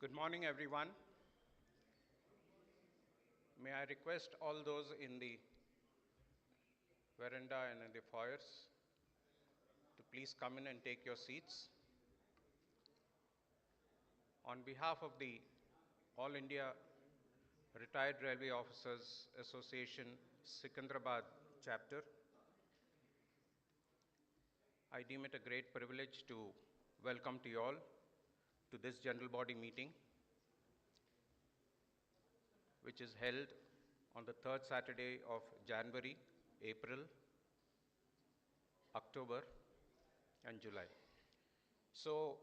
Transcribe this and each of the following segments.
Good morning, everyone. May I request all those in the veranda and in the foyers to please come in and take your seats. On behalf of the All India Retired Railway Officers Association Secunderabad chapter, I deem it a great privilege to welcome to you all to this general body meeting, which is held on the third Saturday of January, April, October, and July. So,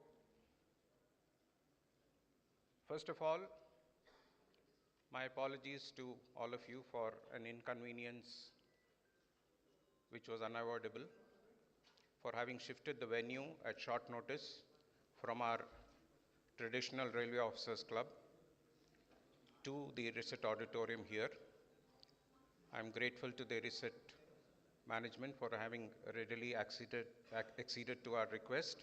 first of all, my apologies to all of you for an inconvenience which was unavoidable, for having shifted the venue at short notice from our traditional Railway Officers Club to the IRISET Auditorium here. I am grateful to the IRISET management for having readily acceded to our request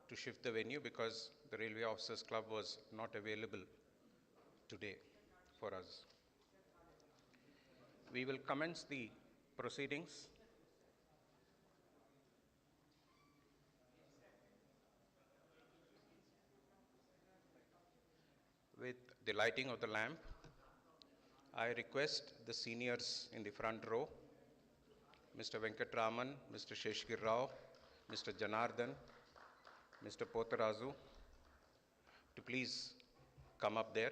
to shift the venue, because the Railway Officers Club was not available today for us. We will commence the proceedings with the lighting of the lamp. I request the seniors in the front row, Mr. Venkatraman, Mr. Sheshgir Rao, Mr. Janardhan, Mr. Potarazu, to please come up there.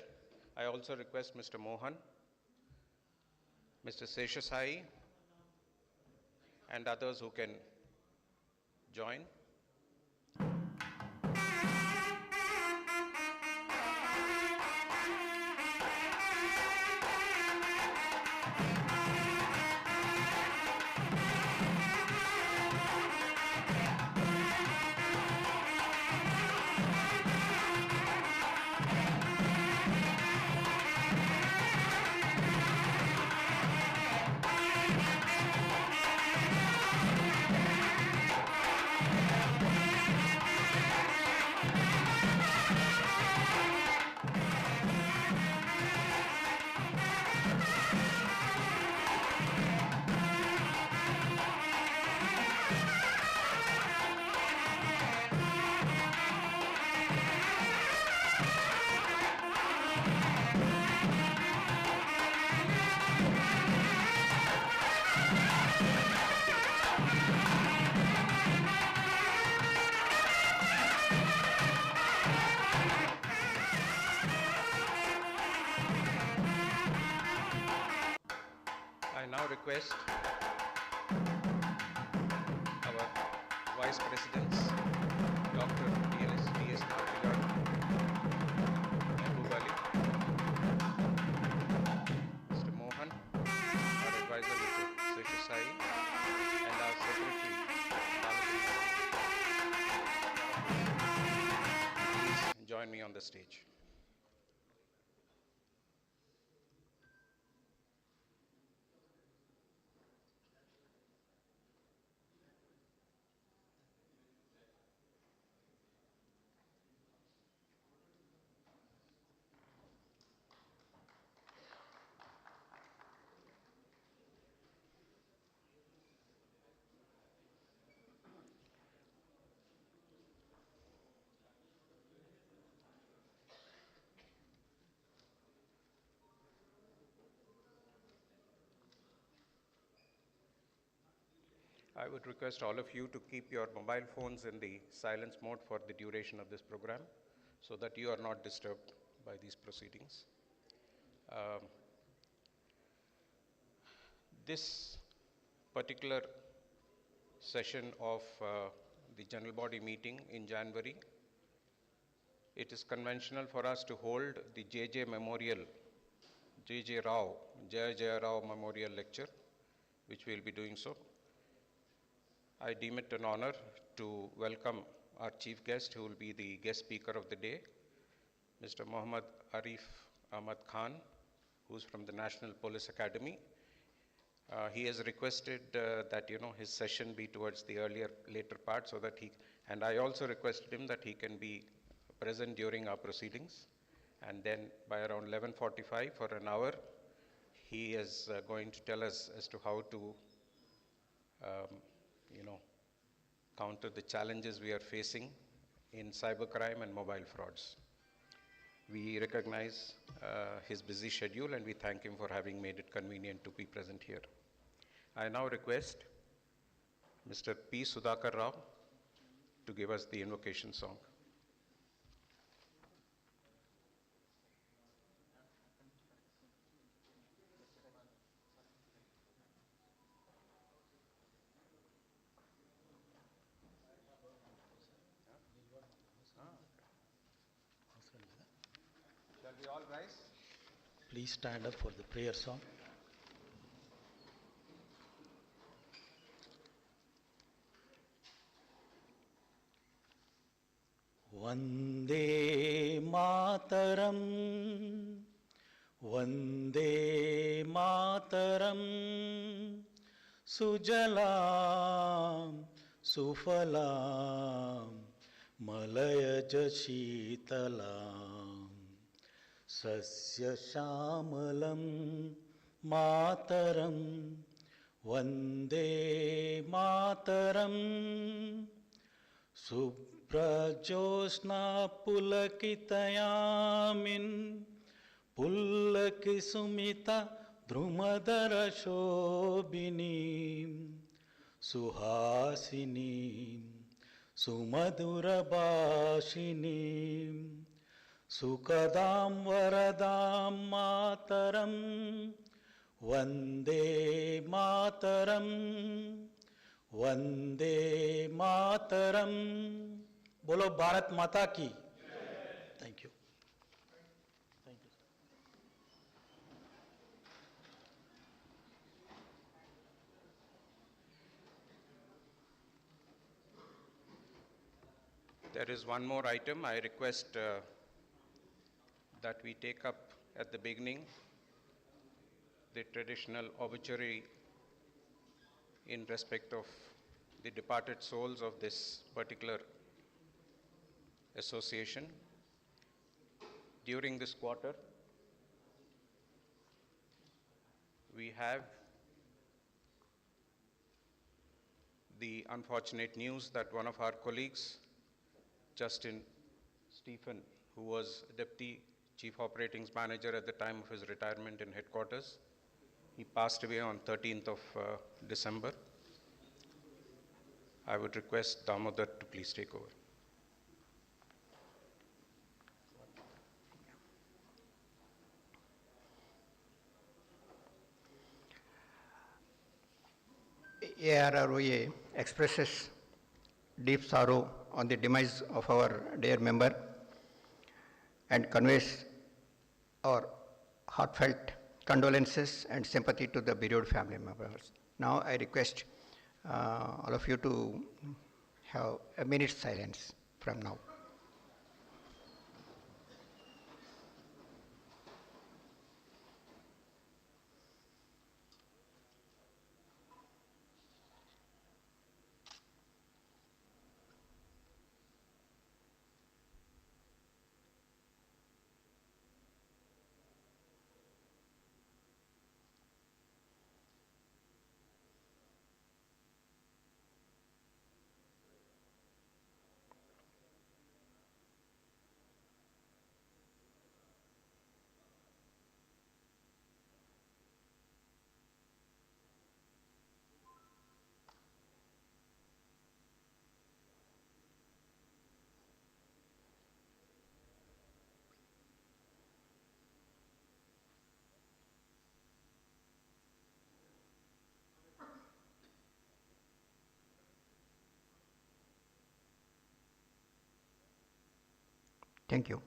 I also request Mr. Mohan, Mr. Seshasai, and others who can join. I now request our Vice Presidents, Dr. D.S. Nartigar, Mehboob Mr. Mohan, our advisor, Mr. Seshasai, and our Secretary, please join me on the stage. I would request all of you to keep your mobile phones in the silence mode for the duration of this program, so that you are not disturbed by these proceedings. This particular session of the general body meeting in January, it is conventional for us to hold the J.J. Memorial, J.J. Rao Memorial Lecture, which we will be doing so. I deem it an honor to welcome our chief guest, who will be the guest speaker of the day, Mr. Muhammad Arif Ahmad Khan, who is from the National Police Academy. He has requested that his session be towards the later part, so that and I also requested him that he can be present during our proceedings. And then by around 11:45 for an hour, he is going to tell us as to how to, um, you know, counter the challenges we are facing in cybercrime and mobile frauds. We recognize his busy schedule and we thank him for having made it convenient to be present here. I now request Mr. P. Sudhakar Rao to give us the invocation song. Shall we all rise? Please stand up for the prayer song. Vande Mataram, Vande Mataram, Sujalam, Sufalam, Malayaj Sheetalam, Sasya Shamalam, Mataram, Vande Mataram, Subrajosna Pulakitayamin, Pullakisumita Drumadara Shobhinim, Suhasinim, Sumadurabhashinim, Sukadam Varadam Mataram, Vande Mataram, Vande Mataram. Bolo Bharat Mata ki. Thank you. Thank you. There is one more item I request that we take up at the beginning, the traditional obituary in respect of the departed souls of this particular association. During this quarter, we have the unfortunate news that one of our colleagues, Justin Stephen, who was Deputy Chief Operations Manager at the time of his retirement in headquarters, he passed away on 13th of December. I would request Damodar to please take over. AIRROA expresses deep sorrow on the demise of our dear member and conveys our heartfelt condolences and sympathy to the bereaved family members. Now I request all of you to have a minute's silence from now. Thank you.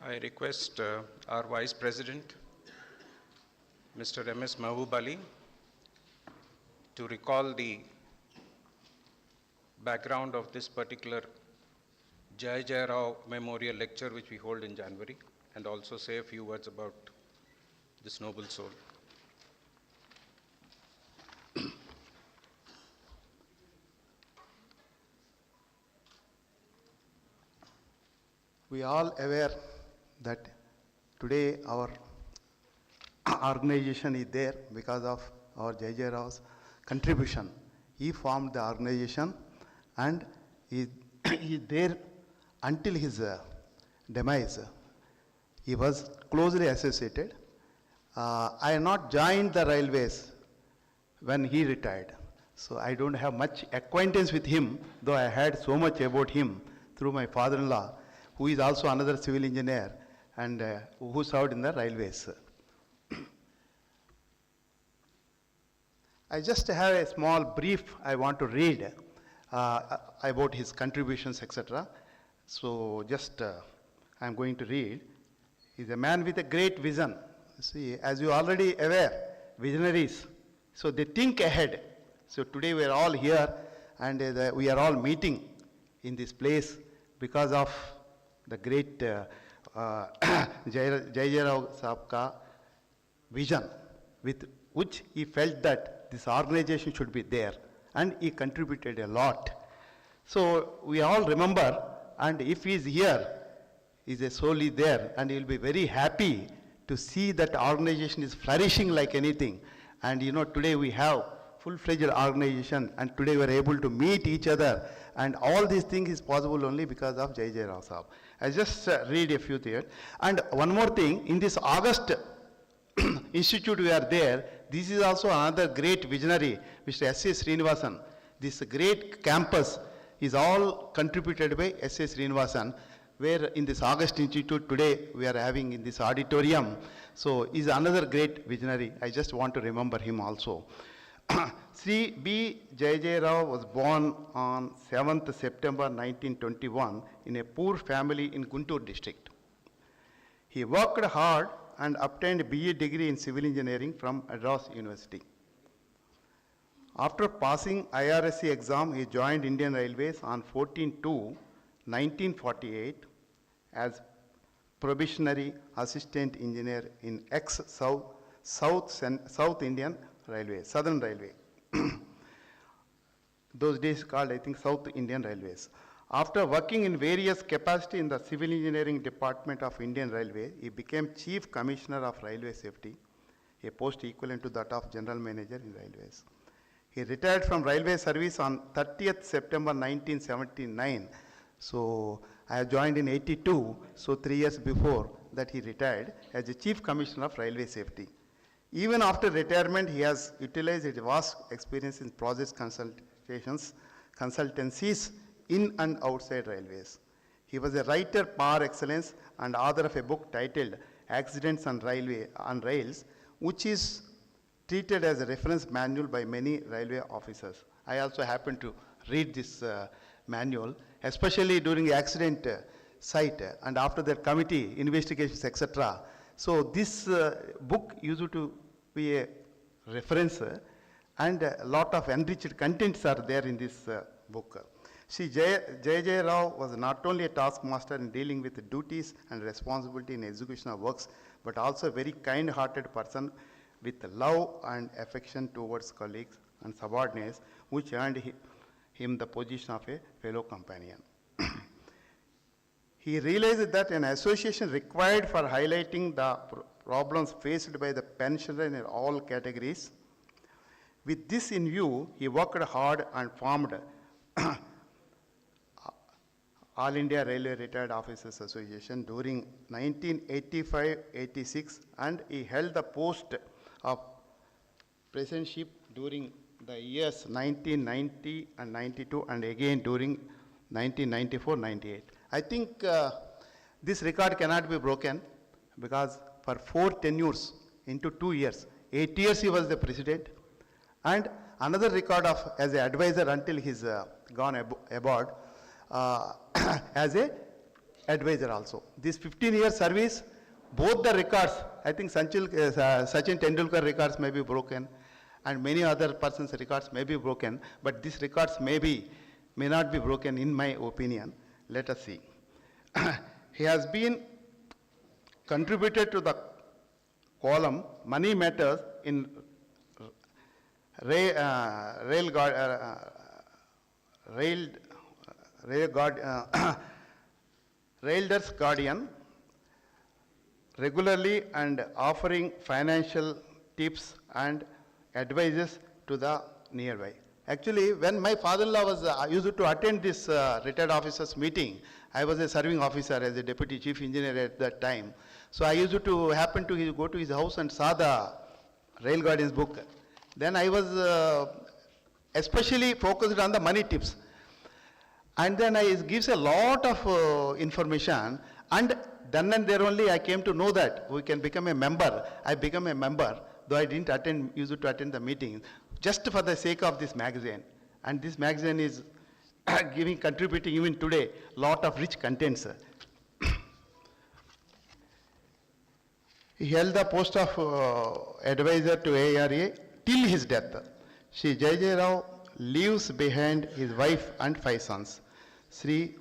I request our Vice President, Mr. M.S. Mahbub Ali, to recall the background of this particular Jai Jai Rao Memorial Lecture which we hold in January, and also say a few words about this noble soul. We all aware that today our organization is there because of our J.J. Rao's contribution. He formed the organization and he is there until his demise. He was closely associated. I have not joined the railways when he retired. So I don't have much acquaintance with him, though I heard so much about him through my father-in-law, who is also another civil engineer and who served in the railways. I just have a small brief I want to read about his contributions, etc. So just I'm going to read. He's a man with a great vision. See, as you already aware, visionaries, so they think ahead. So today we are all here and we are all meeting in this place because of the great J.J. Rao Saab ka vision, with which he felt that this organization should be there, and he contributed a lot. So we all remember, and if he is here, he is a soul is there, and he will be very happy to see that organization is flourishing like anything. And you know, today we have full-fledged organization, and today we are able to meet each other, and all these things is possible only because of J.J. Rao Saab. I just read a few things. And one more thing, in this August institute we are there, this is also another great visionary, Mr. S.S. Srinivasan. This great campus is all contributed by S.S. Srinivasan, where in this August institute today we are having in this auditorium. So is another great visionary. I just want to remember him also. Sri B. J.J. Rao was born on 7th September 1921 in a poor family in Guntur district. He worked hard and obtained BE degree in civil engineering from Madras University. After passing IRSC exam, he joined Indian Railways on 14/2/1948 as probationary assistant engineer in South Indian Railway, Southern Railway. Those days called, I think, South Indian Railways. After working in various capacities in the Civil Engineering Department of Indian Railway, he became Chief Commissioner of Railway Safety, a post equivalent to that of General Manager in Railways. He retired from railway service on 30th September 1979. So I have joined in 82, so 3 years before that he retired as the Chief Commissioner of Railway Safety. Even after retirement, he has utilized his vast experience in project consultancies in and outside railways. He was a writer par excellence and author of a book titled Accidents on Rails, which is treated as a reference manual by many railway officers. I also happened to read this manual, especially during the accident site and after that committee investigations, etc. So this book used to be a reference and a lot of enriched contents are there in this book. See, J.J. Rao was not only a taskmaster in dealing with the duties and responsibility in execution of works, but also a very kind-hearted person with love and affection towards colleagues and subordinates, which earned him the position of a fellow companion. He realized that an association required for highlighting the problems faced by the pensioners in all categories. With this in view, he worked hard and formed All India Railway Retired Officers Association during 1985-86, and he held the post of presidentship during the years 1990 and 92, and again during 1994-98. I think this record cannot be broken because for 4 tenures into 2 years, 8 years he was the president, and another record of as an advisor until he's gone aboard as a advisor also. This 15-year service, both the records, I think Sachin Tendulkar records may be broken and many other persons' records may be broken, but these records may not be broken in my opinion. Let us see. He has been contributed to the column Money Matters in Rail Railder's guardian, regularly and offering financial tips and advices to the nearby. Actually, when my father-in-law was used to attend this retired officers meeting, I was a serving officer as a deputy chief engineer at that time. So I used to happen to go to his house and saw the rail guardian's book. Then I was especially focused on the money tips. And then it gives a lot of information, and then and there only I came to know that we can become a member. I became a member, though I didn't used to attend the meeting, just for the sake of this magazine. And this magazine is contributing even today, lot of rich contents. He held the post of advisor to AIRROA till his death. Sri J. Rao leaves behind his wife and 5 sons. Sri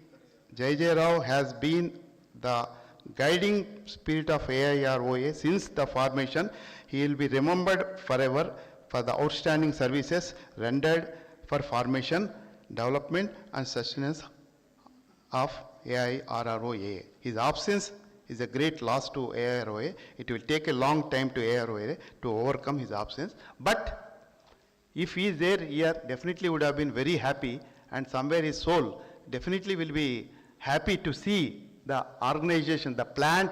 J. Rao has been the guiding spirit of AIRROA since the formation. He will be remembered forever for the outstanding services rendered for formation, development and sustenance of AIRROA. His absence is a great loss to AIRROA. It will take a long time to AIRROA to overcome his absence. But if he is there here, definitely would have been very happy, and somewhere his soul definitely will be happy to see the organization, the plant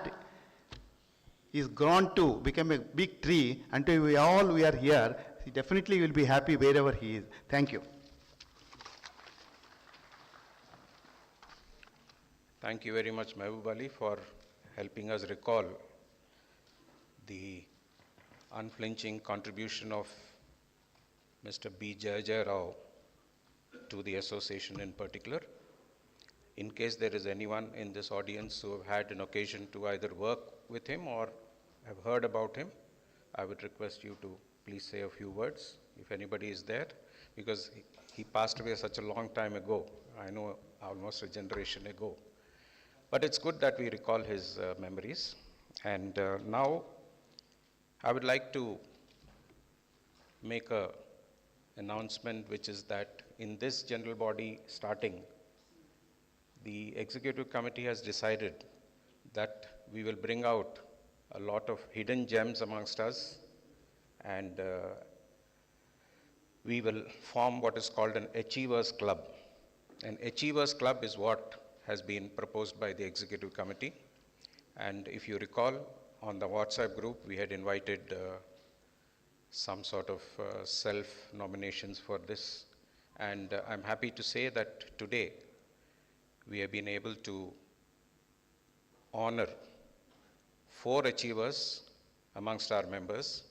is grown to become a big tree. Until we are here, he definitely will be happy wherever he is. Thank you. Thank you very much, Mehboob Ali, for helping us recall the unflinching contribution of Mr. B. J. Rao to the association in particular. In case there is anyone in this audience who have had an occasion to either work with him or have heard about him, I would request you to please say a few words, if anybody is there, because he passed away such a long time ago. I know almost a generation ago. But it's good that we recall his memories. And now I would like to make a announcement, which is that in this general body starting, the executive committee has decided that we will bring out a lot of hidden gems amongst us, and we will form what is called an Achievers Club. An Achievers Club is what has been proposed by the executive committee. And if you recall, on the WhatsApp group, we had invited some sort of self-nominations for this. And I'm happy to say that today we have been able to honor 4 achievers amongst our members.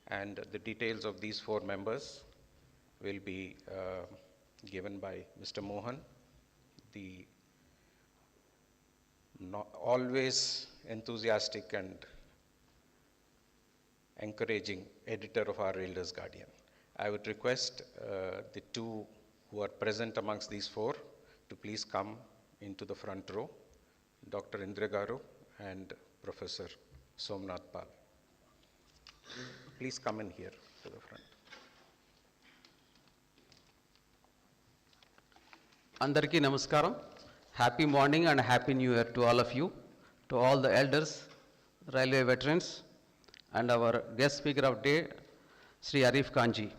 And the details of these 4 members will be given by Mr. Mohan, the always enthusiastic and encouraging editor of our Railder's Guardian. I would request the 2 who are present amongst these 4 to please come into the front row, Dr. Indra Garu and Professor Somnath Pal. Please come in here to the front. Andarki namaskaram. Happy morning and happy new year to all of you, to all the elders, railway veterans, and our guest speaker of day, Sri Arif Kanji.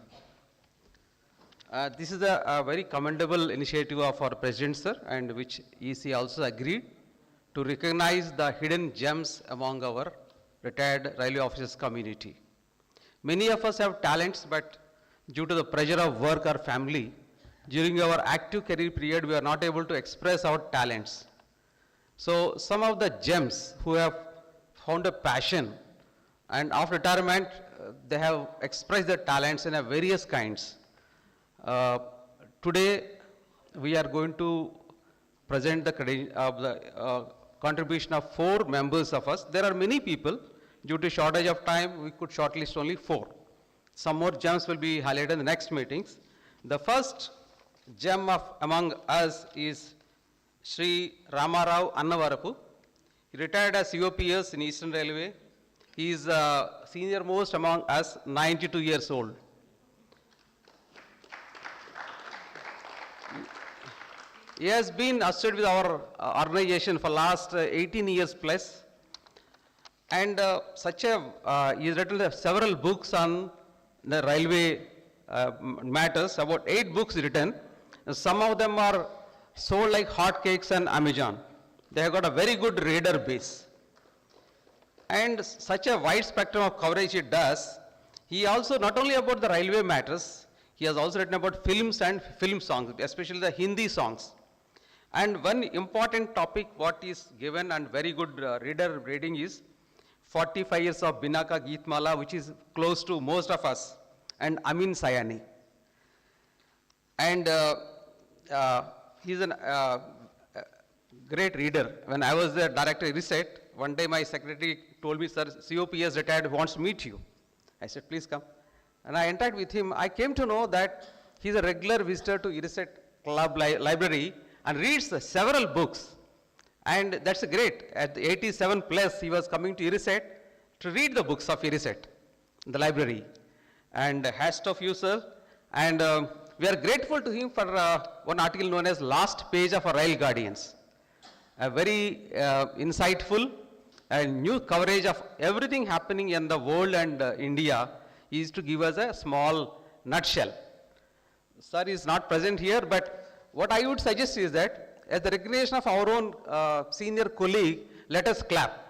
This is a very commendable initiative of our president, sir, and which EC also agreed to recognize the hidden gems among our retired railway officers community. Many of us have talents, but due to the pressure of work or family, during our active career period, we are not able to express our talents. So some of the gems who have found a passion, and after retirement, they have expressed their talents in a various kinds. Today, we are going to present the contribution of 4 members of us. There are many people. Due to shortage of time, we could shortlist only 4. Some more gems will be highlighted in the next meetings. The first gem among us is Sri Ramarao Annavarapu. He retired as UOPS in Eastern Railway. He is senior most among us, 92 years old. He has been associated with our organization for last 18 years plus. And he has written several books on the railway matters, about 8 books written. Some of them are sold like hotcakes on Amazon. They have got a very good reader base. And such a wide spectrum of coverage it does. He also, not only about the railway matters, he has also written about films and film songs, especially the Hindi songs. And one important topic what is given and very good reader reading is 45 years of Binaka Geetmala, which is close to most of us, and Amin Sayani. And he's a great reader. When I was the director of IRISET, one day my secretary told me, sir, COP has retired, wants to meet you. I said, please come. And I interacted with him. I came to know that he's a regular visitor to IRISET Club Library and reads several books. And that's great. At 87 plus, he was coming to IRISET to read the books of IRISET in the library. And hats off you, sir. And we are grateful to him for one article known as Last Page of our Rail Guardians. A very insightful and new coverage of everything happening in the world and India is to give us a small nutshell. Sir is not present here, but what I would suggest is that as the recognition of our own senior colleague, let us clap.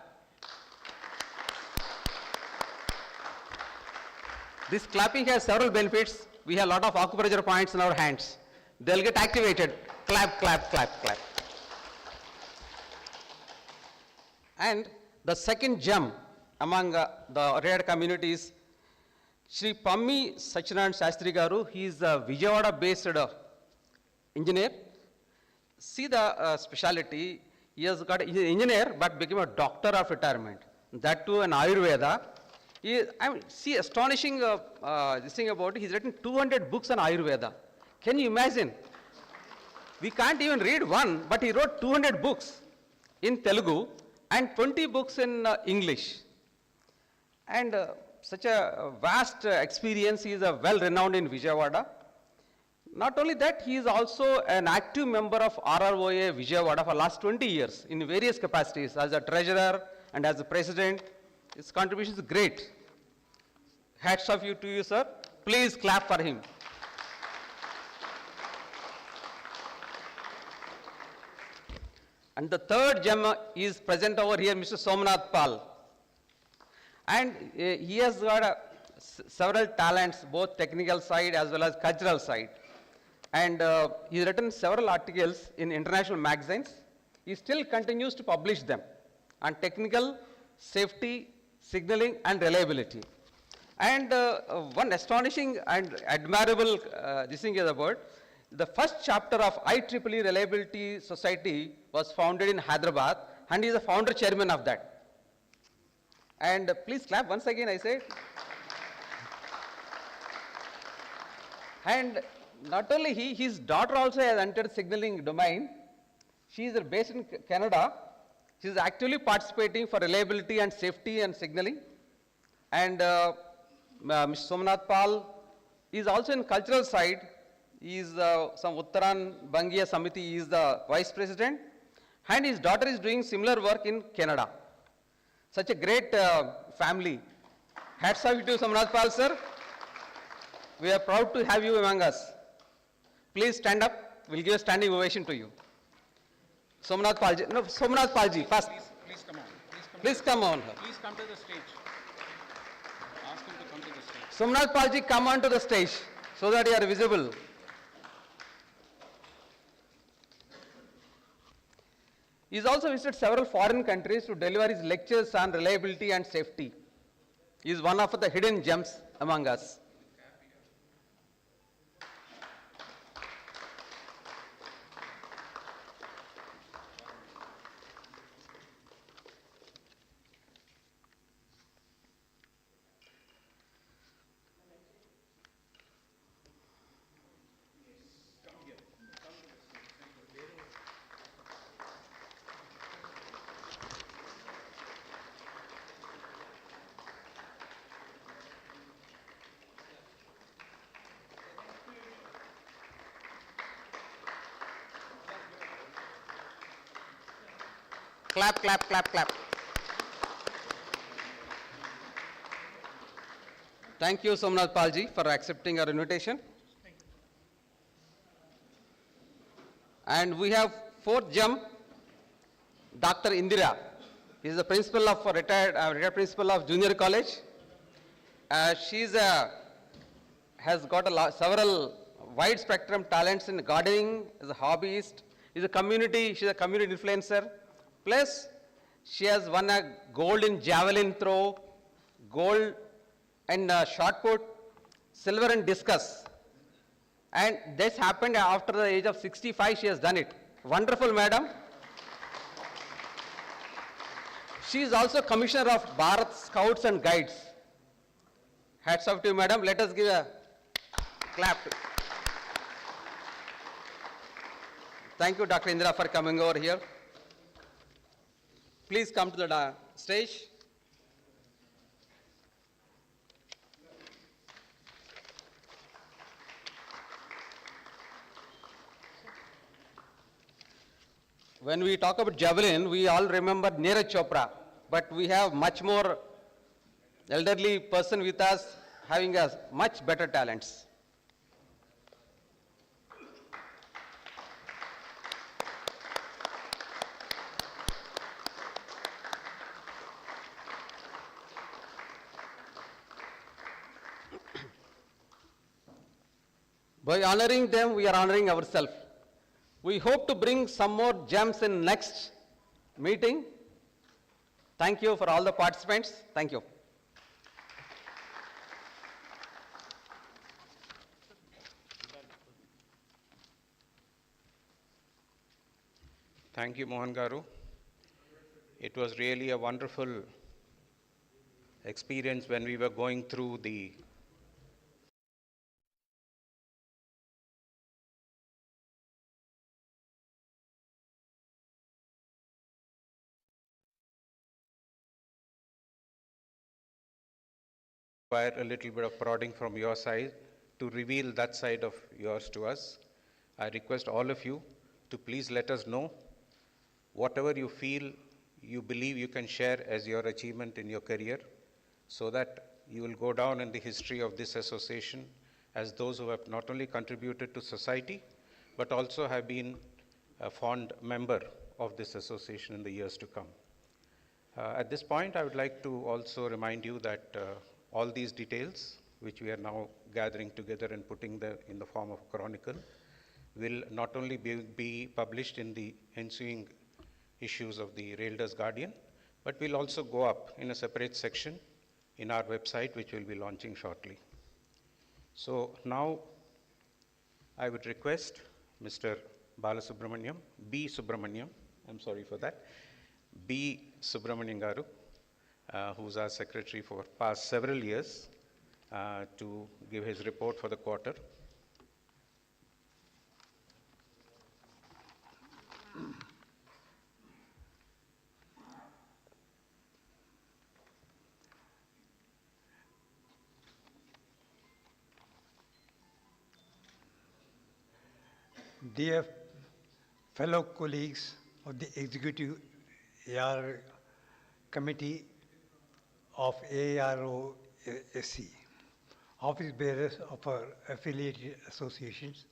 This clapping has several benefits. We have a lot of acupressure points in our hands. They'll get activated. Clap, clap, clap, clap. And the second gem among the retired community is Shri Pammi Sachinaran Shastri Garu. He is a Vijayawada-based engineer. See the speciality. He has got, he's an engineer, but became a doctor of retirement. That too, an Ayurveda. See, astonishing this thing about it. He's written 200 books on Ayurveda. Can you imagine? We can't even read one, but he wrote 200 books in Telugu and 20 books in English. And such a vast experience. He is a well-renowned in Vijayawada. Not only that, he is also an active member of AIRROA Vijayawada for last 20 years in various capacities as a treasurer and as a president. His contribution is great. Hats off to you, sir. Please clap for him. And the third gem is present over here, Mr. Somnath Pal. And he has got several talents, both technical side as well as cultural side. And he's written several articles in international magazines. He still continues to publish them on technical, safety, signaling, and reliability. And one astonishing and admirable this thing is about the first chapter of IEEE Reliability Society was founded in Hyderabad, and he is the founder chairman of that. And please clap once again, I say. And not only he, his daughter also has entered signaling domain. She is based in Canada. She is actively participating for reliability and safety and signaling. And Mr. Somnath Pal is also in cultural side. He is some Uttaran Bangiya Samiti, he is the vice president. And his daughter is doing similar work in Canada. Such a great family. Hats off to Somnath Pal, sir. We are proud to have you among us. Please stand up. We'll give a standing ovation to you. Somnath Palji. No, Somnath Palji, first. Please come on. Please come on. Please come to the stage. Ask him to come to the stage. Somnath Palji, come on to the stage so that you are visible. He has also visited several foreign countries to deliver his lectures on reliability and safety. He is one of the hidden gems among us. Clap, clap, clap, clap. Thank you, Somnath Palji, for accepting our invitation. And we have fourth gem, Dr. Indira. He is the principal of retired principal of junior college. Has got several wide spectrum talents in gardening, is a hobbyist, she's a community influencer. Plus, she has won a gold in javelin throw, gold in shot put, silver in discus. And this happened after the age of 65, she has done it. Wonderful, madam. She is also Commissioner of Bharat Scouts and Guides. Hats off to you, madam. Let us give a clap. Thank you, Dr. Indira, for coming over here. Please come to the stage. When we talk about javelin, we all remember Neeraj Chopra, but we have much more elderly person with us having a much better talents. By honoring them, we are honoring ourselves. We hope to bring some more gems in next meeting. Thank you for all the participants. Thank you. Thank you, Mohan Garu. It was really a wonderful experience when we were going through the require a little bit of prodding from your side to reveal that side of yours to us. I request all of you to please let us know whatever you feel, you believe you can share as your achievement in your career, so that you will go down in the history of this association as those who have not only contributed to society, but also have been a fond member of this association in the years to come. At this point, I would like to also remind you that all these details, which we are now gathering together and putting in the form of a chronicle, will not only be published in the ensuing issues of the Railways Guardian, but will also go up in a separate section in our website, which we'll be launching shortly. So now I would request Mr. Balasubramaniam, B. Subramaniam, I'm sorry for that, B. Subramaniam Garu, who's our secretary for past several years, to give his report for the quarter. Dear fellow colleagues of the Executive AR Committee of AIRROA, office bearers of our affiliated associations,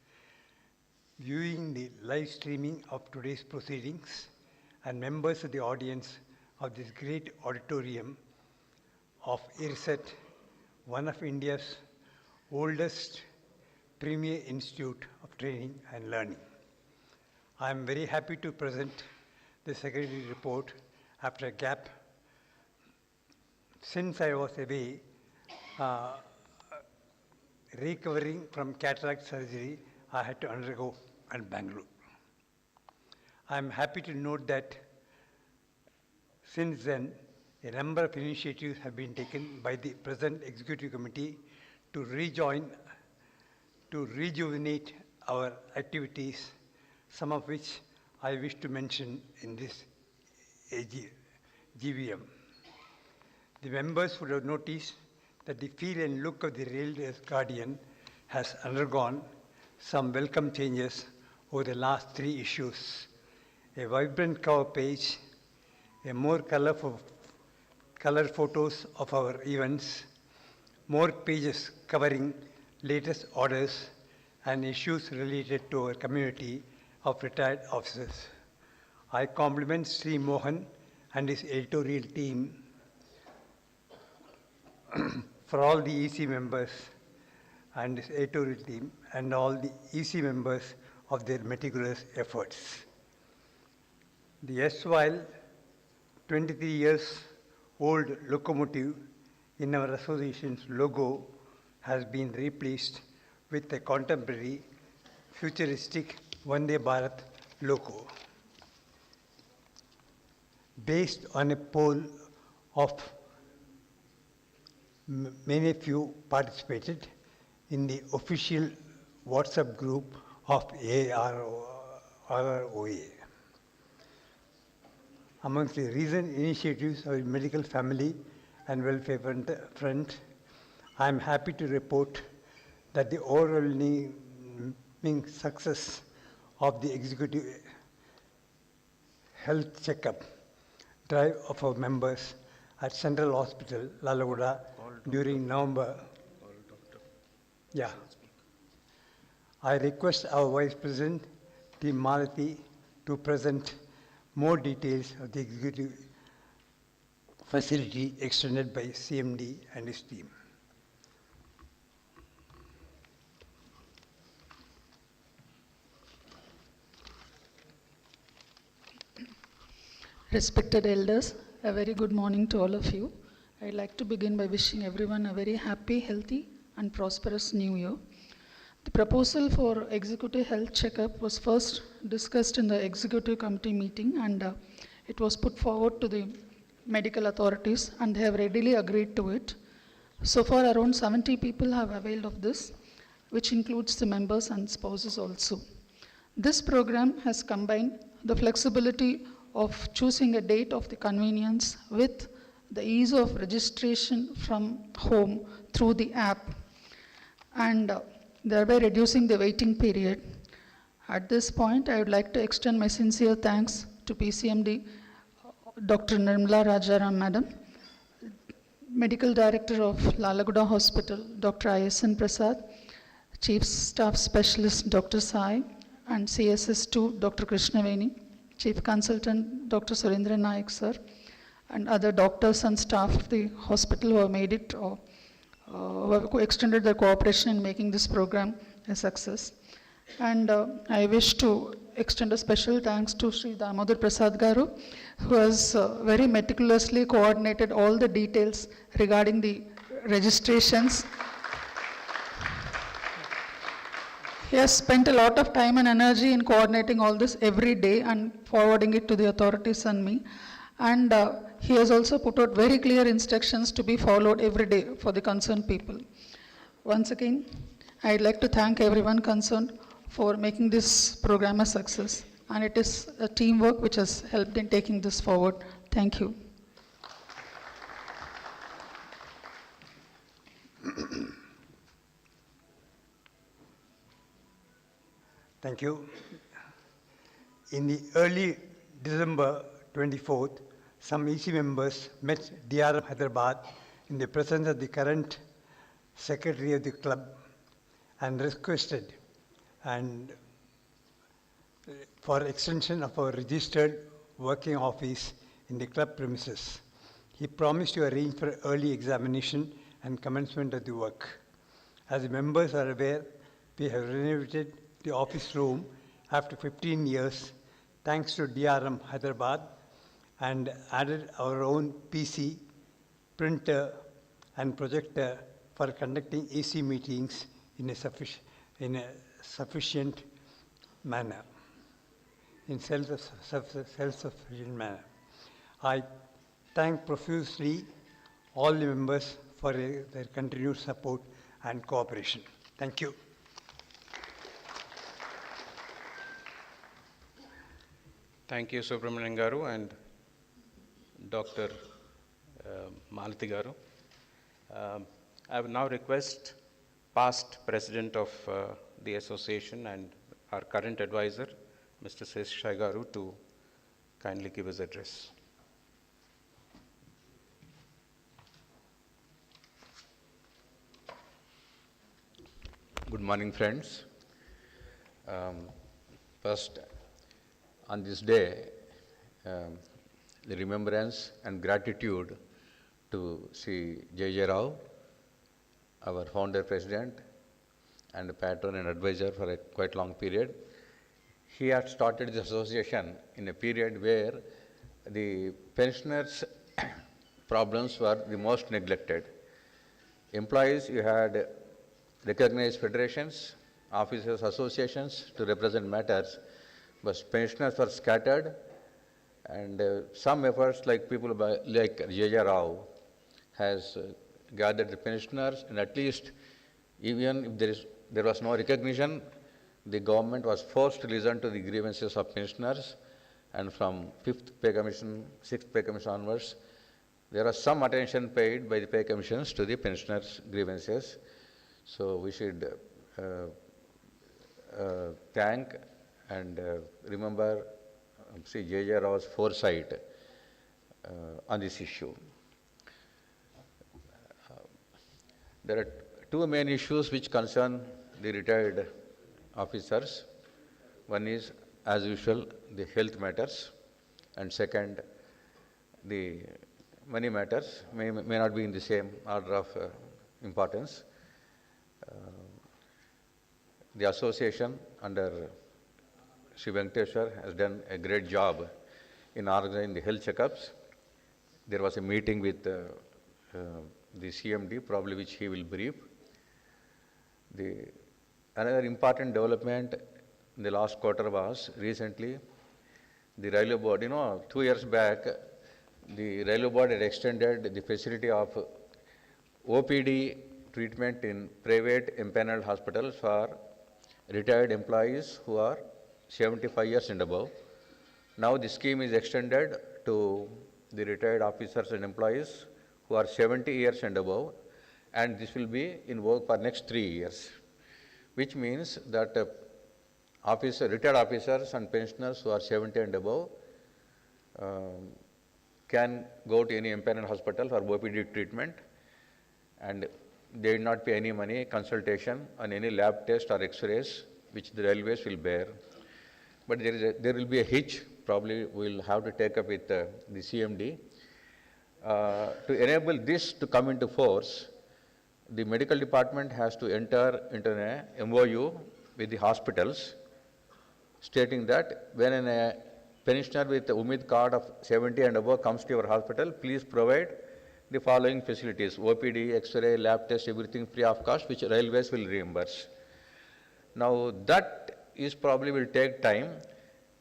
viewing the live streaming of today's proceedings, and members of the audience of this great auditorium of IRISET, one of India's oldest premier institute of training and learning. I am very happy to present the Secretary report after a gap. Since I was away, recovering from cataract surgery, I had to undergo in Bangalore. I am happy to note that since then, a number of initiatives have been taken by the present Executive Committee to rejuvenate our activities, some of which I wish to mention in this GVM. The members would have noticed that the feel and look of the Railways Guardian has undergone some welcome changes over the last 3 issues. A vibrant cover page, a more color photos of our events, more pages covering latest orders and issues related to our community of retired officers. I compliment Sri Mohan and his editorial team for all the EC members and his editorial team and all the EC members of their meticulous efforts. The erstwhile 23 years old locomotive in our association's logo has been replaced with a contemporary futuristic Vande Bharat logo based on a poll of many of you participated in the official WhatsApp group of AIRROA. Amongst the recent initiatives of the medical family and welfare front, I am happy to report that the overwhelming success of the executive health checkup drive of our members at Central Hospital, Lalaguda, during November. Yeah. I request our Vice President, T. Malati, to present more details of the executive facility extended by CMD and his team. Respected elders, a very good morning to all of you. I'd like to begin by wishing everyone a very happy, healthy, and prosperous new year. The proposal for executive health checkup was first discussed in the executive committee meeting, and it was put forward to the medical authorities, and they have readily agreed to it. So far, around 70 people have availed of this, which includes the members and spouses also. This program has combined the flexibility of choosing a date of the convenience with the ease of registration from home through the app, and thereby reducing the waiting period. At this point, I would like to extend my sincere thanks to PCMD, Dr. Nirmala Rajaram Madam, Medical Director of Lalaguda Hospital, Dr. ISN Prasad, Chief Staff Specialist, Dr. Sai, and CSS2, Dr. Krishnaveni, Chief Consultant, Dr. Surendra Naik, sir, and other doctors and staff of the hospital who have made it who have extended their cooperation in making this program a success. And I wish to extend a special thanks to Sri Damodar Prasad Garu, who has very meticulously coordinated all the details regarding the registrations. He has spent a lot of time and energy in coordinating all this every day and forwarding it to the authorities and me. And he has also put out very clear instructions to be followed every day for the concerned people. Once again, I'd like to thank everyone concerned for making this program a success. And it is a teamwork which has helped in taking this forward. Thank you. Thank you. In the early December 24th, some EC members met DRM Hyderabad in the presence of the current secretary of the club and requested for extension of our registered working office in the club premises. He promised to arrange for early examination and commencement of the work. As the members are aware, we have renovated the office room after 15 years thanks to DRM Hyderabad, and added our own PC, printer, and projector for conducting AC meetings in a sufficient manner, in self-sufficient manner. I thank profusely all the members for their continued support and cooperation. Thank you. Thank you, Subramanian Garu and Dr. Malati Garu. I will now request past president of the association and our current advisor, Mr. Seshai Garu, to kindly give his address. Good morning, friends. First, on this day, the remembrance and gratitude to Sri J. Rao, our founder president and patron and advisor for a quite long period. He had started this association in a period where the pensioners' problems were the most neglected. Employees, you had recognized federations, officers, associations to represent matters, but pensioners were scattered, and some efforts like people like J. Rao has gathered the pensioners, and at least even if there was no recognition, the government was forced to listen to the grievances of pensioners, and from 5th Pay Commission, 6th Pay Commission onwards, there was some attention paid by the pay commissions to the pensioners' grievances. So we should thank and remember Sri J. Rao's foresight on this issue. There are two main issues which concern the retired officers. One is, as usual, the health matters, and second, the money matters may not be in the same order of importance. The association under Sri Venkateshwar has done a great job in organizing the health checkups. There was a meeting with the CMD, probably which he will brief. Another important development in the last quarter was recently the railway board. 2 years back, the railway board had extended the facility of OPD treatment in private empaneled hospitals for retired employees who are 75 years and above. Now the scheme is extended to the retired officers and employees who are 70 years and above, and this will be in work for next 3 years, which means that retired officers and pensioners who are 70 and above can go to any empaneled hospital for OPD treatment, and they will not pay any money, consultation on any lab test or x-rays, which the railways will bear. But there will be a hitch, probably we will have to take up with the CMD. To enable this to come into force, the medical department has to enter into an MOU with the hospitals, stating that when a pensioner with the Umid card of 70 and above comes to your hospital, please provide the following facilities: OPD, X-ray, lab test, everything free of cost, which railways will reimburse. Now that is probably will take time,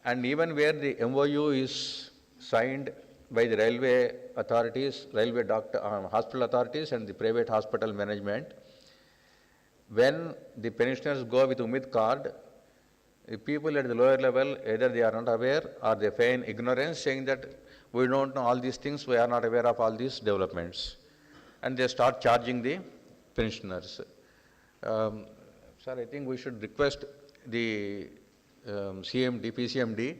and even where the MOU is signed by the railway authorities, hospital authorities and the private hospital management, when the pensioners go with Umid card, the people at the lower level, either they are not aware or they feign ignorance, saying that we don't know all these things, we are not aware of all these developments. And they start charging the pensioners. Sir, I think we should request the CMD, PCMD.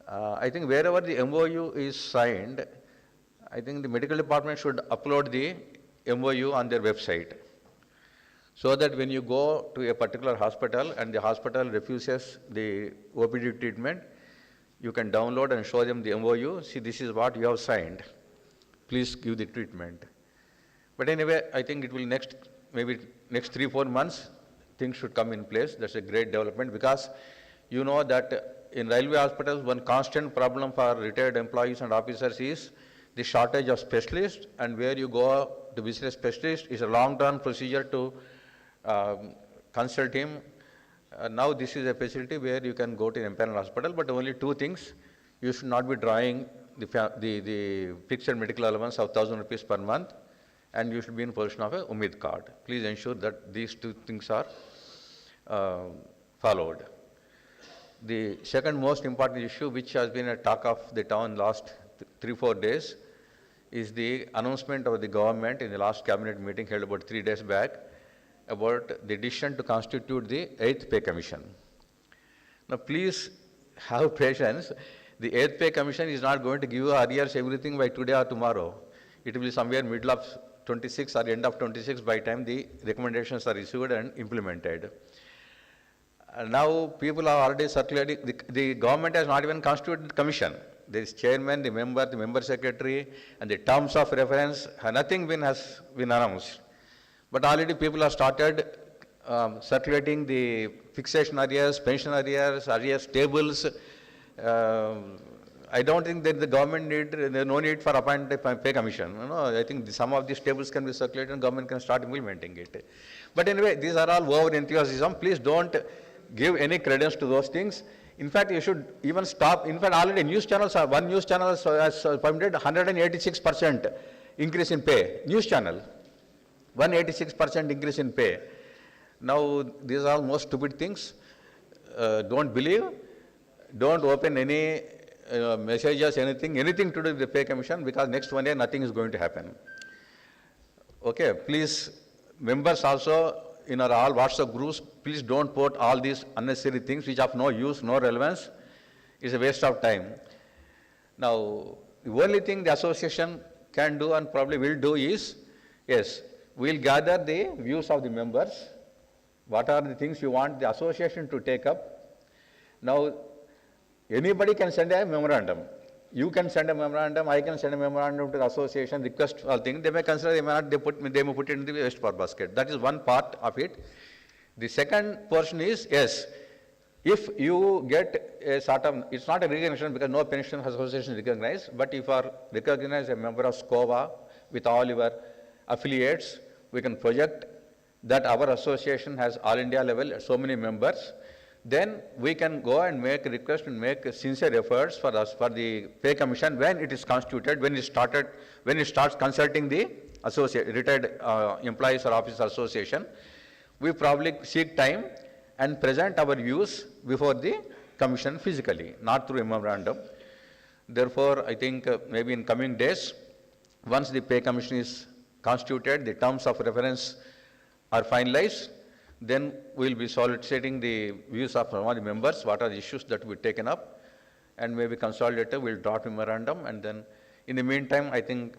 I think wherever the MOU is signed, I think the medical department should upload the MOU on their website, so that when you go to a particular hospital and the hospital refuses the OPD treatment, you can download and show them the MOU. See, this is what you have signed. Please give the treatment. But anyway, I think it will maybe next 3-4 months, things should come in place. That's a great development, because you know that in railway hospitals, one constant problem for retired employees and officers is the shortage of specialists, and where you go to visit a specialist is a long-term procedure to consult him. Now this is a facility where you can go to an empaneled hospital, but only 2 things. You should not be drawing the fixed medical allowance of 1,000 rupees per month, and you should be in possession of a Umid card. Please ensure that these 2 things are followed. The second most important issue, which has been a talk of the town last 3-4 days, is the announcement of the government in the last cabinet meeting held about 3 days back about the decision to constitute the 8th Pay Commission. Now please have patience. The 8th Pay Commission is not going to give you arrears everything by today or tomorrow. It will be somewhere middle of 26 or end of 26 by time the recommendations are received and implemented. Now people are already circulating, the government has not even constituted the commission. There is chairman, the member secretary, and the terms of reference, nothing has been announced. But already people have started circulating the fixation arrears, pension arrears tables. I don't think that the government there is no need for appointing a pay commission. You know, I think some of these tables can be circulated and government can start implementing it. But anyway, these are all over enthusiasm. Please don't give any credence to those things. In fact, you should even stop. In fact, already news channels one news channel has permitted 186% increase in pay. News channel, 186% increase in pay. Now, these are most stupid things. Don't believe. Don't open any messages, anything to do with the pay commission, because next 1 year nothing is going to happen. Okay, please, members also in our all WhatsApp groups, please don't put all these unnecessary things which have no use, no relevance. It's a waste of time. Now, the only thing the association can do and probably will do is, yes, we'll gather the views of the members. What are the things you want the association to take up? Now, anybody can send a memorandum. You can send a memorandum, I can send a memorandum to the association, request all things. They may consider, they may not, they may put it in the waste for basket. That is one part of it. The second portion is, yes, if you get a sort of, it's not a recognition because no pension association is recognized, but if you are recognized a member of SCOVA with all your affiliates, we can project that our association has all India level so many members. Then we can go and make a request and make sincere efforts for us, for the pay commission when it is constituted, when it starts consulting the retired employees or officer association. We probably seek time and present our views before the commission physically, not through a memorandum. Therefore, I think maybe in coming days, once the pay commission is constituted, the terms of reference are finalized, then we will be soliciting the views of some of the members, what are the issues that will be taken up, and maybe consolidated, we will draft a memorandum, and then in the meantime, I think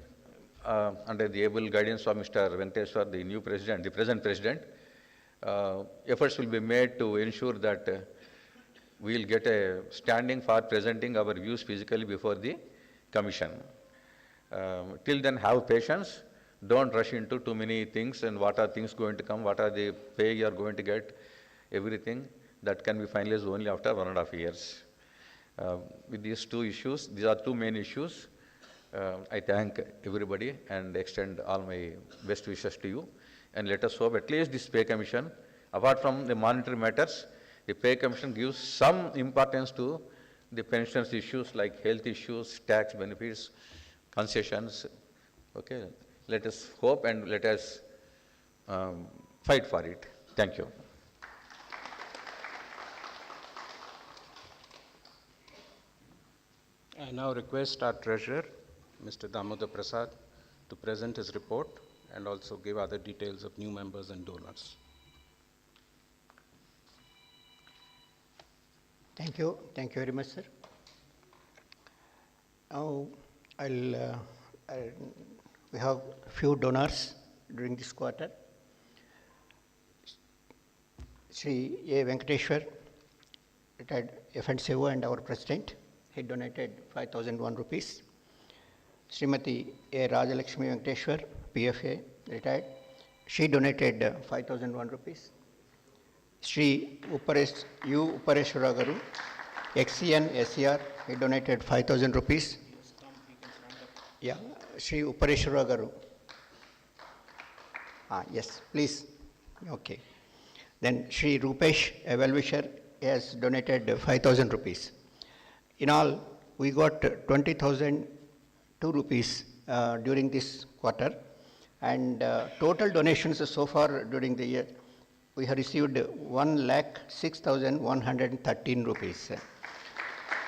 under the able guidance of Mr. Venkateshwar, the new president, the present president, efforts will be made to ensure that we will get a standing for presenting our views physically before the commission. Till then, have patience. Don't rush into too many things and what are things going to come, what are the pay you are going to get, everything that can be finalized only after 1.5 years. With these two issues, these are two main issues. I thank everybody and extend all my best wishes to you. And let us hope at least this pay commission, apart from the monetary matters, the pay commission gives some importance to the pensions issues like health issues, tax benefits, concessions. Okay. Let us hope and let us fight for it. Thank you. I now request our treasurer, Mr. Damodar Prasad, to present his report and also give other details of new members and donors. Thank you very much, sir. Now, we have few donors during this quarter. Sri A. Venkateshwar, retired FNCO and our president, he donated 5,001 rupees. Srimati A. Rajalakshmi Venkateshwar, PFA, retired, she donated 5,001 rupees. Sri U. Upareshwara Garu, XCN SCR, he donated 5,000 rupees. Yeah, Sri Upareshwara Garu. Yes, please. Okay. Then Sri Rupesh, a well-wisher, has donated 5,000 rupees. In all, we got 20,002 rupees during this quarter, and total donations so far during the year, we have received 1,06,113 rupees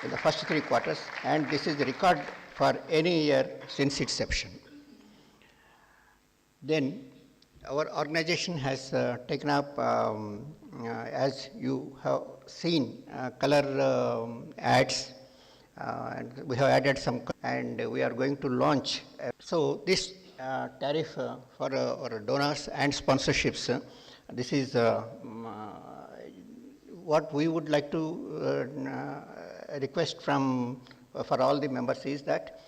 in the first 3 quarters, and this is the record for any year since its inception. Then our organization has taken up, as you have seen, color ads, and we have added some, and we are going to launch. So this tariff for our donors and sponsorships. This is what we would like to request from for all the members is that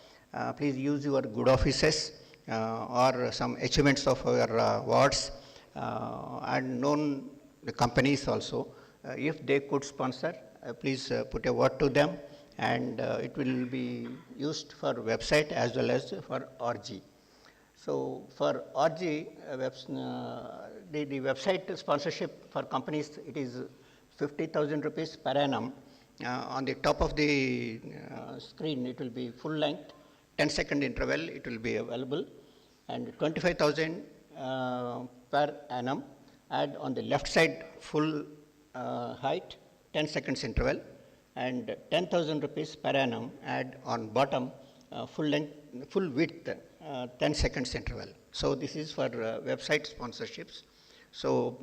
please use your good offices or some achievements of our wards and known the companies also. If they could sponsor, please put a word to them, and it will be used for website as well as for RG. So for RG, the website sponsorship for companies, it is 50,000 rupees per annum. On the top of the screen, it will be full length, 10-second interval, it will be available, and 25,000 per annum. Add on the left side full height, 10 seconds interval, and 10,000 rupees per annum. Add on bottom full length, full width, 10 seconds interval. So this is for website sponsorships. So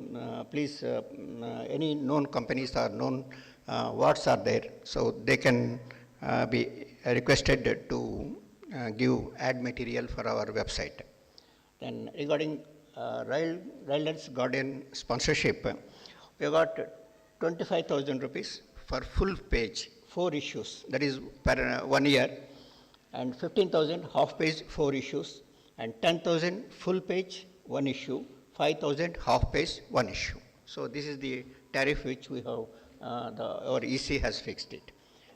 please, any known companies or known wards are there, so they can be requested to give ad material for our website. Then regarding Riders Guardian sponsorship, we got 25,000 rupees for full page, 4 issues, that is per 1 year, and 15,000 half page, 4 issues, and 10,000 full page, 1 issue, 5,000 half page, 1 issue. So this is the tariff which we have, our EC has fixed it.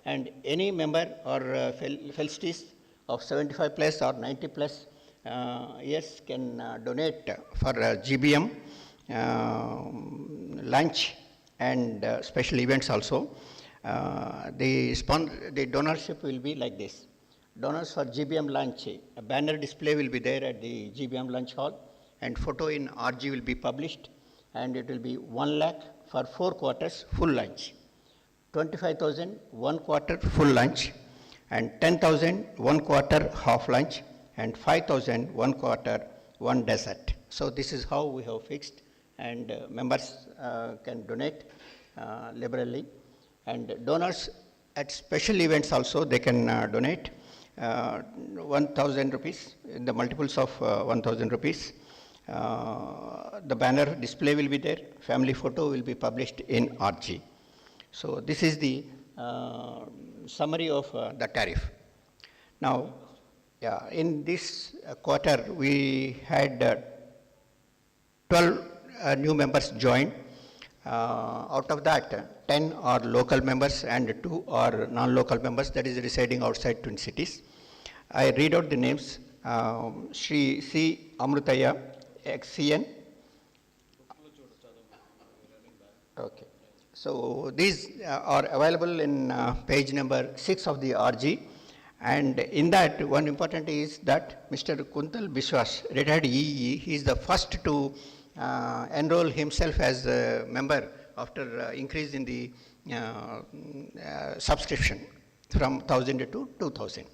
And any member or felicities of 75 plus or 90 plus years can donate for GBM, lunch, and special events also. The donorship will be like this. Donors for GBM lunch, a banner display will be there at the GBM lunch hall, and photo in RG will be published, and it will be 1 lakh for 4 quarters full lunch, 25,000 1 quarter full lunch, and 10,000 1 quarter half lunch, and 5,000 1 quarter 1 dessert. So this is how we have fixed, and members can donate liberally, and donors at special events also they can donate 1,000 rupees in the multiples of 1,000 rupees. The banner display will be there, family photo will be published in RG. So this is the summary of the tariff. Now, in this quarter we had 12 new members join. Out of that, 10 are local members and 2 are non-local members, that is residing outside Twin Cities. I read out the names. Shri C. Amrutaya, XCN. Okay. So these are available in page number 6 of the RG. And in that, one important is that Mr. Kuntal Biswas, retired EE, he is the first to enroll himself as a member after increase in the subscription from 1,000 to 2,000.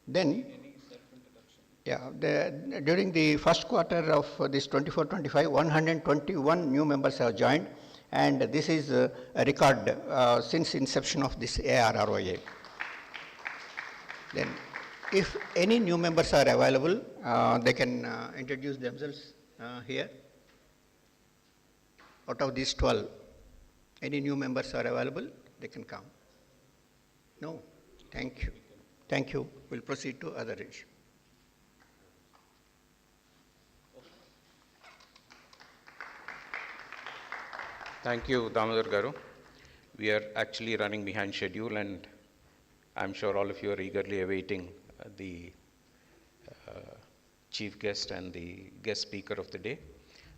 Then, during the first quarter of this 24-25, 121 new members have joined, and this is a record since inception of this AIRROA. Then, if any new members are available, they can introduce themselves here. Out of these 12, any new members are available, they can come. No? Thank you. Thank you. We'll proceed to other issue. Thank you, Damodar Garu. We are actually running behind schedule, and I'm sure all of you are eagerly awaiting the chief guest and the guest speaker of the day.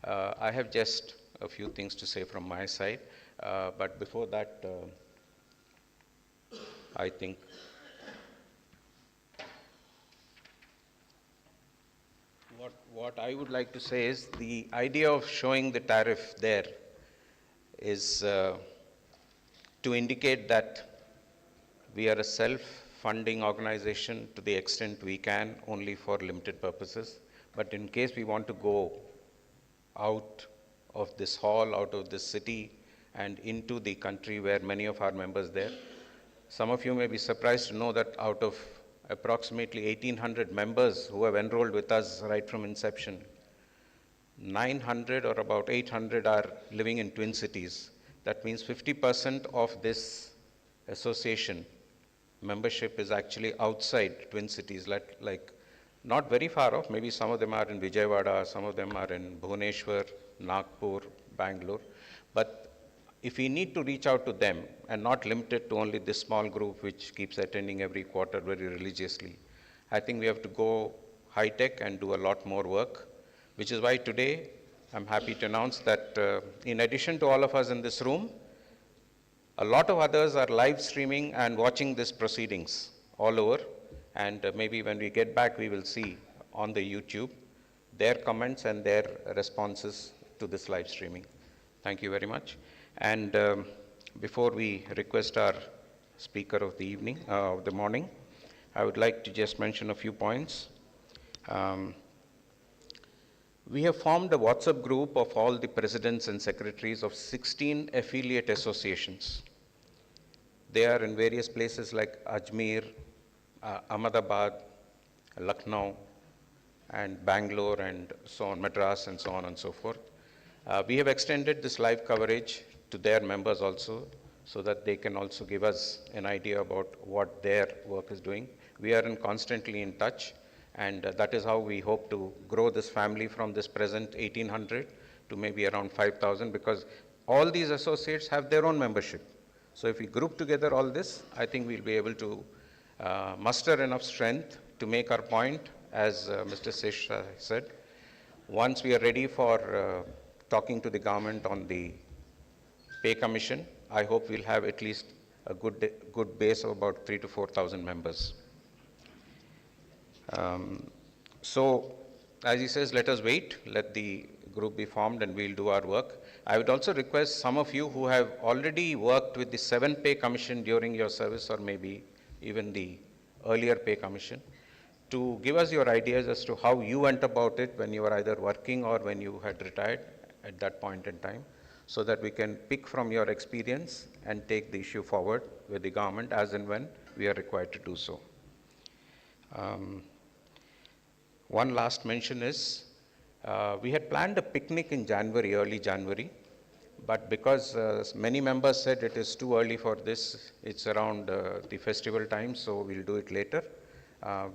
I have just a few things to say from my side, but before that, I think what I would like to say is the idea of showing the tariff there is to indicate that we are a self-funding organization to the extent we can, only for limited purposes. But in case we want to go out of this hall, out of this city, and into the country where many of our members there, some of you may be surprised to know that out of approximately 1,800 members who have enrolled with us right from inception. 900 or about 800 are living in Twin Cities. That means 50% of this association membership is actually outside Twin Cities, like not very far off. Maybe some of them are in Vijayawada, some of them are in Bhubaneswar, Nagpur, Bangalore. But if we need to reach out to them and not limit it to only this small group which keeps attending every quarter very religiously, I think we have to go high tech and do a lot more work, which is why today I'm happy to announce that in addition to all of us in this room, a lot of others are live streaming and watching these proceedings all over. And maybe when we get back, we will see on the YouTube their comments and their responses to this live streaming. Thank you very much. And before we request our speaker of the evening, of the morning, I would like to just mention a few points. We have formed a WhatsApp group of all the presidents and secretaries of 16 affiliate associations. They are in various places like Ajmer, Ahmedabad, Lucknow, and Bangalore, and so on, Madras, and so on and so forth. We have extended this live coverage to their members also, so that they can also give us an idea about what their work is doing. We are constantly in touch, and that is how we hope to grow this family from this present 1,800 to maybe around 5,000, because all these associates have their own membership. So if we group together all this, I think we'll be able to muster enough strength to make our point, as Mr. Sesh said. Once we are ready for talking to the government on the pay commission, I hope we'll have at least a good base of about 3,000 to 4,000 members. So, as he says, let us wait, let the group be formed, and we'll do our work. I would also request some of you who have already worked with the 7 pay commission during your service, or maybe even the earlier pay commission, to give us your ideas as to how you went about it when you were either working or when you had retired at that point in time, so that we can pick from your experience and take the issue forward with the government as and when we are required to do so. One last mention is, we had planned a picnic in January, early January, but because many members said it is too early for this, it's around the festival time, so we'll do it later.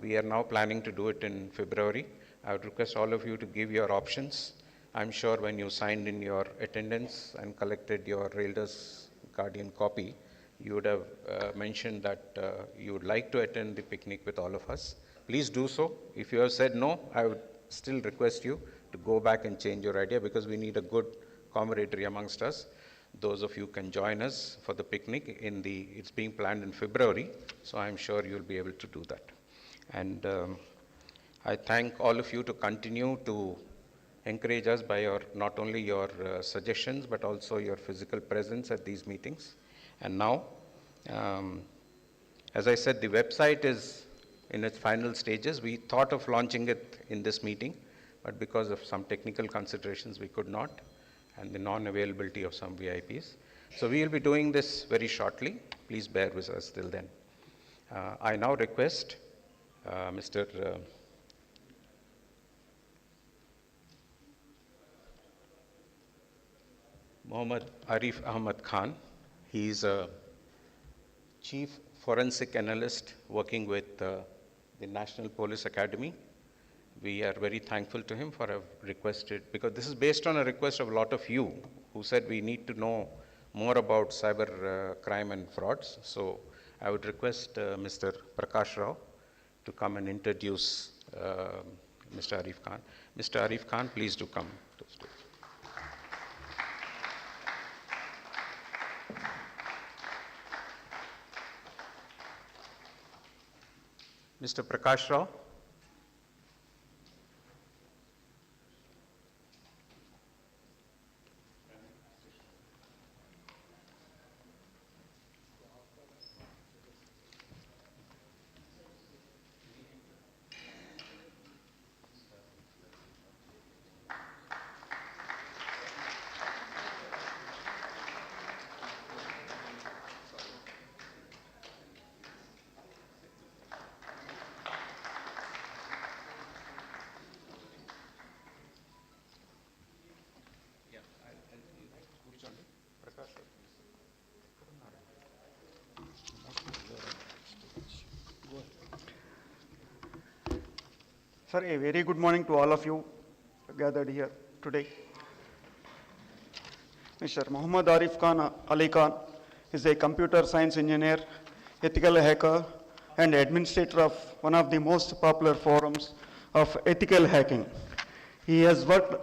We are now planning to do it in February. I would request all of you to give your options. I'm sure when you signed in your attendance and collected your Railers Guardian copy, you would have mentioned that you would like to attend the picnic with all of us. Please do so. If you have said no, I would still request you to go back and change your idea, because we need a good camaraderie amongst us. Those of you can join us for the picnic. It's being planned in February, so I'm sure you'll be able to do that. And I thank all of you to continue to encourage us by not only your suggestions, but also your physical presence at these meetings. And now, as I said, the website is in its final stages. We thought of launching it in this meeting, but because of some technical considerations, we could not, and the non-availability of some VIPs. So we will be doing this very shortly. Please bear with us till then. I now request Mr. Mohammad Arif Ahmad Khan. He is a chief forensic analyst working with the National Police Academy. We are very thankful to him for have requested, because this is based on a request of a lot of you who said we need to know more about cyber crime and frauds. So I would request Mr. Prakash Rao to come and introduce Mr. Arif Khan. Mr. Arif Khan, please do come to the stage. Mr. Prakash Rao. Sir, a very good morning to all of you gathered here today. Mr. Muhammad Arif Khan Ali Khan is a computer science engineer, ethical hacker, and administrator of one of the most popular forums of ethical hacking. He has worked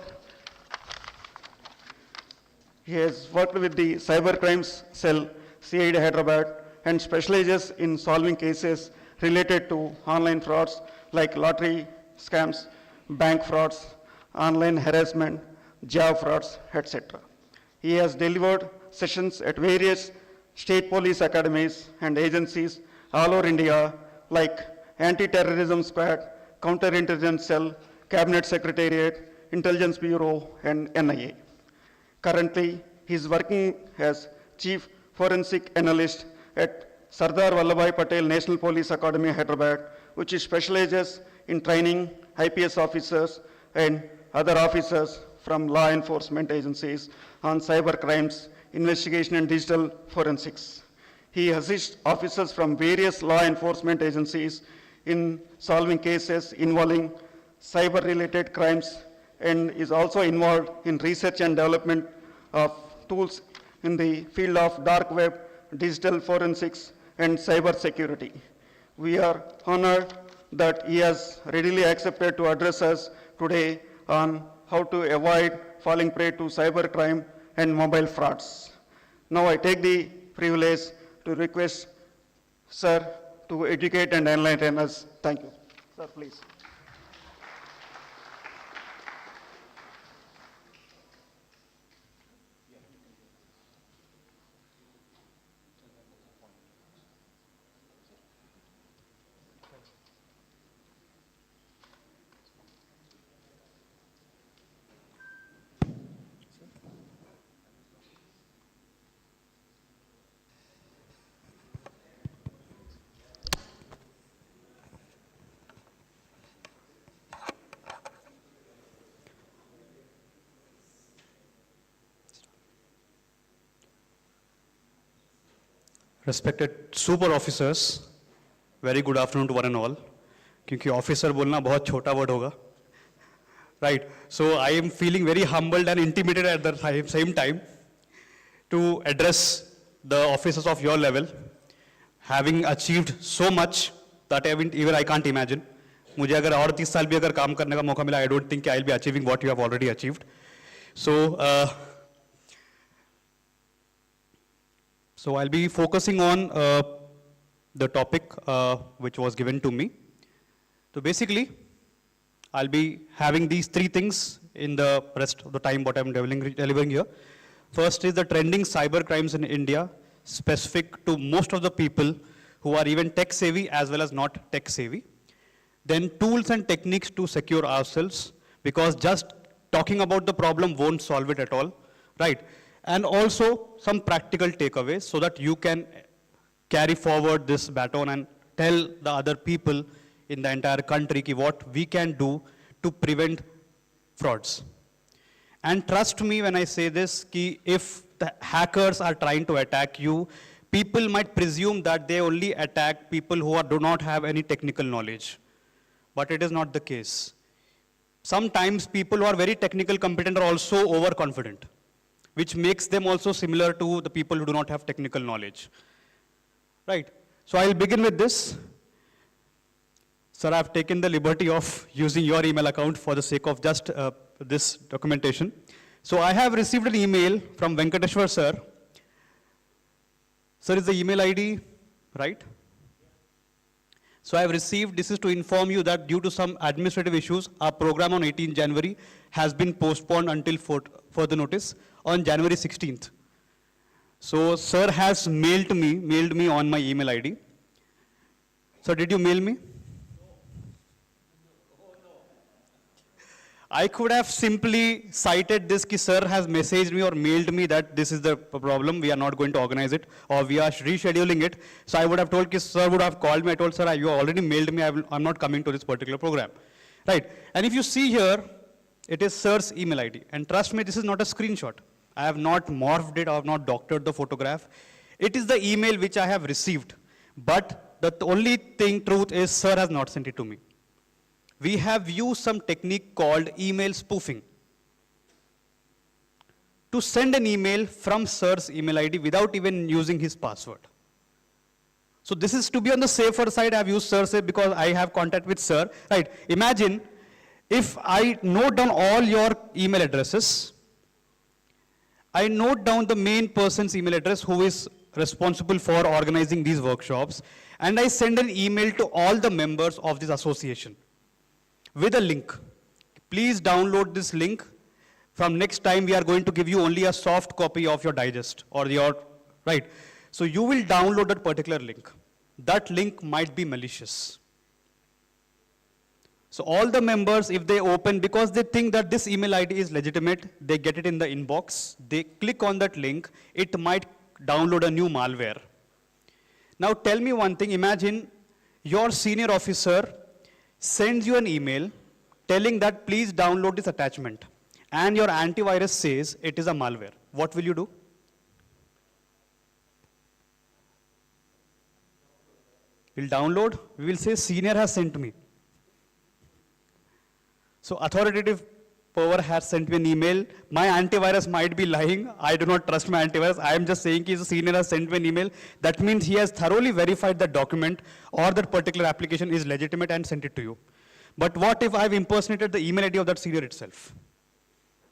with the cyber crimes cell, CID Hyderabad, and specializes in solving cases related to online frauds like lottery scams, bank frauds, online harassment, job frauds, etc. He has delivered sessions at various state police academies and agencies all over India like Anti-Terrorism Squad, Counterintelligence Cell, Cabinet Secretariat, Intelligence Bureau, and NIA. Currently, he is working as Chief Forensic Analyst at Sardar Vallabhai Patel National Police Academy, Hyderabad, which specializes in training IPS officers and other officers from law enforcement agencies on cyber crimes, investigation, and digital forensics. He assists officers from various law enforcement agencies in solving cases involving cyber-related crimes and is also involved in research and development of tools in the field of dark web, digital forensics, and cyber security. We are honored that he has readily accepted to address us today on how to avoid falling prey to cyber crime and mobile frauds. Now I take the privilege to request Sir to educate and enlighten us. Thank you. Sir, please. Respected super officers, very good afternoon to one and all. क्योंकि officer बोलना बहुत छोटा word होगा. Right. So I am feeling very humbled and intimidated at the same time to address the officers of your level, having achieved so much that even I can't imagine. मुझे अगर और 30 साल भी अगर काम करने का मौका मिला, I don't think I'll be achieving what you have already achieved. So I'll be focusing on the topic which was given to me. So basically, I'll be having these three things in the rest of the time what I'm delivering here. First is the trending cyber crimes in India, specific to most of the people who are even tech savvy as well as not tech savvy. Then tools and techniques to secure ourselves, because just talking about the problem won't solve it at all, right? And also some practical takeaways so that you can carry forward this baton and tell the other people in the entire country what we can do to prevent frauds. And trust me when I say this, if the hackers are trying to attack you, people might presume that they only attack people who do not have any technical knowledge. But it is not the case. Sometimes people who are very technical competent are also overconfident, which makes them also similar to the people who do not have technical knowledge. Right, so I'll begin with this. Sir, I've taken the liberty of using your email account for the sake of just this documentation. So I have received an email from Venkateshwar sir. Sir, is the email ID right? So I have received, this is to inform you that due to some administrative issues, our program on 18 January has been postponed until further notice on January 16th. So sir has mailed me on my email ID. Sir, did you mail me? I could have simply cited this ki sir has messaged me or mailed me that this is the problem, we are not going to organize it or we are rescheduling it. So I would have told ki sir would have called me, I told sir you already mailed me, I'm not coming to this particular program. Right, and if you see here, it is sir's email ID. And trust me, this is not a screenshot. I have not morphed it, I have not doctored the photograph. It is the email which I have received. But the only truth is sir has not sent it to me. we have used some technique called email spoofing to send an email from sir's email ID without even using his password. So this is to be on the safer side. I have used sir say because I have contact with sir. Right? Imagine if I note down all your email addresses, I note down the main person's email address who is responsible for organizing these workshops, and I send an email to all the members of this association with a link. Please download this link. From next time, we are going to give you only a soft copy of your digest or your, right? So you will download that particular link. That link might be malicious. So all the members, if they open, because they think that this email ID is legitimate, they get it in the inbox, they click on that link, it might download a new malware. Now tell me one thing, imagine your senior officer sends you an email telling that please download this attachment, and your antivirus says it is a malware. What will you do? We'll download, we will say senior has sent me. So authoritative power has sent me an email. My antivirus might be lying. I do not trust my antivirus. I am just saying the senior has sent me an email. That means he has thoroughly verified that document or that particular application is legitimate and sent it to you. But what if I've impersonated the email ID of that senior itself?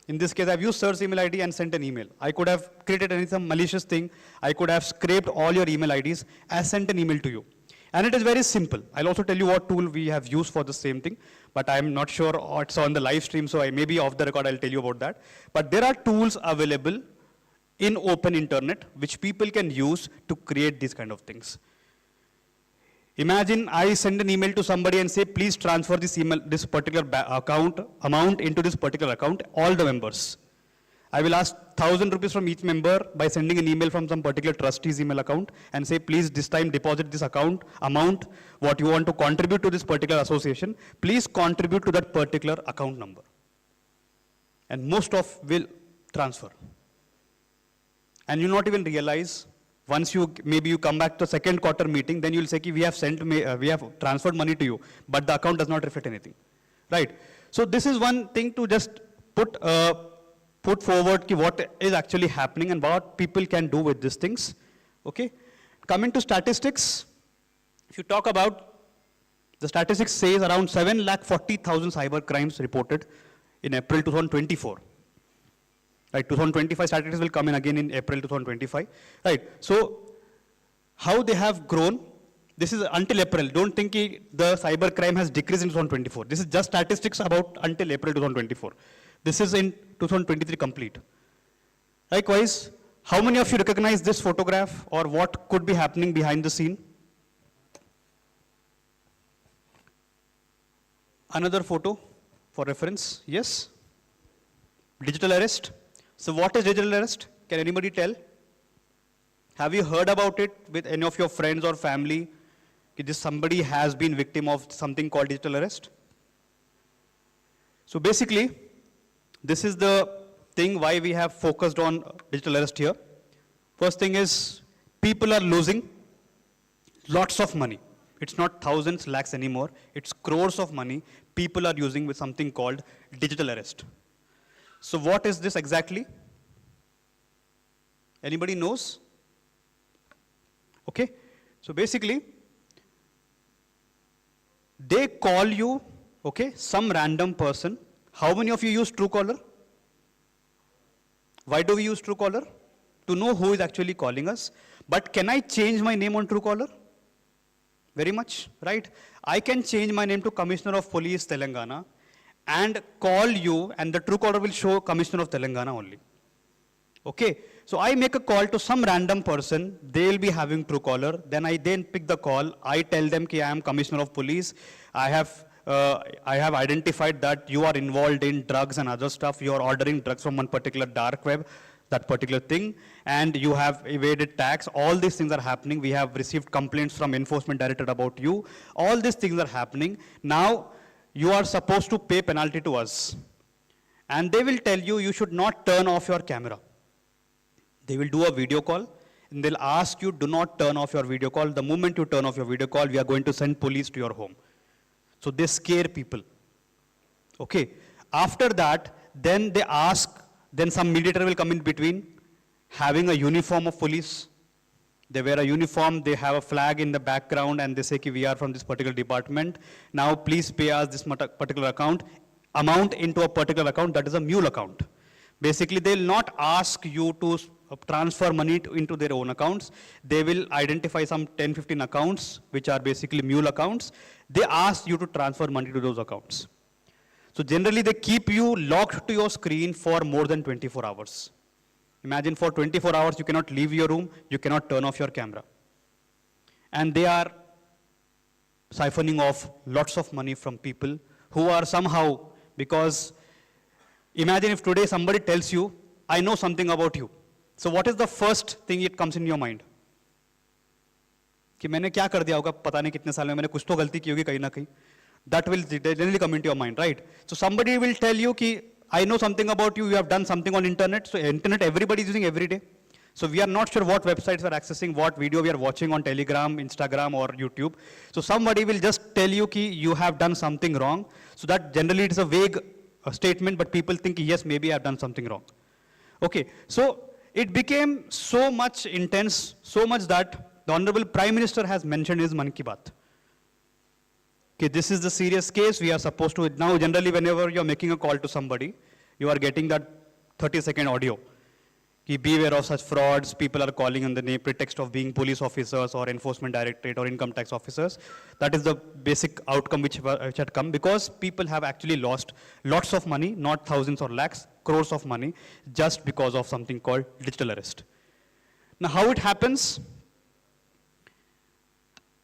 In this case, I've used sir's email ID and sent an email. I could have created some malicious thing. I could have scraped all your email IDs and sent an email to you. And it is very simple. I'll also tell you what tool we have used for the same thing, but I'm not sure it's on the live stream, so maybe off the record I'll tell you about that. But there are tools available in open internet which people can use to create these kind of things. Imagine I send an email to somebody and say, please transfer this email, this particular account amount into this particular account, all the members. I will ask 1,000 rupees from each member by sending an email from some particular trustee's email account and say, please this time deposit this account amount, what you want to contribute to this particular association, please contribute to that particular account number. And most of will transfer. And you not even realize, once maybe you come back to second quarter meeting, then you'll say, we have transferred money to you, but the account does not reflect anything, right? So this is one thing to just put forward what is actually happening and what people can do with these things, okay? Coming to statistics, if you talk about, the statistics says around 740,000 cyber crimes reported in April 2024. Right, 2025 statistics will come in again in April 2025. Right, so how they have grown, this is until April. Don't think the cyber crime has decreased in 2024. This is just statistics about until April 2024. This is in 2023 complete. Likewise, how many of you recognize this photograph or what could be happening behind the scene? Another photo for reference, yes? Digital arrest. So what is digital arrest? Can anybody tell? Have you heard about it with any of your friends or family? This somebody has been victim of something called digital arrest? So basically, this is the thing why we have focused on digital arrest here. First thing is, people are losing lots of money. It's not thousands, lakhs anymore. It's crores of money people are using with something called digital arrest. So what is this exactly? Anybody knows? Okay, so basically, they call you, okay, some random person. How many of you use Truecaller? Why do we use Truecaller? To know who is actually calling us. But can I change my name on Truecaller? Very much, right? I can change my name to Commissioner of Police, Telangana, and call you, and the Truecaller will show Commissioner of Telangana only. Okay, so I make a call to some random person, they will be having Truecaller, then I pick the call, I tell them that I am Commissioner of Police, I have identified that you are involved in drugs and other stuff, you are ordering drugs from one particular dark web, that particular thing, and you have evaded tax, all these things are happening, we have received complaints from Enforcement Directorate about you, all these things are happening. Now, you are supposed to pay penalty to us. And they will tell you, you should not turn off your camera. They will do a video call, and they'll ask you, do not turn off your video call. The moment you turn off your video call, we are going to send police to your home. So they scare people. Okay. After that, then they ask, then some mediator will come in between, having a uniform of police. They wear a uniform, they have a flag in the background, and they say, ki we are from this particular department. Now, please pay us this particular amount into a particular account, that is a mule account. Basically, they will not ask you to transfer money into their own accounts. They will identify some 10, 15 accounts, which are basically mule accounts. They ask you to transfer money to those accounts. So generally, they keep you locked to your screen for more than 24 hours. Imagine for 24 hours, you cannot leave your room, you cannot turn off your camera. And they are siphoning off lots of money from people who are somehow, because imagine if today somebody tells you, I know something about you. So what is the first thing that comes in your mind? कि मैंने क्या कर दिया होगा पता नहीं कितने साल में मैंने कुछ तो गलती की होगी कहीं ना कहीं. That will generally come into your mind, right? So somebody will tell you कि I know something about you, you have done something on internet. So internet everybody is using every day. So we are not sure what websites we are accessing, what video we are watching on Telegram, Instagram or YouTube. So somebody will just tell you ki you have done something wrong. So that generally it is a vague statement, but people think yes, maybe I have done something wrong. Okay, so it became so much intense, so much that the Honorable Prime Minister has mentioned in his Mann Ki Baat. Okay, this is the serious case, we are supposed to, now generally whenever you are making a call to somebody, you are getting that 30-second audio. Ki beware of such frauds, people are calling on the pretext of being police officers or enforcement directorate or income tax officers. That is the basic outcome which had come, because people have actually lost lots of money, not thousands or lakhs, crores of money, just because of something called digital arrest. Now how it happens?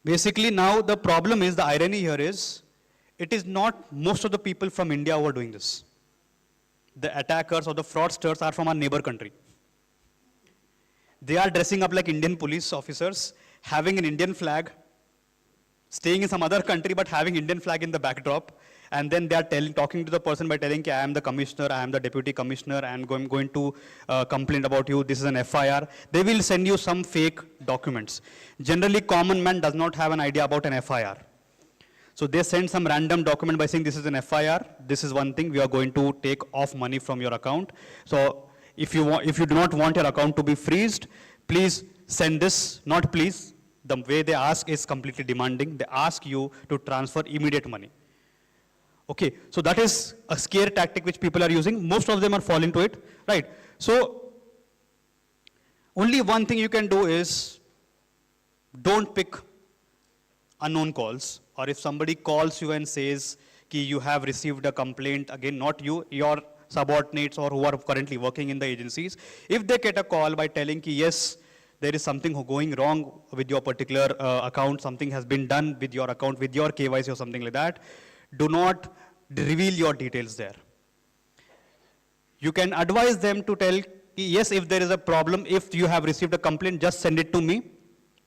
Basically now the problem is, the irony here is, it is not most of the people from India who are doing this. The attackers or the fraudsters are from our neighbor country. They are dressing up like Indian police officers, having an Indian flag, staying in some other country but having Indian flag in the backdrop, and then they are talking to the person by telling, I am the commissioner, I am the deputy commissioner, and I'm going to complain about you, this is an FIR. They will send you some fake documents. Generally, common man does not have an idea about an FIR. So they send some random document by saying this is an FIR, this is one thing, we are going to take off money from your account. So if you do not want your account to be freezed, please send this, not please. The way they ask is completely demanding. They ask you to transfer immediate money. Okay, so that is a scare tactic which people are using. Most of them are falling to it, right? So only one thing you can do is don't pick unknown calls, or if somebody calls you and says ki you have received a complaint, again, not you, your subordinates or who are currently working in the agencies, if they get a call by telling ki yes, there is something going wrong with your particular account, something has been done with your account, with your KYC or something like that, do not reveal your details there. You can advise them to tell, yes, if there is a problem, if you have received a complaint, just send it to me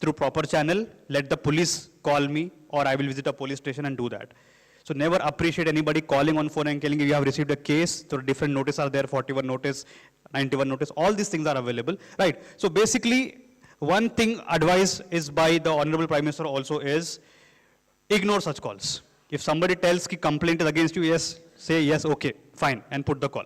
through proper channel, let the police call me, or I will visit a police station and do that. So never appreciate anybody calling on phone and telling you have received a case, so different notices are there, 41 notice, 91 notice, all these things are available, right? So basically, one thing advice is by the Honorable Prime Minister also is, ignore such calls. If somebody tells ki complaint is against you, yes, say yes, okay, fine, and put the call.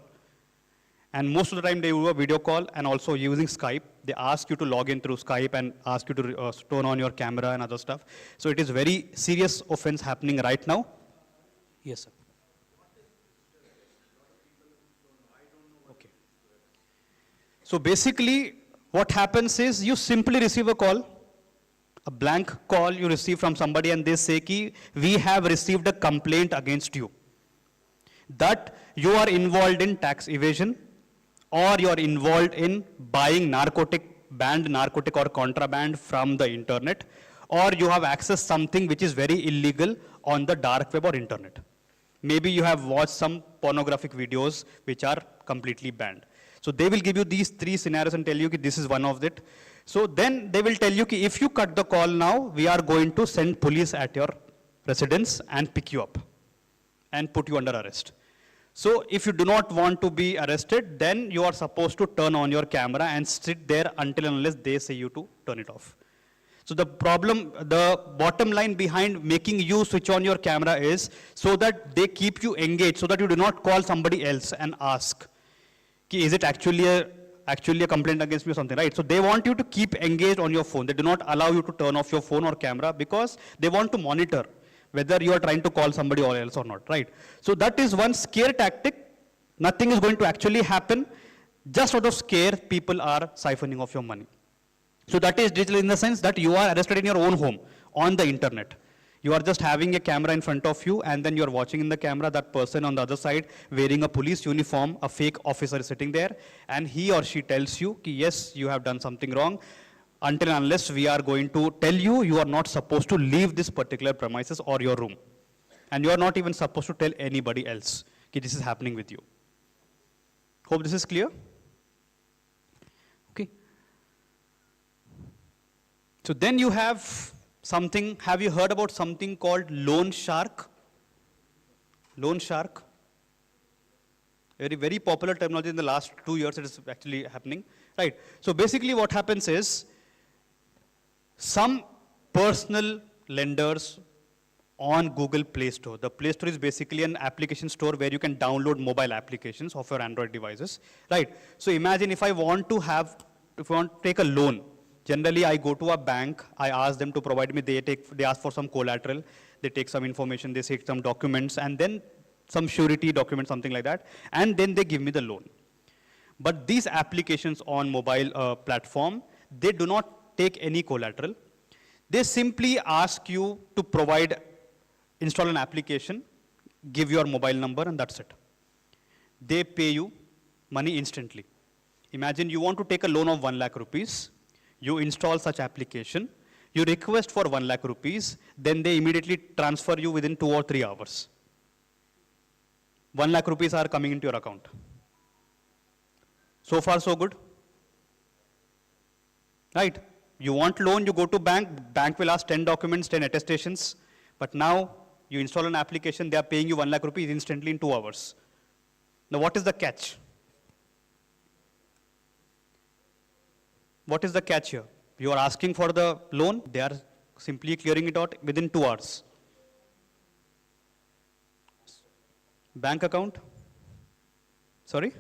And most of the time they do a video call, and also using Skype, they ask you to log in through Skype and ask you to turn on your camera and other stuff. So it is very serious offense happening right now. Yes, sir. Okay. So basically, what happens is you simply receive a call, a blank call you receive from somebody, and they say ki we have received a complaint against you that you are involved in tax evasion, or you are involved in buying banned narcotic or contraband from the internet, or you have accessed something which is very illegal on the dark web or internet. Maybe you have watched some pornographic videos which are completely banned. So they will give you these three scenarios and tell you that this is one of it. So then they will tell you that if you cut the call now, we are going to send police at your residence and pick you up and put you under arrest. So if you do not want to be arrested, then you are supposed to turn on your camera and sit there until and unless they say you to turn it off. So the problem, the bottom line behind making you switch on your camera is so that they keep you engaged, so that you do not call somebody else and ask, "Ki, is it actually a complaint against me or something, right? So they want you to keep engaged on your phone. They do not allow you to turn off your phone or camera because they want to monitor whether you are trying to call somebody else or not, right? So that is one scare tactic. Nothing is going to actually happen. Just out of scare, people are siphoning off your money. So that is digital in the sense that you are arrested in your own home on the internet. You are just having a camera in front of you, and then you are watching in the camera that person on the other side wearing a police uniform, a fake officer is sitting there, and he or she tells you, ki, yes, you have done something wrong. Until and unless we are going to tell you, you are not supposed to leave this particular premises or your room. And you are not even supposed to tell anybody else ki this is happening with you. Hope this is clear. Okay. So then you have something, have you heard about something called loan shark? Loan shark. Very popular terminology in the last 2 years, it is actually happening. Right. So basically what happens is, some personal lenders on Google Play Store. The Play Store is basically an application store where you can download mobile applications of your Android devices, right? So imagine if I want to take a loan. Generally, I go to a bank, I ask them to provide me, they ask for some collateral, they take some information, they take some documents, and then some surety document, something like that, and then they give me the loan. But these applications on mobile platform, they do not take any collateral. They simply ask you to install an application, give your mobile number, and that's it. They pay you money instantly. Imagine you want to take a loan of 1 lakh rupees, you install such application, you request for 1 lakh rupees, then they immediately transfer you within 2 or 3 hours. 1 lakh rupees are coming into your account. So far, so good. Right? You want loan, you go to bank will ask 10 documents, 10 attestations, but now you install an application, they are paying you 1 lakh rupees instantly in 2 hours. Now what is the catch? What is the catch here? You are asking for the loan, they are simply clearing it out within 2 hours. Bank account? Sorry?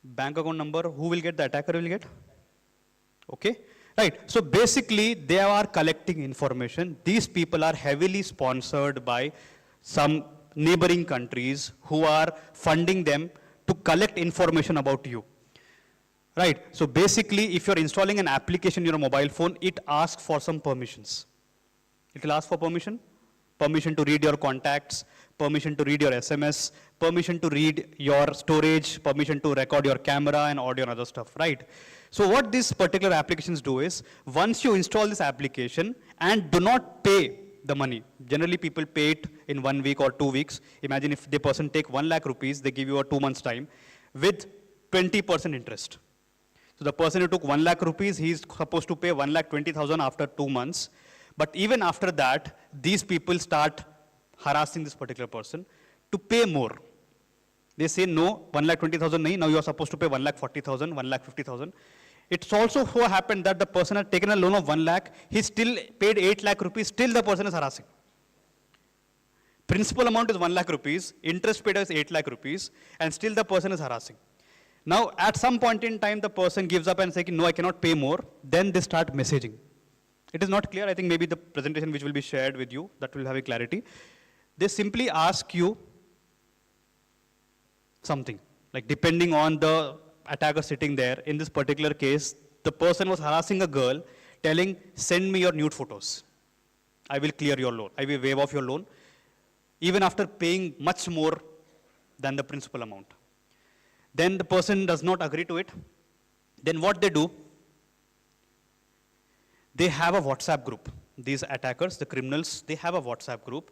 Bank account number, who will get? The attacker will get? Okay, right. So basically, they are collecting information. These people are heavily sponsored by some neighboring countries who are funding them to collect information about you. Right. So basically, if you're installing an application in your mobile phone, it asks for some permissions. It will ask for permission. Permission to read your contacts, permission to read your SMS, permission to read your storage, permission to record your camera and audio and other stuff, right? So what these particular applications do is, once you install this application and do not pay the money, generally people pay it in 1 week or 2 weeks. Imagine if the person take 1 lakh rupees, they give you a 2 months time with 20% interest. So the person who took 1 lakh rupees, he is supposed to pay 1,20,000 after 2 months. But even after that, these people start harassing this particular person to pay more. They say, no, 1,20,000 nahi, now you are supposed to pay 1,40,000, 1,50,000. It's also so happened that the person had taken a loan of 1 lakh, he still paid 8 lakh rupees, still the person is harassing. Principal amount is 1 lakh rupees, interest paid is 8 lakh rupees, and still the person is harassing. Now, at some point in time, the person gives up and says, no, I cannot pay more. Then they start messaging. It is not clear. I think maybe the presentation which will be shared with you, that will have a clarity. They simply ask you something, like depending on the attacker sitting there. In this particular case, the person was harassing a girl, telling, send me your nude photos. I will clear your loan. I will waive off your loan, even after paying much more than the principal amount. Then the person does not agree to it. Then what they do, they have a WhatsApp group. These attackers, the criminals, they have a WhatsApp group.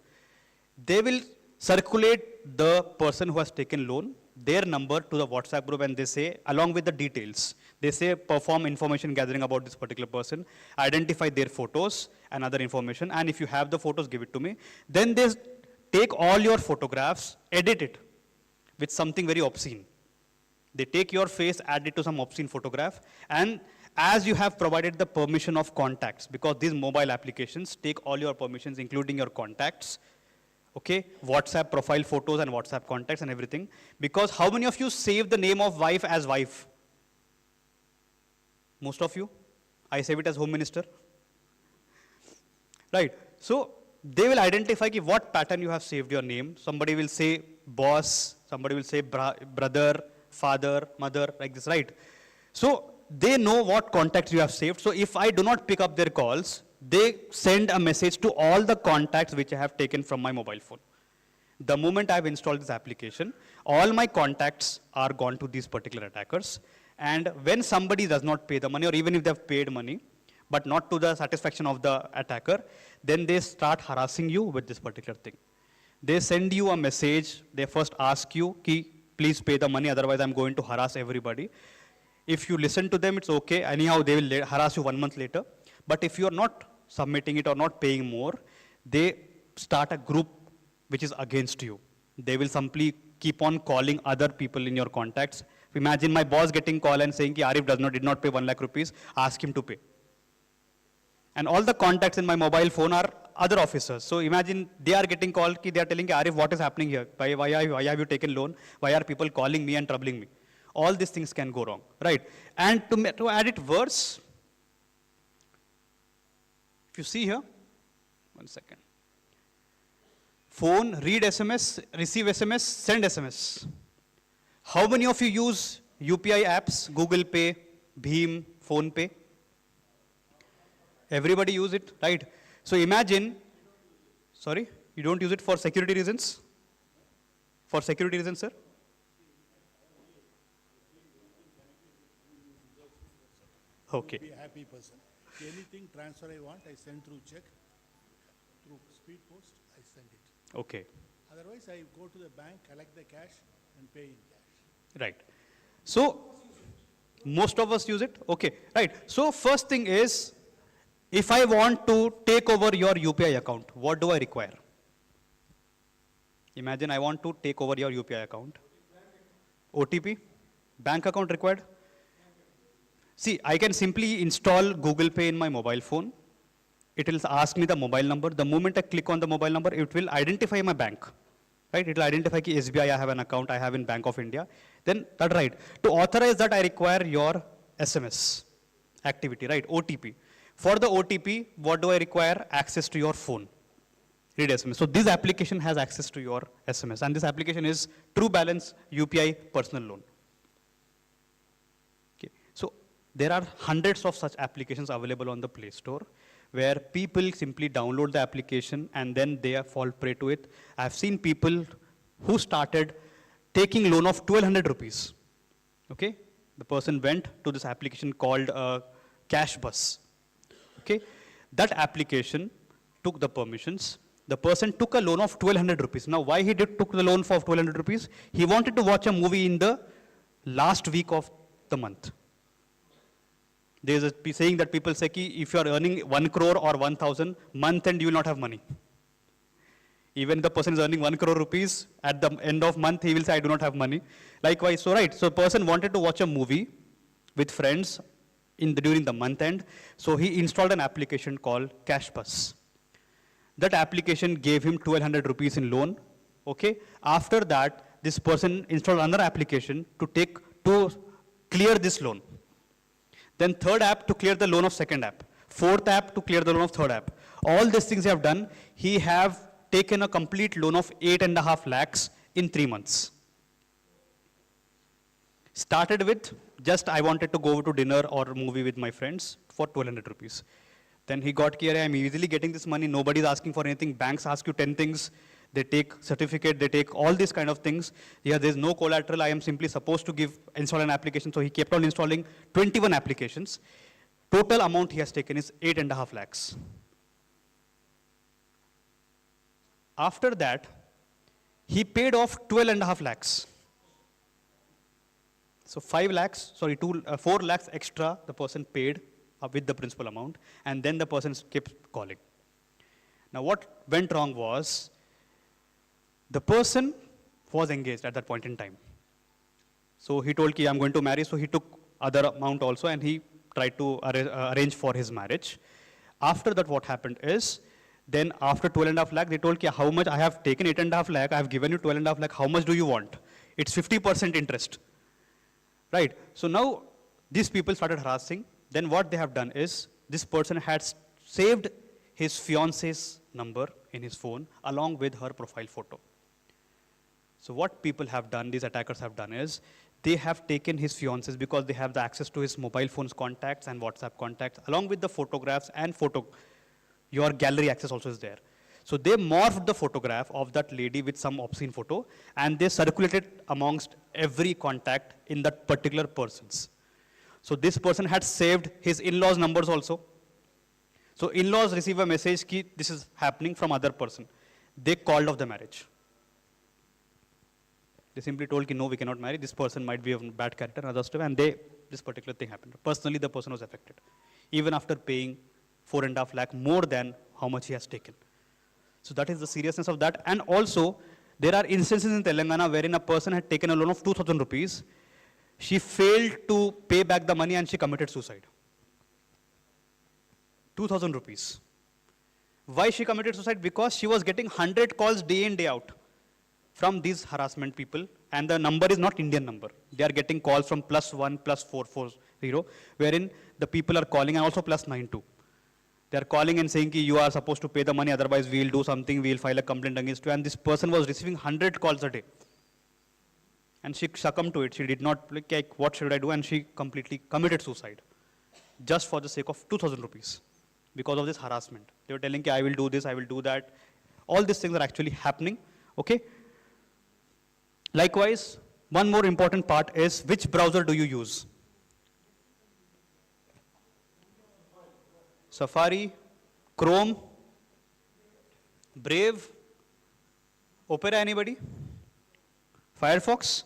They will circulate the person who has taken loan, their number to the WhatsApp group, and they say, along with the details, they say, perform information gathering about this particular person, identify their photos and other information, and if you have the photos, give it to me. Then they take all your photographs, edit it with something very obscene. They take your face, add it to some obscene photograph, and as you have provided the permission of contacts, because these mobile applications take all your permissions, including your contacts, okay, WhatsApp profile photos and WhatsApp contacts and everything. Because how many of you save the name of wife as wife? Most of you. I save it as Home Minister. Right. So they will identify ki what pattern you have saved your name. Somebody will say boss, somebody will say brother, father, mother, like this, right? So they know what contacts you have saved. So if I do not pick up their calls, they send a message to all the contacts which I have taken from my mobile phone. The moment I have installed this application, all my contacts are gone to these particular attackers. And when somebody does not pay the money, or even if they have paid money, but not to the satisfaction of the attacker, then they start harassing you with this particular thing. They send you a message, they first ask you, ki, please pay the money, otherwise I'm going to harass everybody. If you listen to them, it's okay. Anyhow, they will harass you 1 month later. But if you are not submitting it or not paying more, they start a group which is against you. They will simply keep on calling other people in your contacts. Imagine my boss getting call and saying, ki Arif did not pay 1 lakh rupees, ask him to pay. And all the contacts in my mobile phone are other officers. So imagine they are getting called, they are telling, Arif, what is happening here? Why have you taken loan? Why are people calling me and troubling me? All these things can go wrong, right? And to add it worse, if you see here, 1 second. Phone, read SMS, receive SMS, send SMS. How many of you use UPI apps, Google Pay, Bheem, Phone Pay? Everybody use it, right? So imagine, sorry, you don't use it for security reasons? For security reasons, sir? Okay. Be a happy person. Anything transfer I want, I send through check, through speed post, I send it. Okay. Otherwise, I go to the bank, collect the cash, and pay in cash. Right. So, most of us use it? Okay, right. So, first thing is, if I want to take over your UPI account, what do I require? Imagine I want to take over your UPI account. OTP? Bank account required? See, I can simply install Google Pay in my mobile phone. It will ask me the mobile number. The moment I click on the mobile number, it will identify my bank. Right? It will identify ki SBI, I have an account, I have in Bank of India. Then that's right. To authorize that, I require your SMS activity, right? OTP. For the OTP, what do I require? Access to your phone. Read SMS. So this application has access to your SMS. And this application is True Balance UPI Personal Loan. Okay. So there are hundreds of such applications available on the Play Store, where people simply download the application and then they fall prey to it. I've seen people who started taking loan of 1,200 rupees. Okay? The person went to this application called Cash Bus. Okay? That application took the permissions. The person took a loan of 1,200 rupees. Now, why he took the loan for 1,200 rupees? He wanted to watch a movie in the last week of the month. There is a saying that people say, ki if you are earning 1 crore or 1,000, month end you will not have money. Even if the person is earning 1 crore rupees, at the end of month he will say, I do not have money. Likewise, so right, so person wanted to watch a movie with friends during the month end, so he installed an application called Cash Bus. That application gave him 1,200 rupees in loan. Okay. After that, this person installed another application to clear this loan. Then third app to clear the loan of second app. Fourth app to clear the loan of third app. All these things he have done. He have taken a complete loan of 8.5 lakhs in 3 months. Started with just I wanted to go to dinner or movie with my friends for 1,200 rupees. Then he got clear, I'm easily getting this money, nobody's asking for anything, banks ask you 10 things, they take certificate, they take all these kind of things. Here there's no collateral, I am simply supposed to install an application, so he kept on installing 21 applications. Total amount he has taken is 8.5 lakhs. After that, he paid off 12.5 lakhs. So 4 lakhs extra the person paid with the principal amount, and then the person kept calling. Now what went wrong was, the person was engaged at that point in time. So he told, I'm going to marry, so he took other amount also, and he tried to arrange for his marriage. After that, what happened is, then after 12.5 lakh, they told, how much I have taken 8.5 lakh, I have given you 12.5 lakh, how much do you want? It's 50% interest. Right? So now, these people started harassing. Then what they have done is, this person had saved his fiance's number in his phone along with her profile photo. So what people have done, these attackers have done is, they have taken his fiance's because they have the access to his mobile phone's contacts and WhatsApp contacts along with the photographs and your gallery access also is there. So they morphed the photograph of that lady with some obscene photo and they circulated amongst every contact in that particular person's. So this person had saved his in-laws' numbers also. So in-laws receive a message ki this is happening from other person. They called off the marriage. They simply told ki no, we cannot marry. This person might be of bad character and other stuff, and this particular thing happened. Personally, the person was affected, even after paying 4.5 lakh more than how much he has taken. So that is the seriousness of that. And also, there are instances in Telangana wherein a person had taken a loan of 2,000 rupees. She failed to pay back the money and she committed suicide. 2,000 rupees. Why she committed suicide? Because she was getting 100 calls day in, day out from these harassment people, and the number is not Indian number. They are getting calls from +1, +440, wherein the people are calling, and also +92. They are calling and saying, you are supposed to pay the money, otherwise we will do something, we will file a complaint against you. And this person was receiving 100 calls a day. And she succumbed to it. She did not, like, what should I do? And she completely committed suicide, just for the sake of 2,000 rupees, because of this harassment. They were telling, I will do this, I will do that. All these things are actually happening, okay? Likewise, one more important part is, which browser do you use? Safari, Chrome, Brave, Opera, anybody? Firefox?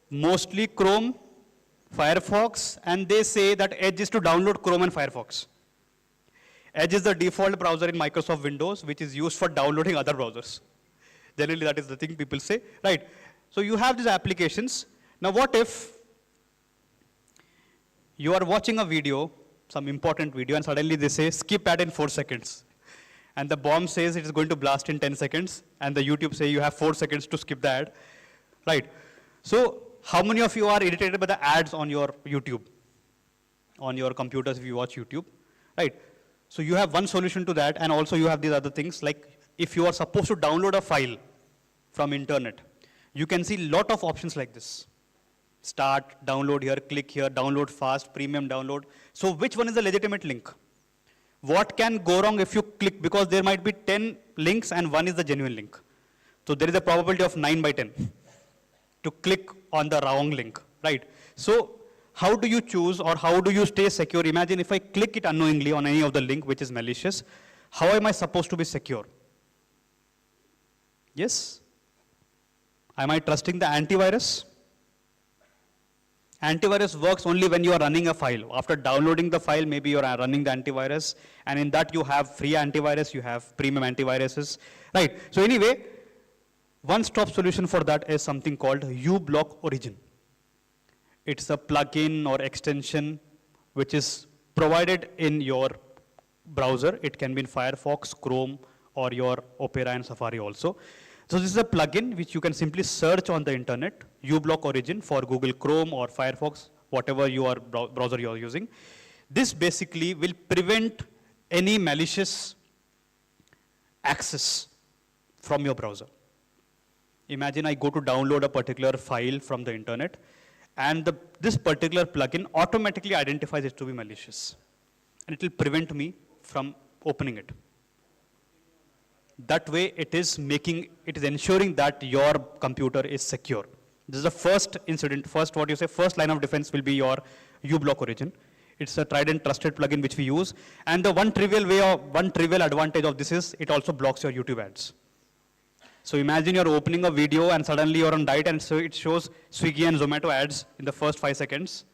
Mostly Chrome, Firefox, and they say that Edge is to download Chrome and Firefox. Edge is the default browser in Microsoft Windows, which is used for downloading other browsers. Generally, that is the thing people say, right? So you have these applications. Now, what if you are watching a video, some important video, and suddenly they say, skip ad in 4 seconds. And the bomb says it is going to blast in 10 seconds, and the YouTube say you have 4 seconds to skip the ad, right? So how many of you are irritated by the ads on your YouTube, on your computers if you watch YouTube, right? So you have one solution to that, and also you have these other things, like if you are supposed to download a file from internet, you can see lot of options like this. Start, download here, click here, download fast, premium download. So which one is the legitimate link? What can go wrong if you click? Because there might be 10 links and one is the genuine link. So there is a probability of 9 by 10 to click on the wrong link, right? So how do you choose, or how do you stay secure? Imagine if I click it unknowingly on any of the link which is malicious, how am I supposed to be secure? Yes? Am I trusting the antivirus? Antivirus works only when you are running a file. After downloading the file, maybe you are running the antivirus, and in that you have free antivirus, you have premium antiviruses, right? So anyway, one-stop solution for that is something called uBlock Origin. It's a plugin or extension which is provided in your browser. It can be in Firefox, Chrome, or your Opera and Safari also. So this is a plugin which you can simply search on the internet, uBlock Origin for Google Chrome or Firefox, whatever your browser you are using. This basically will prevent any malicious access from your browser. Imagine I go to download a particular file from the internet, and this particular plugin automatically identifies it to be malicious. And it will prevent me from opening it. That way it is ensuring that your computer is secure. This is the first incident, first line of defense will be your uBlock Origin. It's a tried and trusted plugin which we use. And the one trivial advantage of this is it also blocks your YouTube ads. So imagine you're opening a video and suddenly you're on diet and so it shows Swiggy and Zomato ads in the first 5 seconds.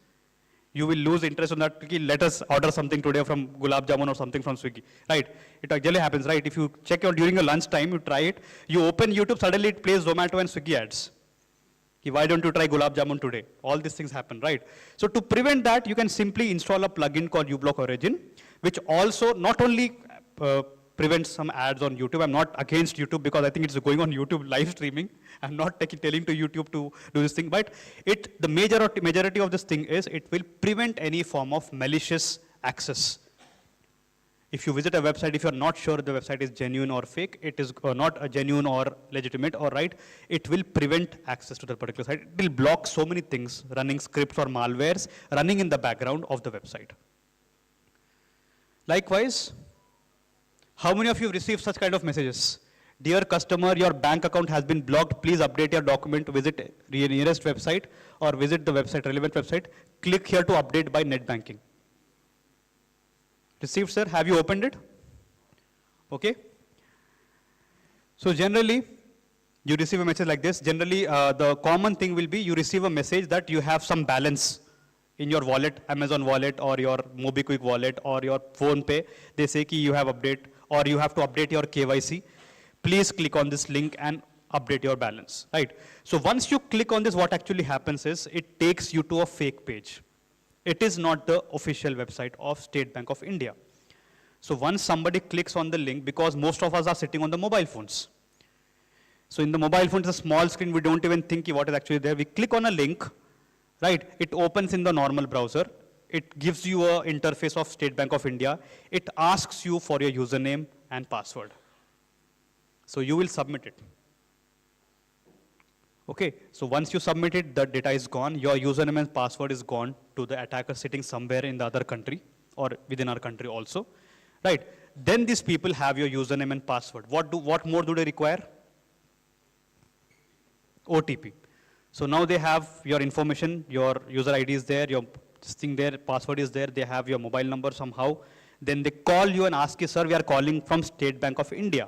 You will lose interest on that. Let us order something today from Gulab Jamun or something from Swiggy, right? It actually happens, right? If you check during your lunch time, you try it, you open YouTube, suddenly it plays Zomato and Swiggy ads. Why don't you try gulab jamun today? All these things happen, right? So to prevent that, you can simply install a plugin called uBlock Origin, which also not only prevents some ads on YouTube. I'm not against YouTube because I think it's going on YouTube live streaming. I'm not telling to YouTube to do this thing, but the majority of this thing is it will prevent any form of malicious access. If you visit a website, if you're not sure the website is genuine or fake, it is not a genuine or legitimate or right, it will prevent access to the particular site. It will block so many things, running scripts or malwares, running in the background of the website. Likewise, how many of you received such kind of messages? Dear customer, your bank account has been blocked. Please update your document, visit the nearest website or visit the relevant website. Click here to update by net banking. Received, sir? Have you opened it? Okay. So generally, you receive a message like this. Generally, the common thing will be you receive a message that you have some balance in your wallet, Amazon wallet or your MobiKwik wallet or your PhonePe. They say ki you have update or you have to update your KYC. Please click on this link and update your balance, right? So once you click on this, what actually happens is it takes you to a fake page. It is not the official website of State Bank of India. So once somebody clicks on the link, because most of us are sitting on the mobile phones. So in the mobile phone, it's a small screen, we don't even think what is actually there. We click on a link, right? It opens in the normal browser. It gives you an interface of State Bank of India. It asks you for your username and password. So you will submit it. Okay, so once you submit it, the data is gone. Your username and password is gone to the attacker sitting somewhere in the other country or within our country also, right? Then these people have your username and password. What more do they require? OTP. So now they have your information, your user ID is there, your thing there, password is there, they have your mobile number somehow. Then they call you and ask you, sir, we are calling from State Bank of India.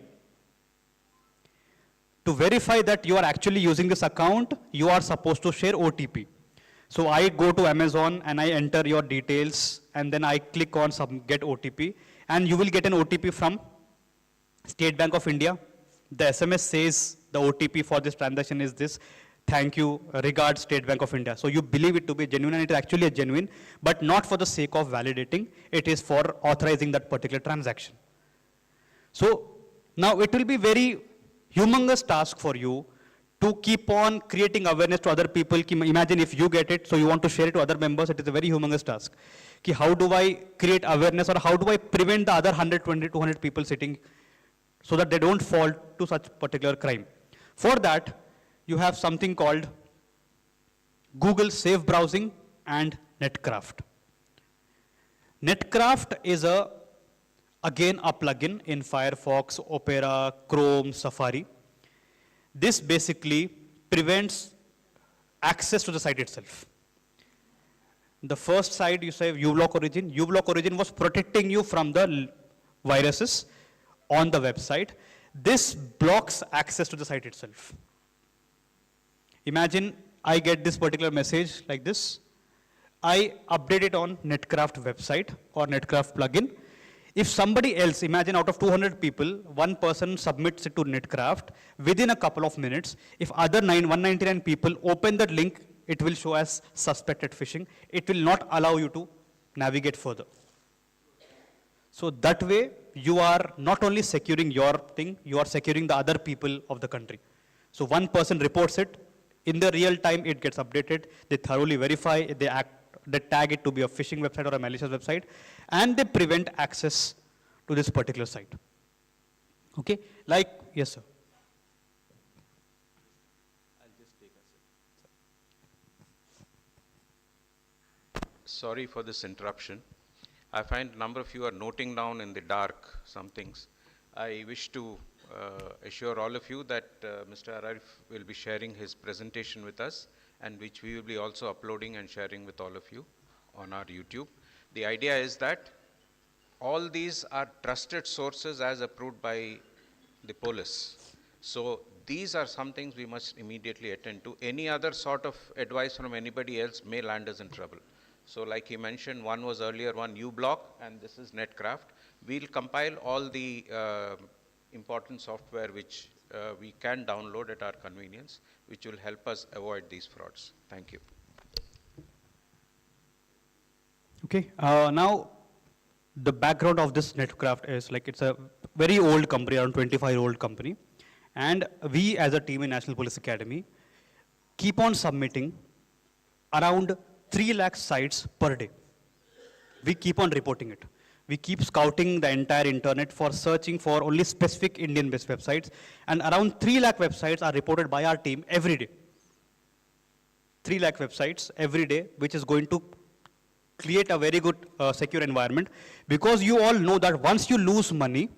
To verify that you are actually using this account, you are supposed to share OTP. So I go to Amazon and I enter your details and then I click on get OTP and you will get an OTP from State Bank of India. The SMS says the OTP for this transaction is this. Thank you, regards State Bank of India. So you believe it to be genuine and it is actually a genuine, but not for the sake of validating. It is for authorizing that particular transaction. So now it will be very humongous task for you to keep on creating awareness to other people. Imagine if you get it, so you want to share it to other members, it is a very humongous task. How do I create awareness or how do I prevent the other 120, 200 people sitting so that they don't fall to such particular crime? For that, you have something called Google Safe Browsing and Netcraft. Netcraft is again a plugin in Firefox, Opera, Chrome, Safari. This basically prevents access to the site itself. The first side you say uBlock Origin. uBlock Origin was protecting you from the viruses on the website. This blocks access to the site itself. Imagine I get this particular message like this. I update it on Netcraft website or Netcraft plugin. If somebody else, imagine out of 200 people, one person submits it to Netcraft within a couple of minutes. If other 199 people open that link, it will show as suspected phishing. It will not allow you to navigate further. So that way, you are not only securing your thing, you are securing the other people of the country. So one person reports it. In the real time, it gets updated. They thoroughly verify, they tag it to be a phishing website or a malicious website, and they prevent access to this particular site. Okay, like, yes, sir. Sorry for this interruption. I find a number of you are noting down in the dark some things. I wish to assure all of you that Mr. Arif will be sharing his presentation with us, and which we will be also uploading and sharing with all of you on our YouTube. The idea is that all these are trusted sources as approved by the police. So these are some things we must immediately attend to. Any other sort of advice from anybody else may land us in trouble. So like he mentioned, one was earlier one uBlock, and this is Netcraft. We'll compile all the important software which we can download at our convenience, which will help us avoid these frauds. Thank you. Okay, now the background of this Netcraft is like it's a very old company, around 25-year-old company. And we as a team in National Police Academy keep on submitting around 3 lakh sites per day. We keep on reporting it. We keep scouting the entire internet for searching for only specific Indian-based websites. And around 3 lakh websites are reported by our team every day. 3 lakh websites every day, which is going to create a very good secure environment, because you all know that once you lose money,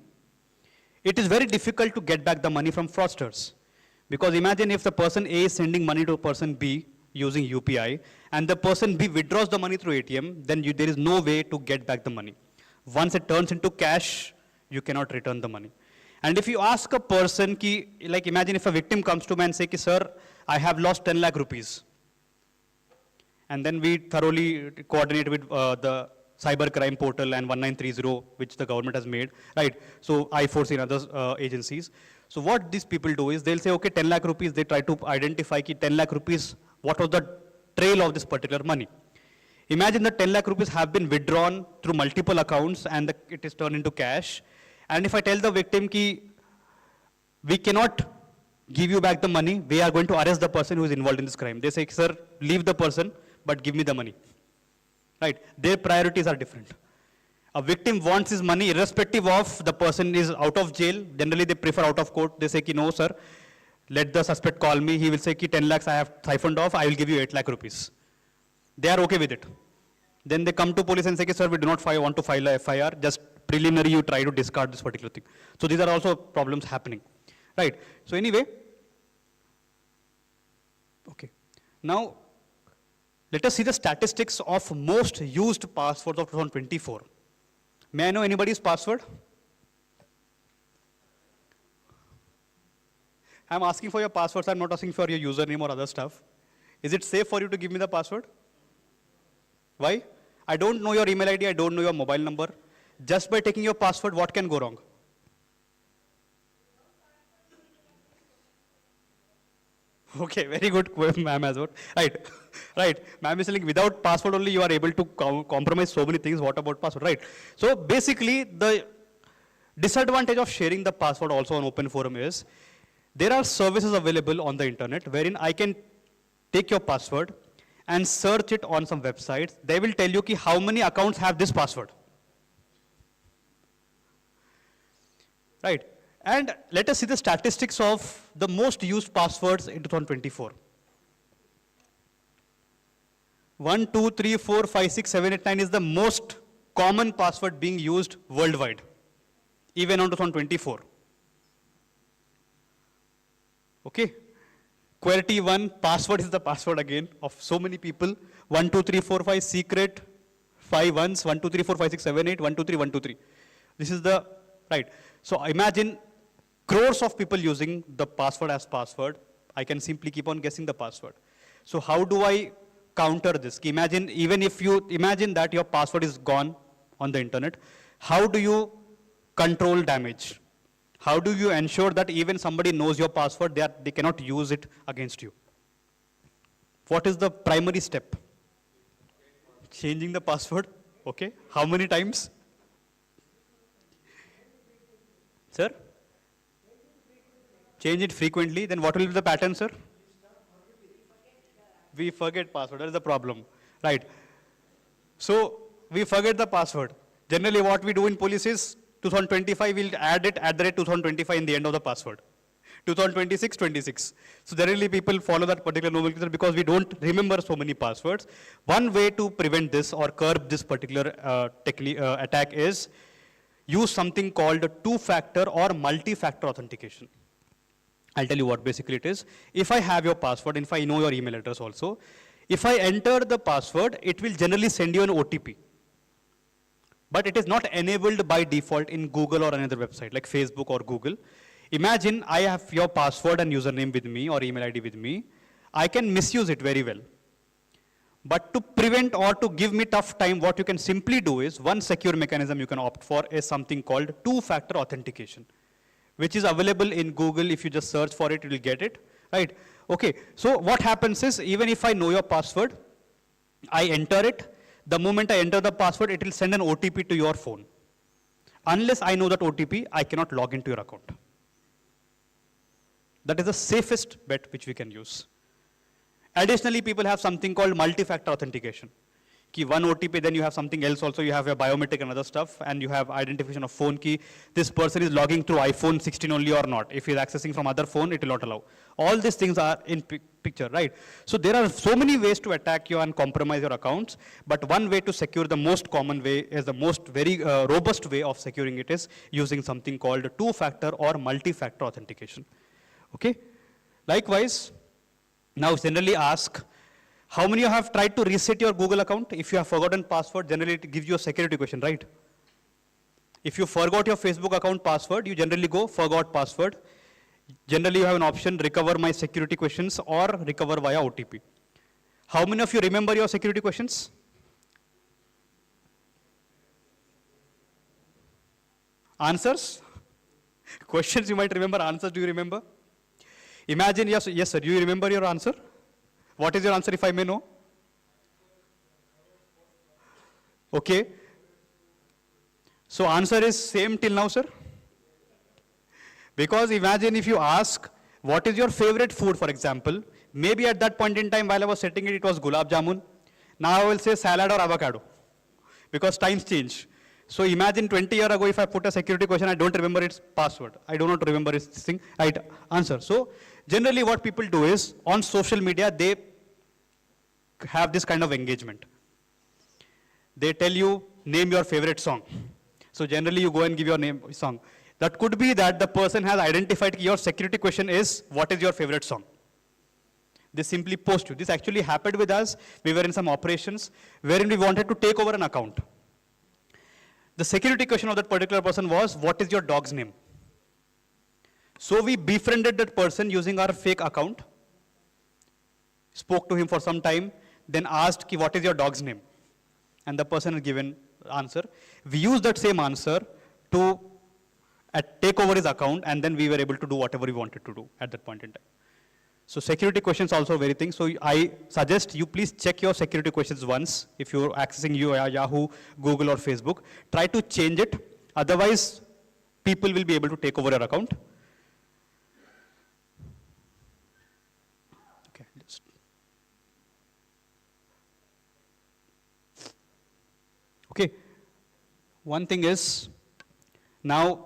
it is very difficult to get back the money from fraudsters. Because imagine if the person A is sending money to person B using UPI, and the person B withdraws the money through ATM, then there is no way to get back the money. Once it turns into cash, you cannot return the money. And if you ask a person, like imagine if a victim comes to me and say, sir, I have lost 10 lakh rupees. And then we thoroughly coordinate with the cybercrime portal and 1930, which the government has made, right? So I4C and other agencies. So what these people do is they'll say, okay, 10 lakh rupees, they try to identify 10 lakh rupees, what was the trail of this particular money. Imagine that 10 lakh rupees have been withdrawn through multiple accounts and it is turned into cash. And if I tell the victim, we cannot give you back the money, we are going to arrest the person who is involved in this crime. They say, sir, leave the person, but give me the money. Right? Their priorities are different. A victim wants his money irrespective of the person is out of jail. Generally, they prefer out of court. They say, no, sir, let the suspect call me. He will say, 10 lakhs I have siphoned off, I will give you 8 lakh rupees. They are okay with it. Then they come to police and say, sir, we do not want to file a FIR. Just preliminary, you try to discard this particular thing. So these are also problems happening. Right? So anyway, okay. Now, let us see the statistics of most used passwords of 2024. May I know anybody's password? I'm asking for your passwords. I'm not asking for your username or other stuff. Is it safe for you to give me the password? Why? I don't know your email ID. I don't know your mobile number. Just by taking your password, what can go wrong? Okay, very good, ma'am as well. Right, right. Ma'am is saying without password only you are able to compromise so many things. What about password? Right. So basically, the disadvantage of sharing the password also on open forum is there are services available on the internet wherein I can take your password and search it on some websites. They will tell you how many accounts have this password. Right. And let us see the statistics of the most used passwords in 2024. 1, 2, 3, 4, 5, 6, 7, 8, 9 is the most common password being used worldwide, even on 2024. Okay. QWERTY 1, password is the password again of so many people. 1, 2, 3, 4, 5, secret, 5 ones, 1, 2, 3, 4, 5, 6, 7, 8, 1, 2, 3, 1, 2, 3. This is the, right. So imagine crores of people using the password as password. I can simply keep on guessing the password. So how do I counter this? Imagine, even if you imagine that your password is gone on the internet, how do you control damage? How do you ensure that even somebody knows your password, they cannot use it against you? What is the primary step? Changing the password. Okay. How many times? Sir? Change it frequently, then what will be the pattern, sir? We forget password, that is the problem. Right. So, we forget the password. Generally what we do in police is 2025, we'll add it at the rate 2025 in the end of the password. 2026, 26. So generally people follow that particular nomenclature because we don't remember so many passwords. One way to prevent this or curb this particular attack is use something called two-factor or multi-factor authentication. I'll tell you what basically it is. If I have your password, and if I know your email address also, if I enter the password, it will generally send you an OTP. But it is not enabled by default in Google or another website like Facebook or Google. Imagine I have your password and username with me or email ID with me. I can misuse it very well. But to prevent or to give me tough time, what you can simply do is one secure mechanism you can opt for is something called two-factor authentication, which is available in Google. If you just search for it, you will get it, right? Okay, so what happens is, even if I know your password, I enter it. The moment I enter the password, it will send an OTP to your phone. Unless I know that OTP, I cannot log into your account. That is the safest bet which we can use. Additionally, people have something called multi-factor authentication. Key one OTP, then you have something else also, you have your biometric and other stuff, and you have identification of phone key. This person is logging through iPhone 16 only or not. If he is accessing from other phone, it will not allow. All these things are in picture, right? So there are so many ways to attack you and compromise your accounts, but one way to secure, the most common way, is the most very robust way of securing it, is using something called two-factor or multi-factor authentication. Okay? Likewise, now generally ask, how many of you have tried to reset your Google account? If you have forgotten password, generally it gives you a security question, right? If you forgot your Facebook account password, you generally go forgot password. Generally you have an option, recover my security questions or recover via OTP. How many of you remember your security questions? Answers? Questions you might remember, answers do you remember? Imagine, yes sir, do you remember your answer? What is your answer, if I may know? Okay. So answer is same till now, sir? Because imagine if you ask, what is your favorite food, for example, maybe at that point in time while I was setting it, it was gulab jamun. Now I will say salad or avocado, because times change. So imagine 20 years ago, if I put a security question, I don't remember its password. I do not remember its thing, right answer. So generally what people do is, on social media, they have this kind of engagement. They tell you, name your favorite song. So generally you go and give your name song. That could be that the person has identified your security question is, what is your favorite song? They simply post you. This actually happened with us. We were in some operations wherein we wanted to take over an account. The security question of that particular person was, what is your dog's name? So we befriended that person using our fake account, spoke to him for some time, then asked, what is your dog's name? And the person had given answer. We used that same answer to take over his account, and then we were able to do whatever we wanted to do at that point in time. So security questions also very thing. So I suggest you please check your security questions once. If you're accessing Yahoo, Google or Facebook, try to change it. Otherwise, people will be able to take over your account. Okay, just. Okay, one thing is, now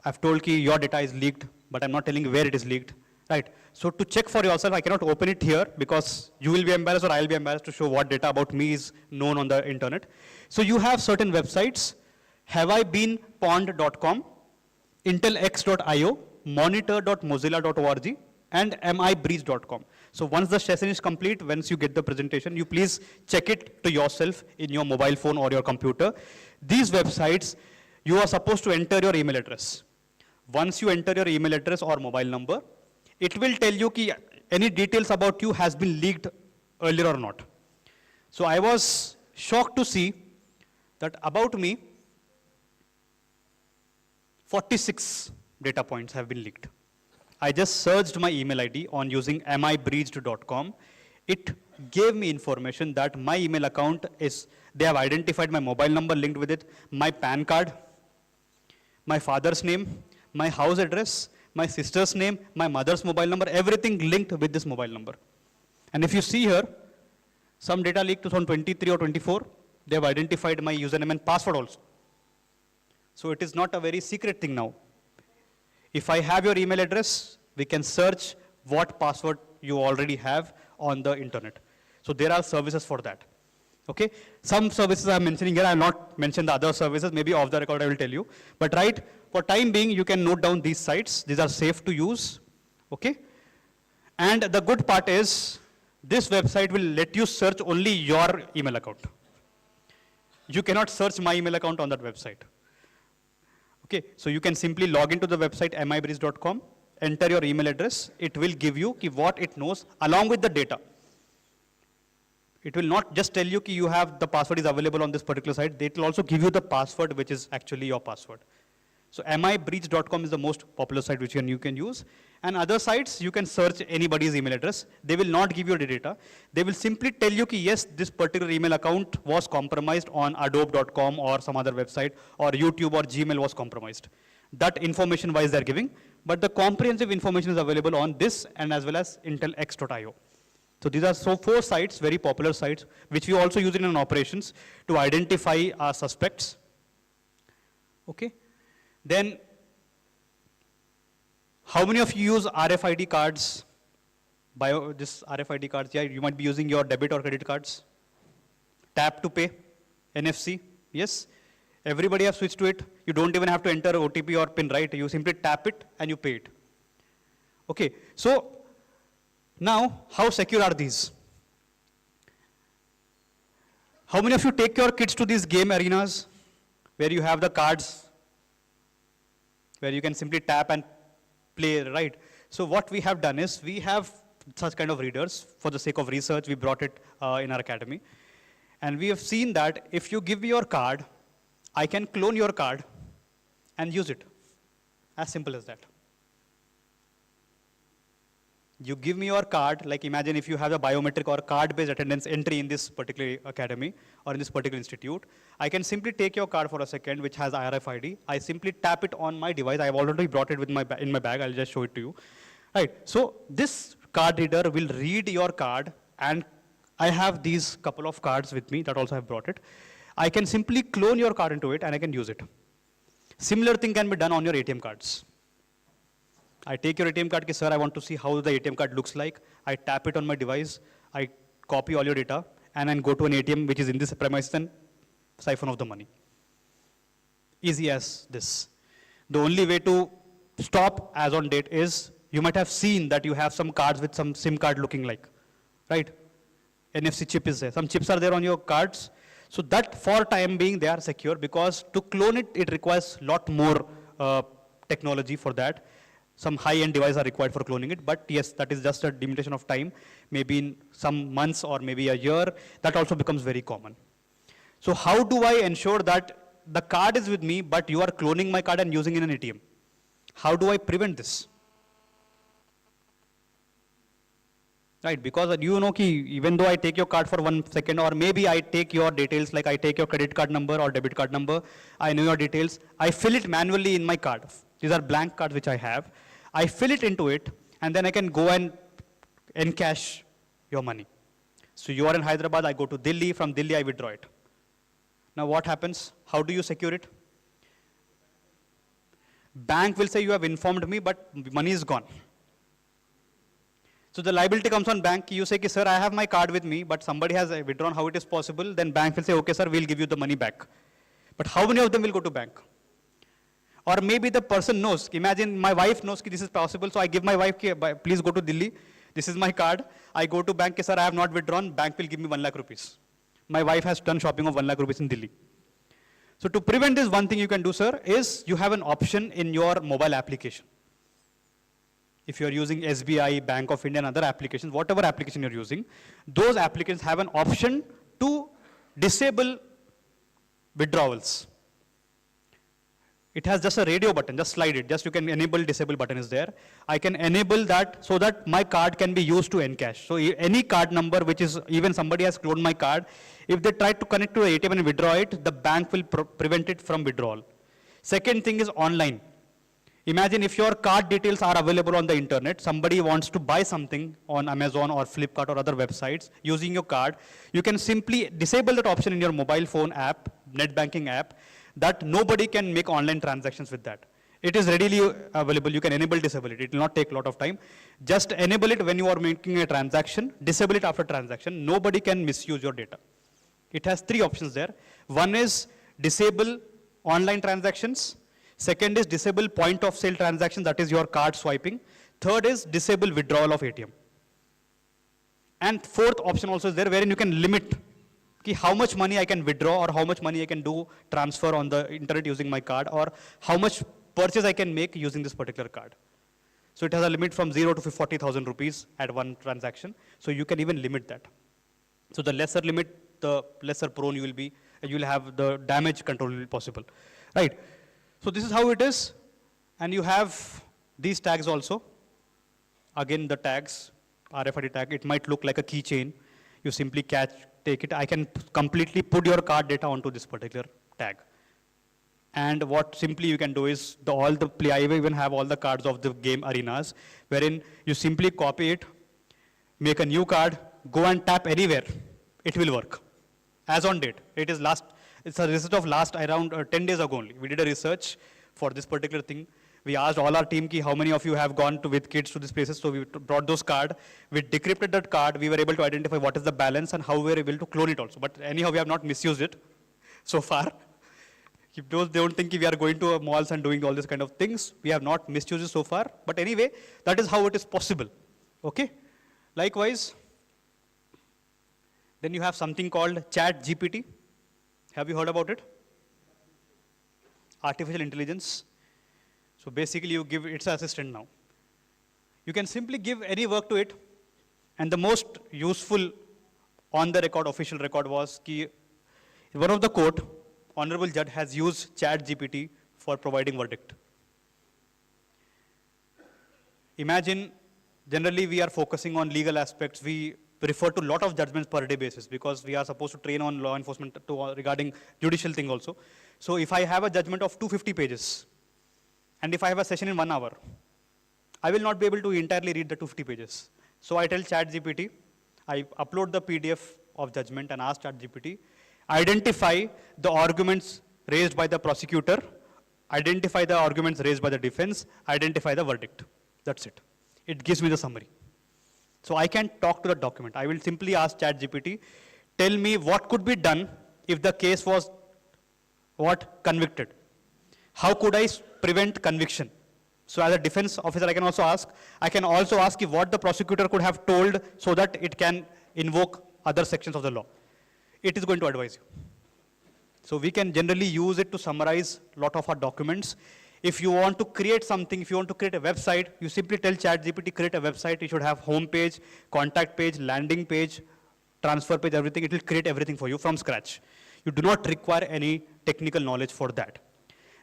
I've told you your data is leaked, but I'm not telling you where it is leaked, right? So to check for yourself, I cannot open it here because you will be embarrassed or I'll be embarrassed to show what data about me is known on the internet. So you have certain websites, haveibeenpwned.com, intelx.io, monitor.mozilla.org, and mibreeze.com. So once the session is complete, once you get the presentation, you please check it to yourself in your mobile phone or your computer. These websites, you are supposed to enter your email address. Once you enter your email address or mobile number, it will tell you ki any details about you has been leaked earlier or not. So I was shocked to see that about me, 46 data points have been leaked. I just searched my email ID on using mibreached.com. It gave me information that my email account is, they have identified my mobile number linked with it, my PAN card, my father's name, my house address, my sister's name, my mother's mobile number, everything linked with this mobile number. And if you see here, some data leaked to 2023 or 24, they have identified my username and password also. So it is not a very secret thing now. If I have your email address, we can search what password you already have on the internet. So there are services for that. Okay, some services I'm mentioning here, I will not mention the other services, maybe off the record I will tell you. But right, for time being, you can note down these sites. These are safe to use, okay? And the good part is, this website will let you search only your email account. You cannot search my email account on that website. Okay, so you can simply log into the website mibreeze.com, enter your email address, it will give you what it knows along with the data. It will not just tell you you have the password is available on this particular site, it will also give you the password which is actually your password. So mibreach.com is the most popular site which you can use. And other sites, you can search anybody's email address. They will not give you the data. They will simply tell you ki, yes, this particular email account was compromised on adobe.com or some other website, or YouTube or Gmail was compromised. That information wise they're giving, but the comprehensive information is available on this and as well as intelx.io. So these are 4 sites, very popular sites, which we also use in operations to identify our suspects. Okay. Then, how many of you use RFID cards? This RFID cards, yeah, you might be using your debit or credit cards. Tap to pay, NFC, yes. Everybody have switched to it. You don't even have to enter OTP or PIN, right? You simply tap it and you pay it. Okay, so now, how secure are these? How many of you take your kids to these game arenas where you have the cards, where you can simply tap and play, right? So what we have done is, we have such kind of readers. For the sake of research, we brought it in our academy. And we have seen that if you give me your card, I can clone your card and use it. As simple as that. You give me your card, like imagine if you have a biometric or card-based attendance entry in this particular academy or in this particular institute, I can simply take your card for a second, which has IRFID. I simply tap it on my device. I have already brought it with in my bag. I'll just show it to you. Right. So this card reader will read your card, and I have these couple of cards with me that also have brought it. I can simply clone your card into it, and I can use it. Similar thing can be done on your ATM cards. I take your ATM card, sir, I want to see how the ATM card looks like. I tap it on my device, I copy all your data, and then go to an ATM which is in this premises and siphon off the money. Easy as this. The only way to stop as on date is, you might have seen that you have some cards with some SIM card looking like, right? NFC chip is there. Some chips are there on your cards. So that for time being, they are secure, because to clone it, it requires lot more technology for that. Some high-end devices are required for cloning it, but yes, that is just a limitation of time. Maybe in some months or maybe a year, that also becomes very common. So how do I ensure that the card is with me, but you are cloning my card and using it in an ATM? How do I prevent this? Right, because you know, even though I take your card for 1 second, or maybe I take your details, like I take your credit card number or debit card number, I know your details, I fill it manually in my card. These are blank cards which I have. I fill it into it, and then I can go and encash your money. So you are in Hyderabad, I go to Delhi, from Delhi I withdraw it. Now what happens? How do you secure it? Bank will say, you have informed me, but money is gone. So the liability comes on bank. You say, sir, I have my card with me, but somebody has withdrawn, how it is possible? Then bank will say, okay, sir, we'll give you the money back. But how many of them will go to bank? Or maybe the person knows. Imagine my wife knows this is possible, so I give my wife, please go to Delhi. This is my card. I go to bank, sir, I have not withdrawn. Bank will give me 1 lakh rupees. My wife has done shopping of 1 lakh rupees in Delhi. So to prevent this, one thing you can do, sir, is you have an option in your mobile application. If you're using SBI, Bank of India, and other applications, whatever application you're using, those applications have an option to disable withdrawals. It has just a radio button, just slide it. Just you can enable, disable button is there. I can enable that so that my card can be used to encash. So any card number which is, even somebody has cloned my card, if they try to connect to the ATM and withdraw it, the bank will prevent it from withdrawal. Second thing is online. Imagine if your card details are available on the internet, somebody wants to buy something on Amazon or Flipkart or other websites using your card, you can simply disable that option in your mobile phone app, net banking app, that nobody can make online transactions with that. It is readily available. You can enable, disable it. It will not take a lot of time. Just enable it when you are making a transaction, disable it after transaction. Nobody can misuse your data. It has 3 options there. One is disable online transactions. Second is disable point of sale transaction, that is your card swiping. Third is disable withdrawal of ATM. And fourth option also is there, wherein you can limit how much money I can withdraw or how much money I can do transfer on the internet using my card, or how much purchase I can make using this particular card. So it has a limit from 0 to 40,000 rupees at one transaction. So you can even limit that. So the lesser limit, the lesser prone you will be, and you will have the damage control will be possible. Right. So this is how it is. And you have these tags also. Again, the tags, RFID tag, it might look like a keychain. You simply take it. I can completely put your card data onto this particular tag. And what simply you can do is, I even have all the cards of the game arenas, wherein you simply copy it, make a new card, go and tap anywhere. It will work. As on date. It's a result of last around 10 days ago only. We did a research for this particular thing. We asked all our team how many of you have gone with kids to these places. So we brought those cards. We decrypted that card. We were able to identify what is the balance and how we were able to clone it also. But anyhow, we have not misused it so far. If those don't think we are going to malls and doing all these kind of things, we have not misused it so far. But anyway, that is how it is possible. Okay. Likewise, then you have something called Chat GPT. Have you heard about it? Artificial intelligence. So basically you give its assistant now. You can simply give any work to it. And the most useful on the record, official record was one of the court, Honorable Judge has used Chat GPT for providing verdict. Imagine, generally we are focusing on legal aspects. We refer to a lot of judgments per day basis because we are supposed to train on law enforcement regarding judicial thing also. So if I have a judgment of 250 pages, and if I have a session in 1 hour, I will not be able to entirely read the 250 pages. So I tell ChatGPT, I upload the PDF of judgment and ask ChatGPT, identify the arguments raised by the prosecutor, identify the arguments raised by the defense, identify the verdict. That's it. It gives me the summary. So I can talk to the document. I will simply ask ChatGPT, tell me what could be done if the case was convicted. How could I prevent conviction? So as a defense officer, I can also ask if what the prosecutor could have told so that it can invoke other sections of the law. It is going to advise you. So we can generally use it to summarize a lot of our documents. If you want to create something, if you want to create a website, you simply tell ChatGPT, create a website. It should have home page, contact page, landing page, transfer page, everything. It will create everything for you from scratch. You do not require any technical knowledge for that.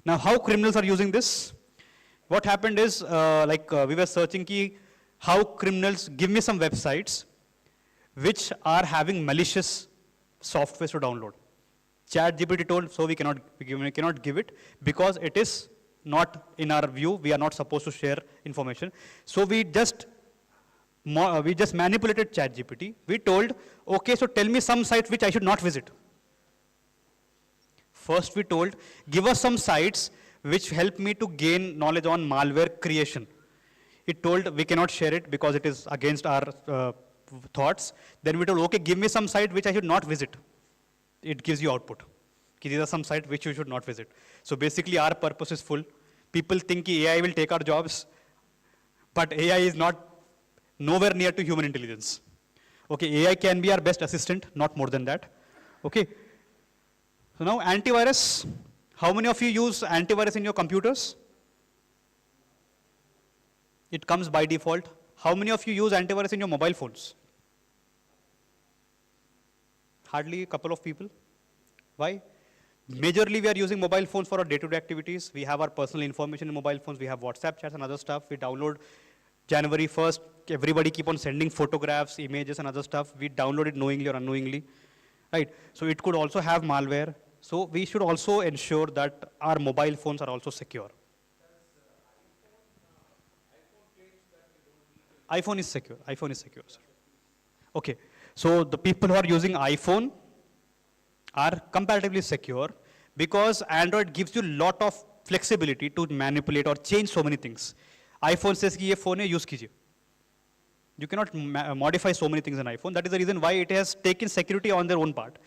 Now, how criminals are using this? What happened is, we were searching how criminals give me some websites which are having malicious software to download. ChatGPT told, so we cannot give it because it is not in our view. We are not supposed to share information. So we just manipulated ChatGPT. We told, okay, so tell me some site which I should not visit. First we told, give us some sites which help me to gain knowledge on malware creation. It told we cannot share it because it is against our thoughts. Then we told, okay, give me some site which I should not visit. It gives you output. These are some sites which you should not visit. So basically our purpose is full. People think AI will take our jobs, but AI is nowhere near to human intelligence. Okay, AI can be our best assistant, not more than that. Okay. So now antivirus. How many of you use antivirus in your computers? It comes by default. How many of you use antivirus in your mobile phones? Hardly a couple of people. Why? Majorly we are using mobile phones for our day-to-day activities. We have our personal information in mobile phones. We have WhatsApp chats and other stuff. We download January 1st. Everybody keep on sending photographs, images and other stuff. We download it knowingly or unknowingly. Right? So it could also have malware. So we should also ensure that our mobile phones are also secure. iPhone is secure. iPhone is secure, sir. Okay. So the people who are using iPhone are comparatively secure because Android gives you a lot of flexibility to manipulate or change so many things. iPhone says कि ये phone है, use कीजिए. You cannot modify so many things in iPhone. That is the reason why it has taken security on their own part.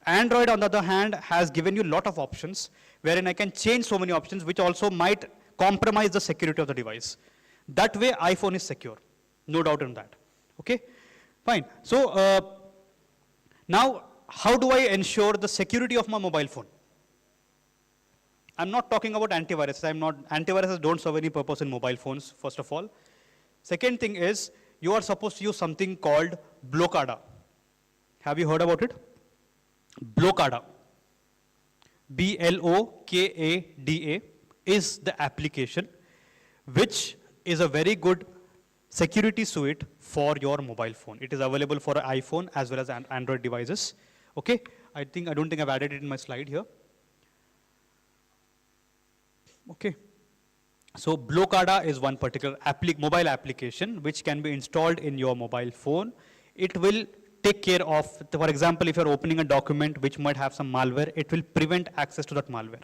Android, on the other hand, has given you a lot of options wherein I can change so many options which also might compromise the security of the device. That way, iPhone is secure. No doubt in that. Okay? Fine. So, now, how do I ensure the security of my mobile phone? I'm not talking about antivirus. Antiviruses don't serve any purpose in mobile phones, first of all. Second thing is, you are supposed to use something called Blockada. Have you heard about it? Blockada. Blockada. is the application which is a very good security suite for your mobile phone. It is available for iPhone as well as Android devices. Okay, I don't think I've added it in my slide here. Okay, so Blocada is one particular mobile application which can be installed in your mobile phone. It will take care of, for example, if you're opening a document which might have some malware, it will prevent access to that malware.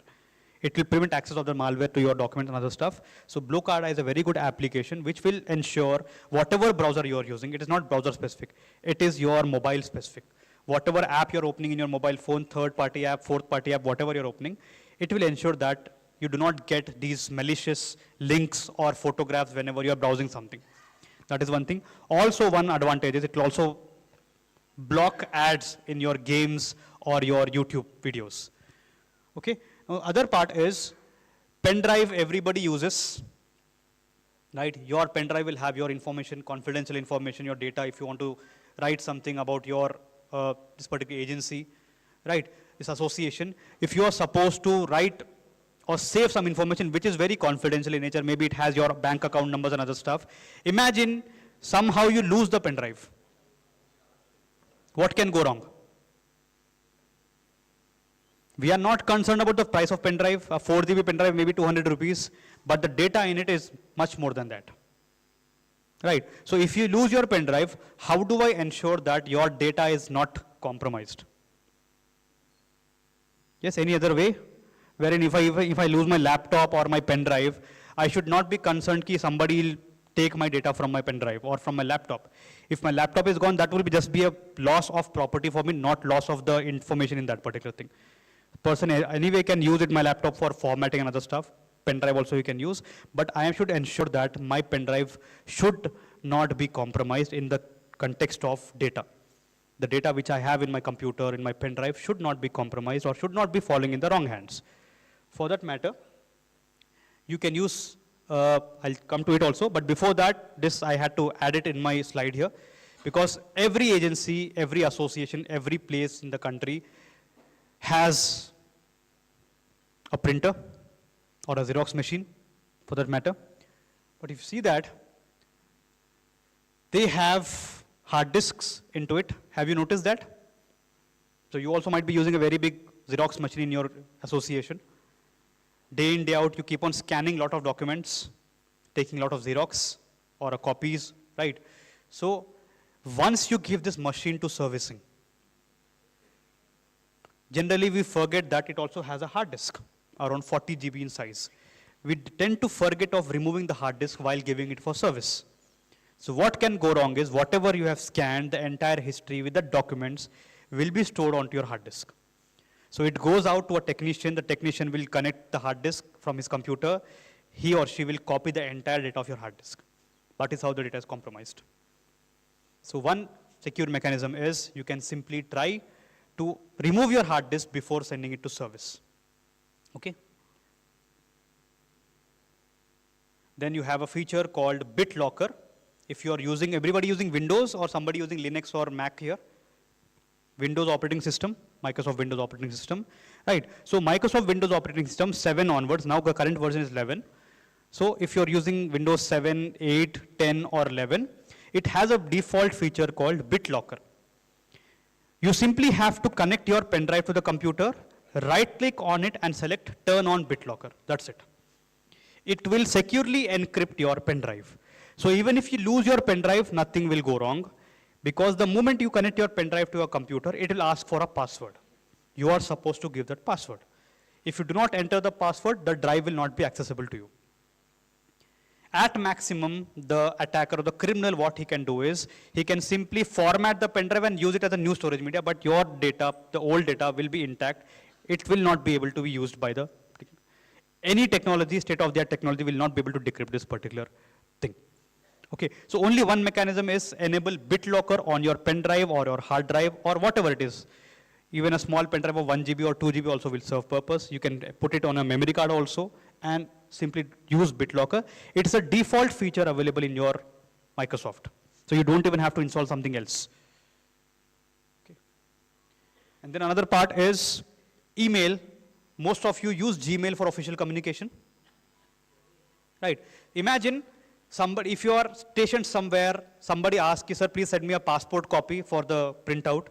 It will prevent access of the malware to your document and other stuff. So Blocada is a very good application which will ensure whatever browser you're using, it is not browser specific, it is your mobile specific. Whatever app you're opening in your mobile phone, third party app, fourth party app, whatever you're opening, it will ensure that you do not get these malicious links or photographs whenever you're browsing something. That is one thing. Also one advantage is it will also block ads in your games or your YouTube videos. Okay. Now, other part is pen drive everybody uses, right? Your pen drive will have your information, confidential information, your data if you want to write something about your this particular agency, right? This association. If you are supposed to write or save some information which is very confidential in nature, maybe it has your bank account numbers and other stuff. Imagine somehow you lose the pen drive. What can go wrong? We are not concerned about the price of pen drive. A 4 GB pen drive may be 200 rupees, but the data in it is much more than that. Right? So if you lose your pen drive, how do I ensure that your data is not compromised? Yes, any other way? Wherein if I lose my laptop or my pen drive, I should not be concerned that somebody will take my data from my pen drive or from my laptop. If my laptop is gone, that will just be a loss of property for me, not loss of the information in that particular thing. Person anyway can use it, my laptop, for formatting and other stuff. Pen drive also you can use, but I should ensure that my pen drive should not be compromised in the context of data. The data which I have in my computer, in my pen drive, should not be compromised or should not be falling in the wrong hands. For that matter, you can use, I'll come to it also, but before that, this I had to add it in my slide here, because every agency, every association, every place in the country has a printer or a Xerox machine, for that matter. But if you see that, they have hard disks into it. Have you noticed that? So you also might be using a very big Xerox machine in your association. Day in, day out, you keep on scanning a lot of documents, taking a lot of Xerox or copies, right? So once you give this machine to servicing, generally we forget that it also has a hard disk, around 40 GB in size. We tend to forget of removing the hard disk while giving it for service. So what can go wrong is whatever you have scanned, the entire history with the documents will be stored onto your hard disk. So it goes out to a technician, the technician will connect the hard disk from his computer, he or she will copy the entire data of your hard disk. That is how the data is compromised. So one secure mechanism is you can simply try to remove your hard disk before sending it to service. Okay? Then you have a feature called BitLocker. If you are using, everybody using Windows or somebody using Linux or Mac here? Windows operating system, Microsoft Windows operating system, right? So Microsoft Windows operating system 7 onwards, now the current version is 11. So if you're using Windows 7, 8, 10 or 11, it has a default feature called BitLocker. You simply have to connect your pen drive to the computer, right click on it and select turn on BitLocker, that's it. It will securely encrypt your pen drive. So even if you lose your pen drive, nothing will go wrong. Because the moment you connect your pen drive to a computer, it will ask for a password. You are supposed to give that password. If you do not enter the password, the drive will not be accessible to you. At maximum, the attacker or the criminal, what he can do is, he can simply format the pen drive and use it as a new storage media, but your data, the old data, will be intact. It will not be able to be used by the, any technology, state-of-the-art technology will not be able to decrypt this particular thing. Okay, so only one mechanism is enable BitLocker on your pen drive or your hard drive or whatever it is. Even a small pen drive of 1 GB or 2 GB also will serve purpose. You can put it on a memory card also and simply use BitLocker. It's a default feature available in your Microsoft. So you don't even have to install something else. Okay. And then another part is email. Most of you use Gmail for official communication. right? Imagine somebody, if you are stationed somewhere, somebody asks you, sir, please send me a passport copy for the printout.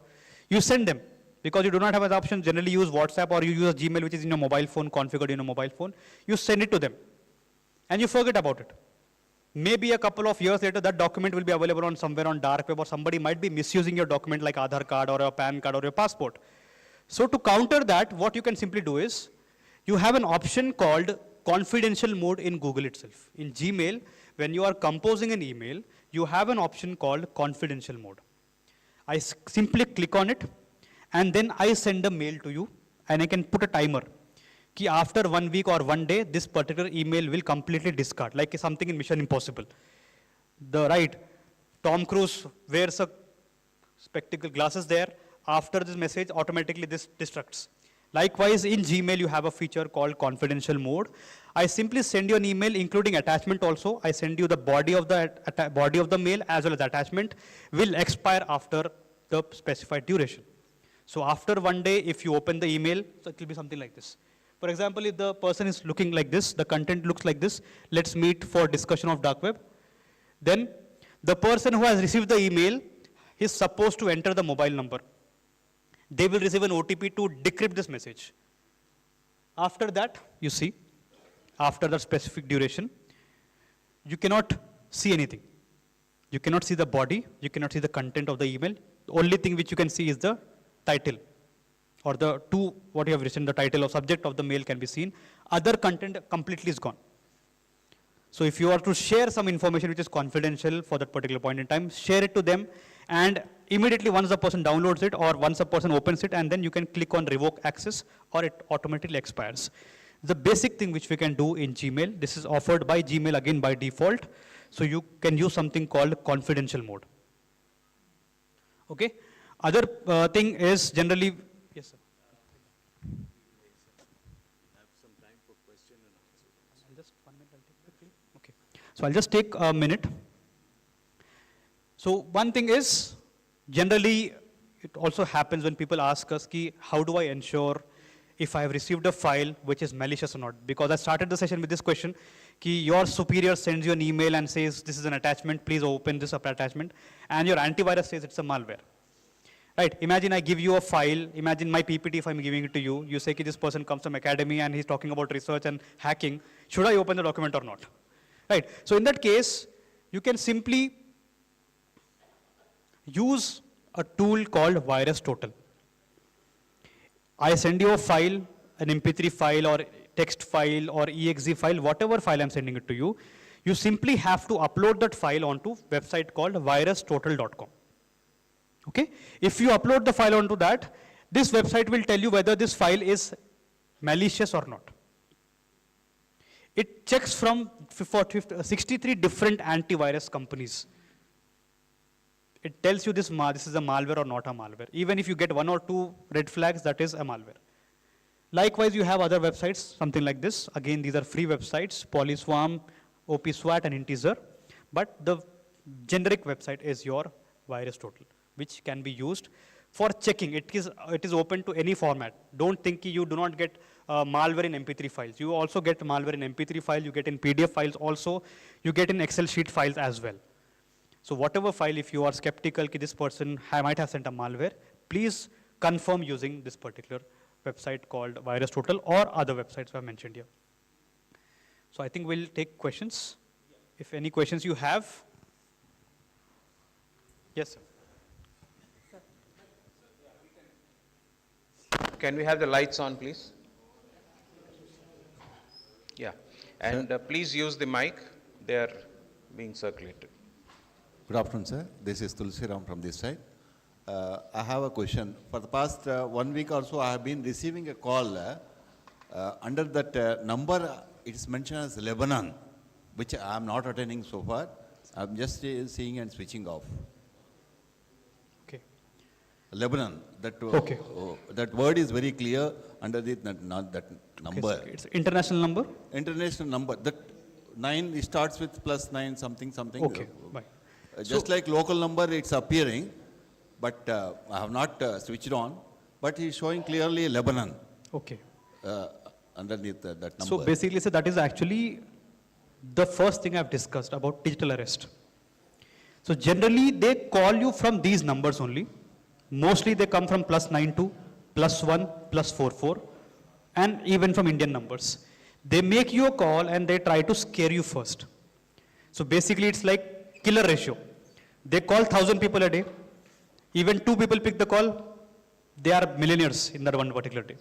You send them because you do not have an option. Generally use WhatsApp or you use Gmail, which is in your mobile phone, configured in your mobile phone. You send it to them and you forget about it. Maybe a couple of years later, that document will be available on somewhere on dark web, or somebody might be misusing your document like Aadhaar card or your PAN card or your passport. So to counter that, what you can simply do is, you have an option called confidential mode in Google itself. In Gmail, when you are composing an email, you have an option called confidential mode. I simply click on it, and then I send a mail to you, and I can put a timer. Ki after 1 week or 1 day, this particular email will completely discard, like something in Mission Impossible. Tom Cruise wears a spectacle glasses there. After this message, automatically this destructs. Likewise, in Gmail, you have a feature called confidential mode. I simply send you an email, including attachment also. I send you the body of the mail as well as attachment will expire after the specified duration. So after 1 day, if you open the email, so it will be something like this. For example, if the person is looking like this, the content looks like this, let's meet for discussion of dark web. Then the person who has received the email is supposed to enter the mobile number. They will receive an OTP to decrypt this message. After that, you see, after the specific duration, you cannot see anything. You cannot see the body, you cannot see the content of the email. The only thing which you can see is the title, or what you have written, the title or subject of the mail can be seen. Other content completely is gone. So if you are to share some information which is confidential for that particular point in time, share it to them, and immediately once the person downloads it or once the person opens it, and then you can click on revoke access, or it automatically expires. The basic thing which we can do in Gmail, this is offered by Gmail again by default, so you can use something called confidential mode. Okay. Other thing is generally, yes sir. Okay. So I'll just take a minute. So one thing is, generally it also happens when people ask us, how do I ensure if I have received a file which is malicious or not? Because I started the session with this question, your superior sends you an email and says, this is an attachment, please open this attachment, and your antivirus says it's a malware. Right, imagine I give you a file, imagine my PPT if I'm giving it to you, you say this person comes from academy and he's talking about research and hacking, should I open the document or not? Right, so in that case, you can simply use a tool called VirusTotal. I send you a file, an MP3 file or text file or exe file, whatever file I'm sending it to you, you simply have to upload that file onto a website called virustotal.com. Okay? If you upload the file onto that, this website will tell you whether this file is malicious or not. It checks from 63 different antivirus companies. It tells you this is a malware or not a malware. Even if you get 1 or 2 red flags, that is a malware. Likewise, you have other websites, something like this. Again, these are free websites, Polyswarm, OPSWAT, and Integer. But the generic website is your VirusTotal, which can be used for checking. It is open to any format. Don't think you do not get malware in MP3 files. You also get malware in MP3 file, you get in PDF files also, you get in Excel sheet files as well. So whatever file, if you are skeptical that this person might have sent a malware, please confirm using this particular website called VirusTotal or other websites I have mentioned here. So I think we'll take questions. If any questions you have. Yes, sir. Can we have the lights on, please? Yeah. And please use the mic. They are being circulated. Good afternoon, sir. This is Tulsiram from this side. I have a question. For the past 1 week or so, I have been receiving a call under that number. It is mentioned as Lebanon, which I am not attending so far. I am just seeing and switching off. Okay. Lebanon. That okay. That word is very clear under that number. Okay, it's international number. International number. That 9 starts with +9 something. Okay. Bye. Just like local number, it's appearing, but I have not switched on, but it's showing clearly Lebanon. Okay. Underneath that number. So basically, so that is actually the first thing I've discussed about digital arrest. So generally, they call you from these numbers only. Mostly they come from +92, +1, +44, and even from Indian numbers. They make you a call and they try to scare you first. So basically, it's like killer ratio. They call 1,000 people a day. Even 2 people pick the call, they are millionaires in that one particular day.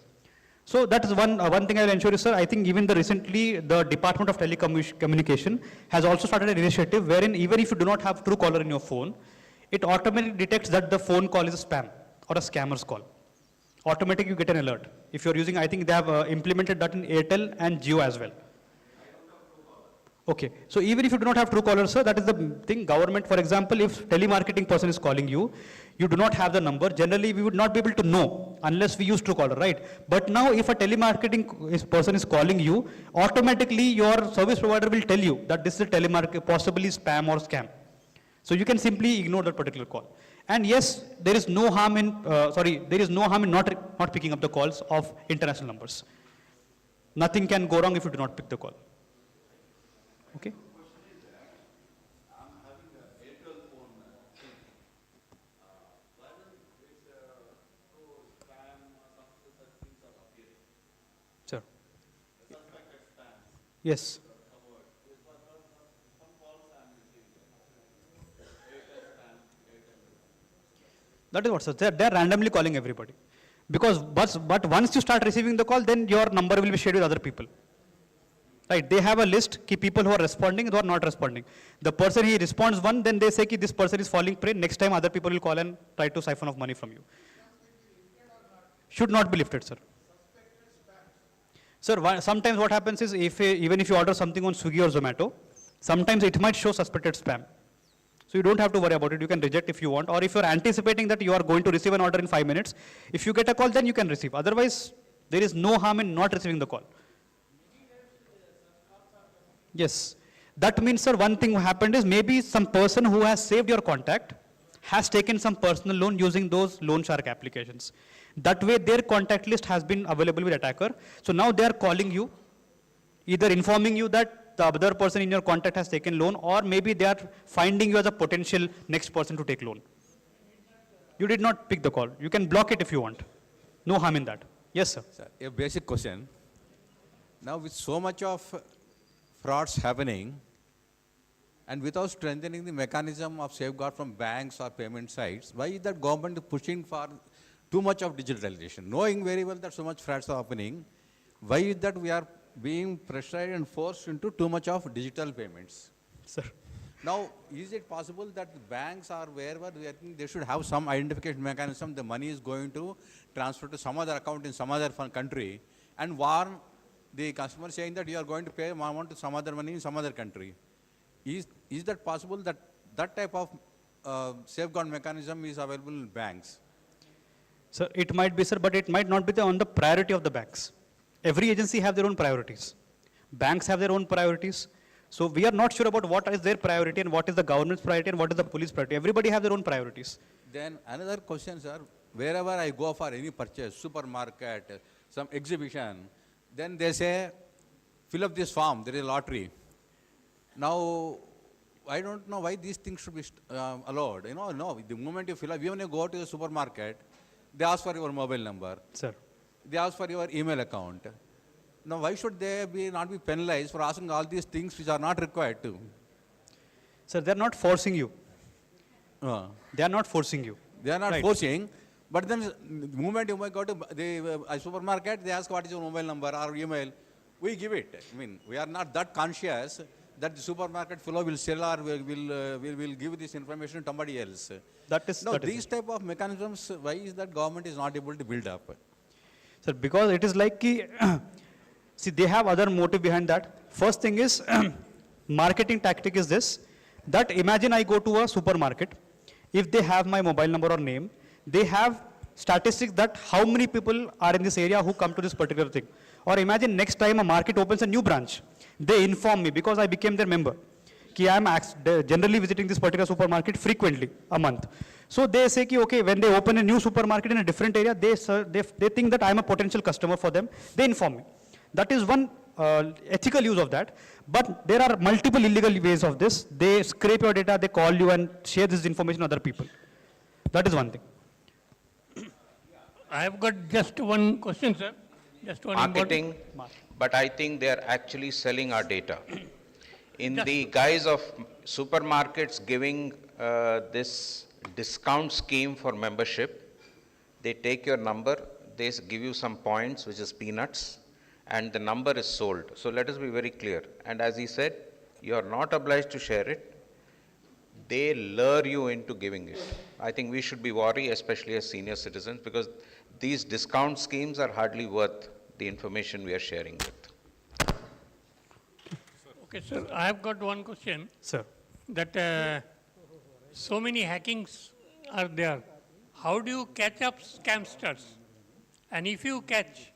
So that is one thing I will ensure you, sir. I think even recently, the Department of Telecommunication has also started an initiative wherein even if you do not have Truecaller in your phone, it automatically detects that the phone call is a spam or a scammer's call. Automatically you get an alert. If you're using, I think they have implemented that in Airtel and Jio as well. Okay, so even if you do not have Truecaller, sir, that is the thing. Government, for example, if telemarketing person is calling you, you do not have the number. Generally, we would not be able to know unless we use Truecaller, right? But now, if a telemarketing person is calling you, automatically your service provider will tell you that this is a telemarketing, possibly spam or scam. So you can simply ignore that particular call. And yes, there is no harm in not picking up the calls of international numbers. Nothing can go wrong if you do not pick the call. Okay. Sir. Yes. That is what, sir. They are randomly calling everybody. But once you start receiving the call, then your number will be shared with other people. Right, they have a list of people who are responding, who are not responding. The person he responds one, then they say that this person is falling prey. Next time other people will call and try to siphon off money from you. Should not be lifted, sir. Sir, sometimes what happens is even if you order something on Swiggy or Zomato, sometimes it might show suspected spam. So you don't have to worry about it. You can reject if you want, or if you're anticipating that you are going to receive an order in 5 minutes, if you get a call, then you can receive. Otherwise, there is no harm in not receiving the call. Yes. That means, sir, one thing happened is maybe some person who has saved your contact has taken some personal loan using those loan shark applications. That way, their contact list has been available with attacker. So now they are calling you, either informing you that the other person in your contact has taken loan, or maybe they are finding you as a potential next person to take loan. You did not pick the call. You can block it if you want. No harm in that. Yes, sir. Sir, a basic question. Now, with so much of frauds happening, and without strengthening the mechanism of safeguard from banks or payment sites, why is that government pushing for too much of digitalization? Knowing very well that so much frauds are happening, why is that we are being pressured and forced into too much of digital payments? Sir. Now, is it possible that the banks or wherever, I think they should have some identification mechanism, the money is going to transfer to some other account in some other country, and warn the customer saying that you are going to pay amount to some other money in some other country. Is that possible that that type of safeguard mechanism is available in banks? Sir, it might be, sir, but it might not be on the priority of the banks. Every agency have their own priorities. Banks have their own priorities. So we are not sure about what is their priority and what is the government's priority and what is the police priority. Everybody have their own priorities. Then another question, sir, wherever I go for any purchase, supermarket, some exhibition, then they say, fill up this form, there is a lottery. Now, I don't know why these things should be allowed. You know, no, the moment you fill up, even when you go to the supermarket, they ask for your mobile number. Sir. They ask for your email account. Now, why should they not be penalized for asking all these things which are not required to? Sir, they are not forcing you. They are not forcing you. They are not forcing. But then the moment you might go to the supermarket, they ask what is your mobile number or email. We give it. I mean, we are not that conscious that the supermarket fellow will sell or will give this information to somebody else. These type of mechanisms, why is that government is not able to build up? Sir, because it is like, see, they have other motive behind that. First thing is, marketing tactic is this, that imagine I go to a supermarket, if they have my mobile number or name, they have statistics that how many people are in this area who come to this particular thing. Or imagine next time a market opens a new branch, they inform me because I became their member. I am generally visiting this particular supermarket frequently, a month. So they say, okay, when they open a new supermarket in a different area, they think that I am a potential customer for them. They inform me. That is one ethical use of that, but there are multiple illegal ways of this. They scrape your data, they call you and share this information with other people. That is one thing. I have got just one question, sir. Just one Marketing, but I think they are actually selling our data. In the guise of supermarkets giving this discount scheme for membership, they take your number, they give you some points, which is peanuts, and the number is sold. So let us be very clear. And as he said, you are not obliged to share it. They lure you into giving it. I think we should be worried, especially as senior citizens, because these discount schemes are hardly worth the information we are sharing with. Okay, sir, I have got one question. Sir. That so many hackings are there. How do you catch up scamsters? And if you catch,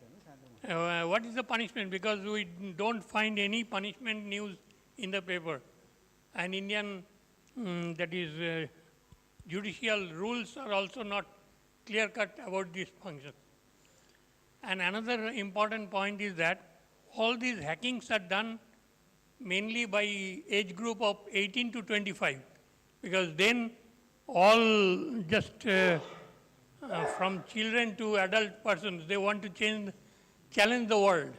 what is the punishment? Because we don't find any punishment news in the paper. And Indian, that is, judicial rules are also not clear-cut about this function. And another important point is that all these hackings are done mainly by age group of 18 to 25, because then all just from children to adult persons, they want to challenge the world.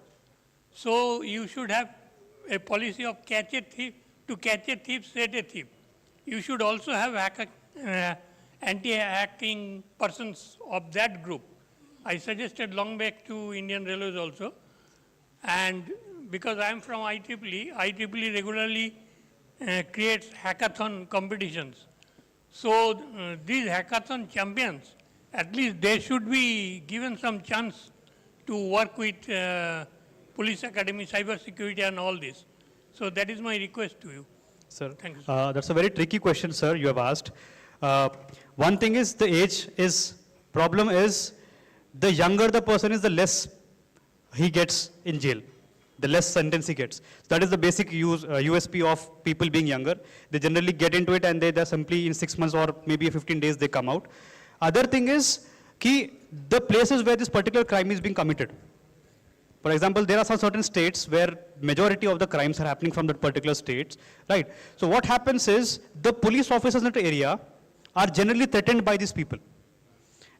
So you should have a policy of catch a thief, to catch a thief, set a thief. You should also have anti-hacking persons of that group. I suggested long back to Indian Railways also. And because I am from IEEE regularly creates hackathon competitions. So these hackathon champions, at least they should be given some chance to work with police academy, cyber security and all this. So that is my request to you. Sir, thank you, sir. That's a very tricky question, sir, you have asked. One thing is the age is, problem is the younger the person is, the less he gets in jail, the less sentence he gets. That is the basic USP of people being younger. They generally get into it and they simply in 6 months or maybe 15 days they come out. Other thing is, the places where this particular crime is being committed. For example, there are some certain states where majority of the crimes are happening from that particular states, right? So what happens is, the police officers in that area are generally threatened by these people.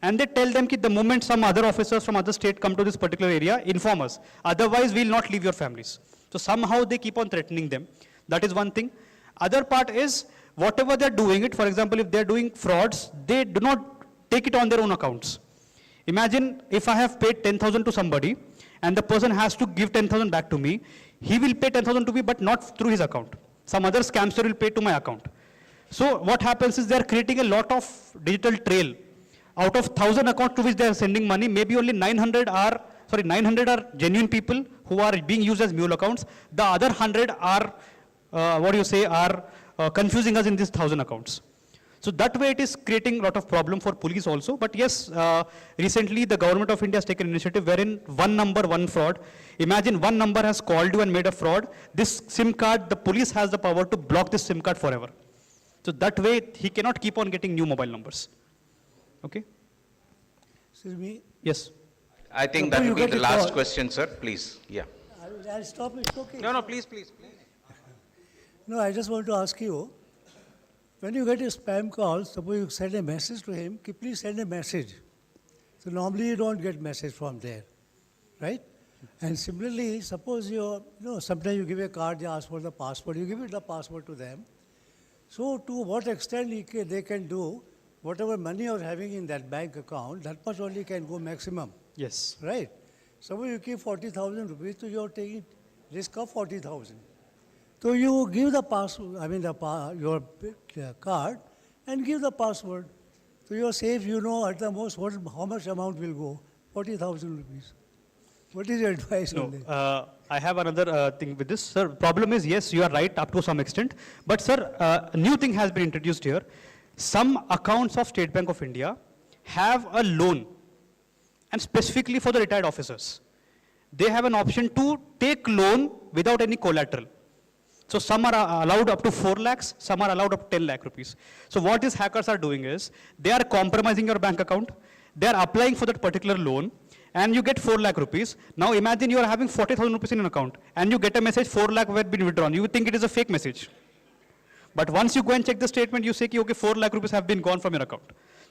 And they tell them that the moment some other officers from other state come to this particular area, inform us. Otherwise, we will not leave your families. So somehow they keep on threatening them. That is one thing. Other part is, whatever they're doing it, for example, if they're doing frauds, they do not take it on their own accounts. Imagine if I have paid 10,000 to somebody, and the person has to give 10,000 back to me, he will pay 10,000 to me, but not through his account. Some other scamster will pay to my account. So what happens is they are creating a lot of digital trail. Out of 1,000 accounts to which they are sending money, maybe only 900 are genuine people who are being used as mule accounts. The other 100 are, confusing us in these 1,000 accounts. So that way it is creating a lot of problem for police also. But yes, recently the government of India has taken an initiative wherein one number, one fraud. Imagine one number has called you and made a fraud. This SIM card, the police has the power to block this SIM card forever. So that way he cannot keep on getting new mobile numbers. Okay? Excuse me. Yes. I think that will be the last question, sir. Please. Yeah. I'll stop. It's okay. No, please. No, I just want to ask you, when you get a spam call, suppose you send a message to him, please send a message. So normally you don't get message from there, right? And similarly, suppose sometimes you give a card, they ask for the password, you give it the password to them. So to what extent they can do, whatever money you're having in that bank account, that much only can go maximum. Yes. Right? Suppose you keep 40,000 rupees, so you're taking risk of 40,000. So you give the password, your card, and give the password. So you're safe, at the most how much amount will go, 40,000 rupees. What is your advice on this? I have another thing with this. Sir, problem is, yes, you are right up to some extent. But sir, a new thing has been introduced here. Some accounts of State Bank of India have a loan, and specifically for the retired officers. They have an option to take loan without any collateral. So some are allowed up to 4 lakhs, some are allowed up to 10 lakh rupees. So what these hackers are doing is, they are compromising your bank account, they are applying for that particular loan, and you get 4 lakh rupees. Now imagine you are having 40,000 rupees in an account and you get a message 4 lakh have been withdrawn. You would think it is a fake message. But once you go and check the statement, you say, okay, 4 lakh rupees have been gone from your account.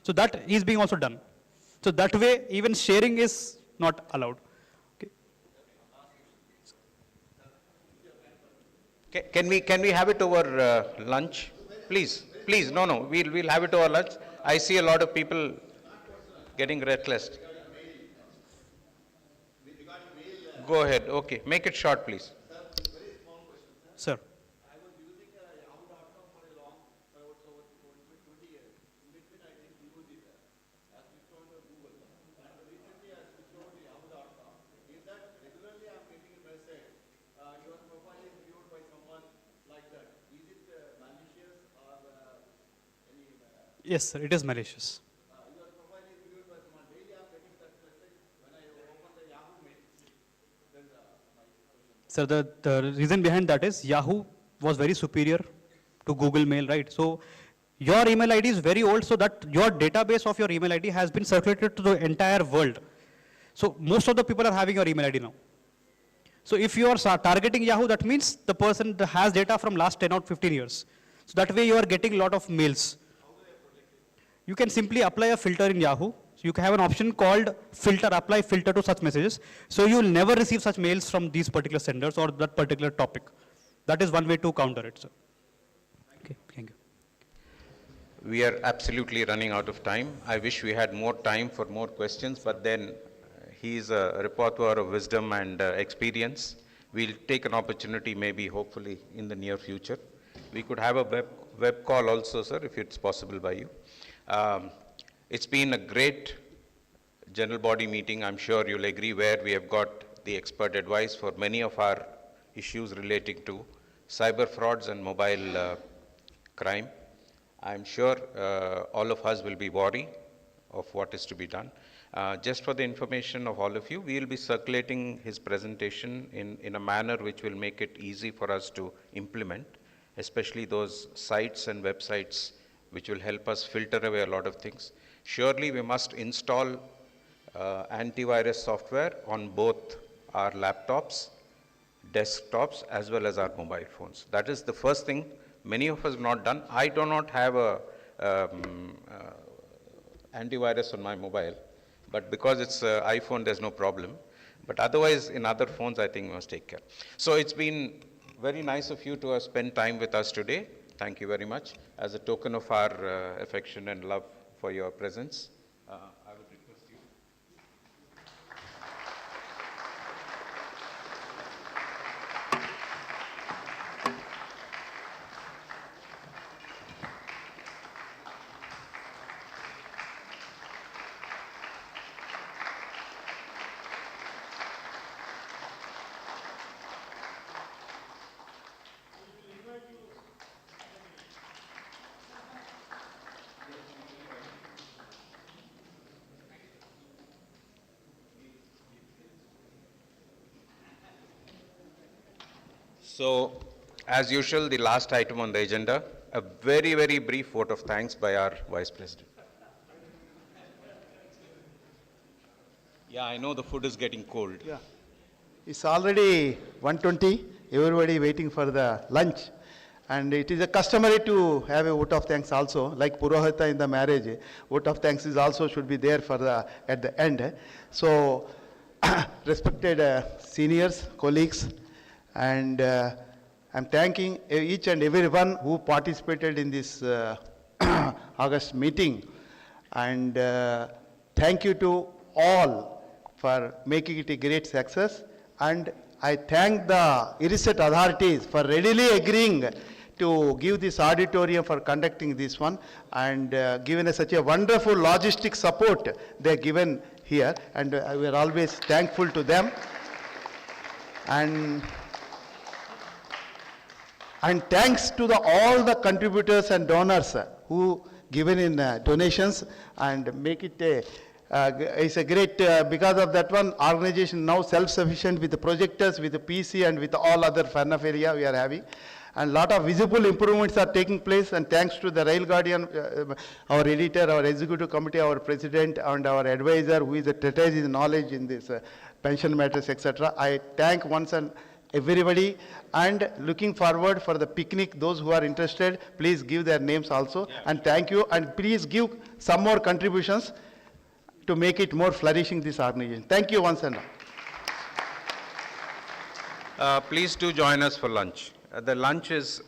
So that is being also done. So that way, even sharing is not allowed. Okay. Can we have it over lunch? Please, no, we'll have it over lunch. I see a lot of people getting restless. Go ahead, okay, make it short, please. Sir. Yes, sir, it is malicious. Sir, the reason behind that is Yahoo was very superior to Google Mail, right? So your email ID is very old, so that your database of your email ID has been circulated to the entire world. So most of the people are having your email ID now. So if you are targeting Yahoo, that means the person has data from last 10 or 15 years. So that way you are getting a lot of mails. You can simply apply a filter in Yahoo. So you can have an option called filter, apply filter to such messages. So you will never receive such mails from these particular senders or that particular topic. That is one way to counter it, sir. Okay, thank you. We are absolutely running out of time. I wish we had more time for more questions, but then he is a repertoire of wisdom and experience. We'll take an opportunity, maybe, hopefully, in the near future. We could have a web call also, sir, if it's possible by you. It's been a great general body meeting, I'm sure you'll agree, where we have got the expert advice for many of our issues relating to cyber frauds and mobile crime. I'm sure all of us will be wary of what is to be done. Just for the information of all of you, we will be circulating his presentation in a manner which will make it easy for us to implement, especially those sites and websites which will help us filter away a lot of things. Surely we must install antivirus software on both our laptops, desktops, as well as our mobile phones. That is the first thing many of us have not done. I do not have a antivirus on my mobile, but because it's iPhone, there's no problem. But otherwise, in other phones, I think we must take care. So it's been very nice of you to spend time with us today. Thank you very much. As a token of our affection and love for your presence, I would request you. So, as usual, the last item on the agenda, a very, very brief vote of thanks by our Vice President. Yeah, I know the food is getting cold. Yeah. It's already 1:20, everybody waiting for the lunch. And it is a customary to have a vote of thanks also, like Purohita in the marriage. Vote of thanks is also should be there for at the end. So, respected seniors, colleagues, and I'm thanking each and everyone who participated in this August meeting. And thank you to all for making it a great success. And I thank the IRISET authorities for readily agreeing to give this auditorium for conducting this one and given us such a wonderful logistic support they're given here. And we are always thankful to them. And thanks to all the contributors and donors who given in donations and make it it's a great, because of that one, organization now self-sufficient with the projectors, with the PC and with all other paraphernalia we are having. and lot of visible improvements are taking place, and thanks to the Rail Guardian, our editor, our executive committee, our president, and our advisor, who is a treasure his knowledge in this pension matters, etc. I thank once and everybody, and looking forward for the picnic. Those who are interested, please give their names also, and thank you, and please give some more contributions to make it more flourishing, this organization. Thank you once and all. Please do join us for lunch. The lunch is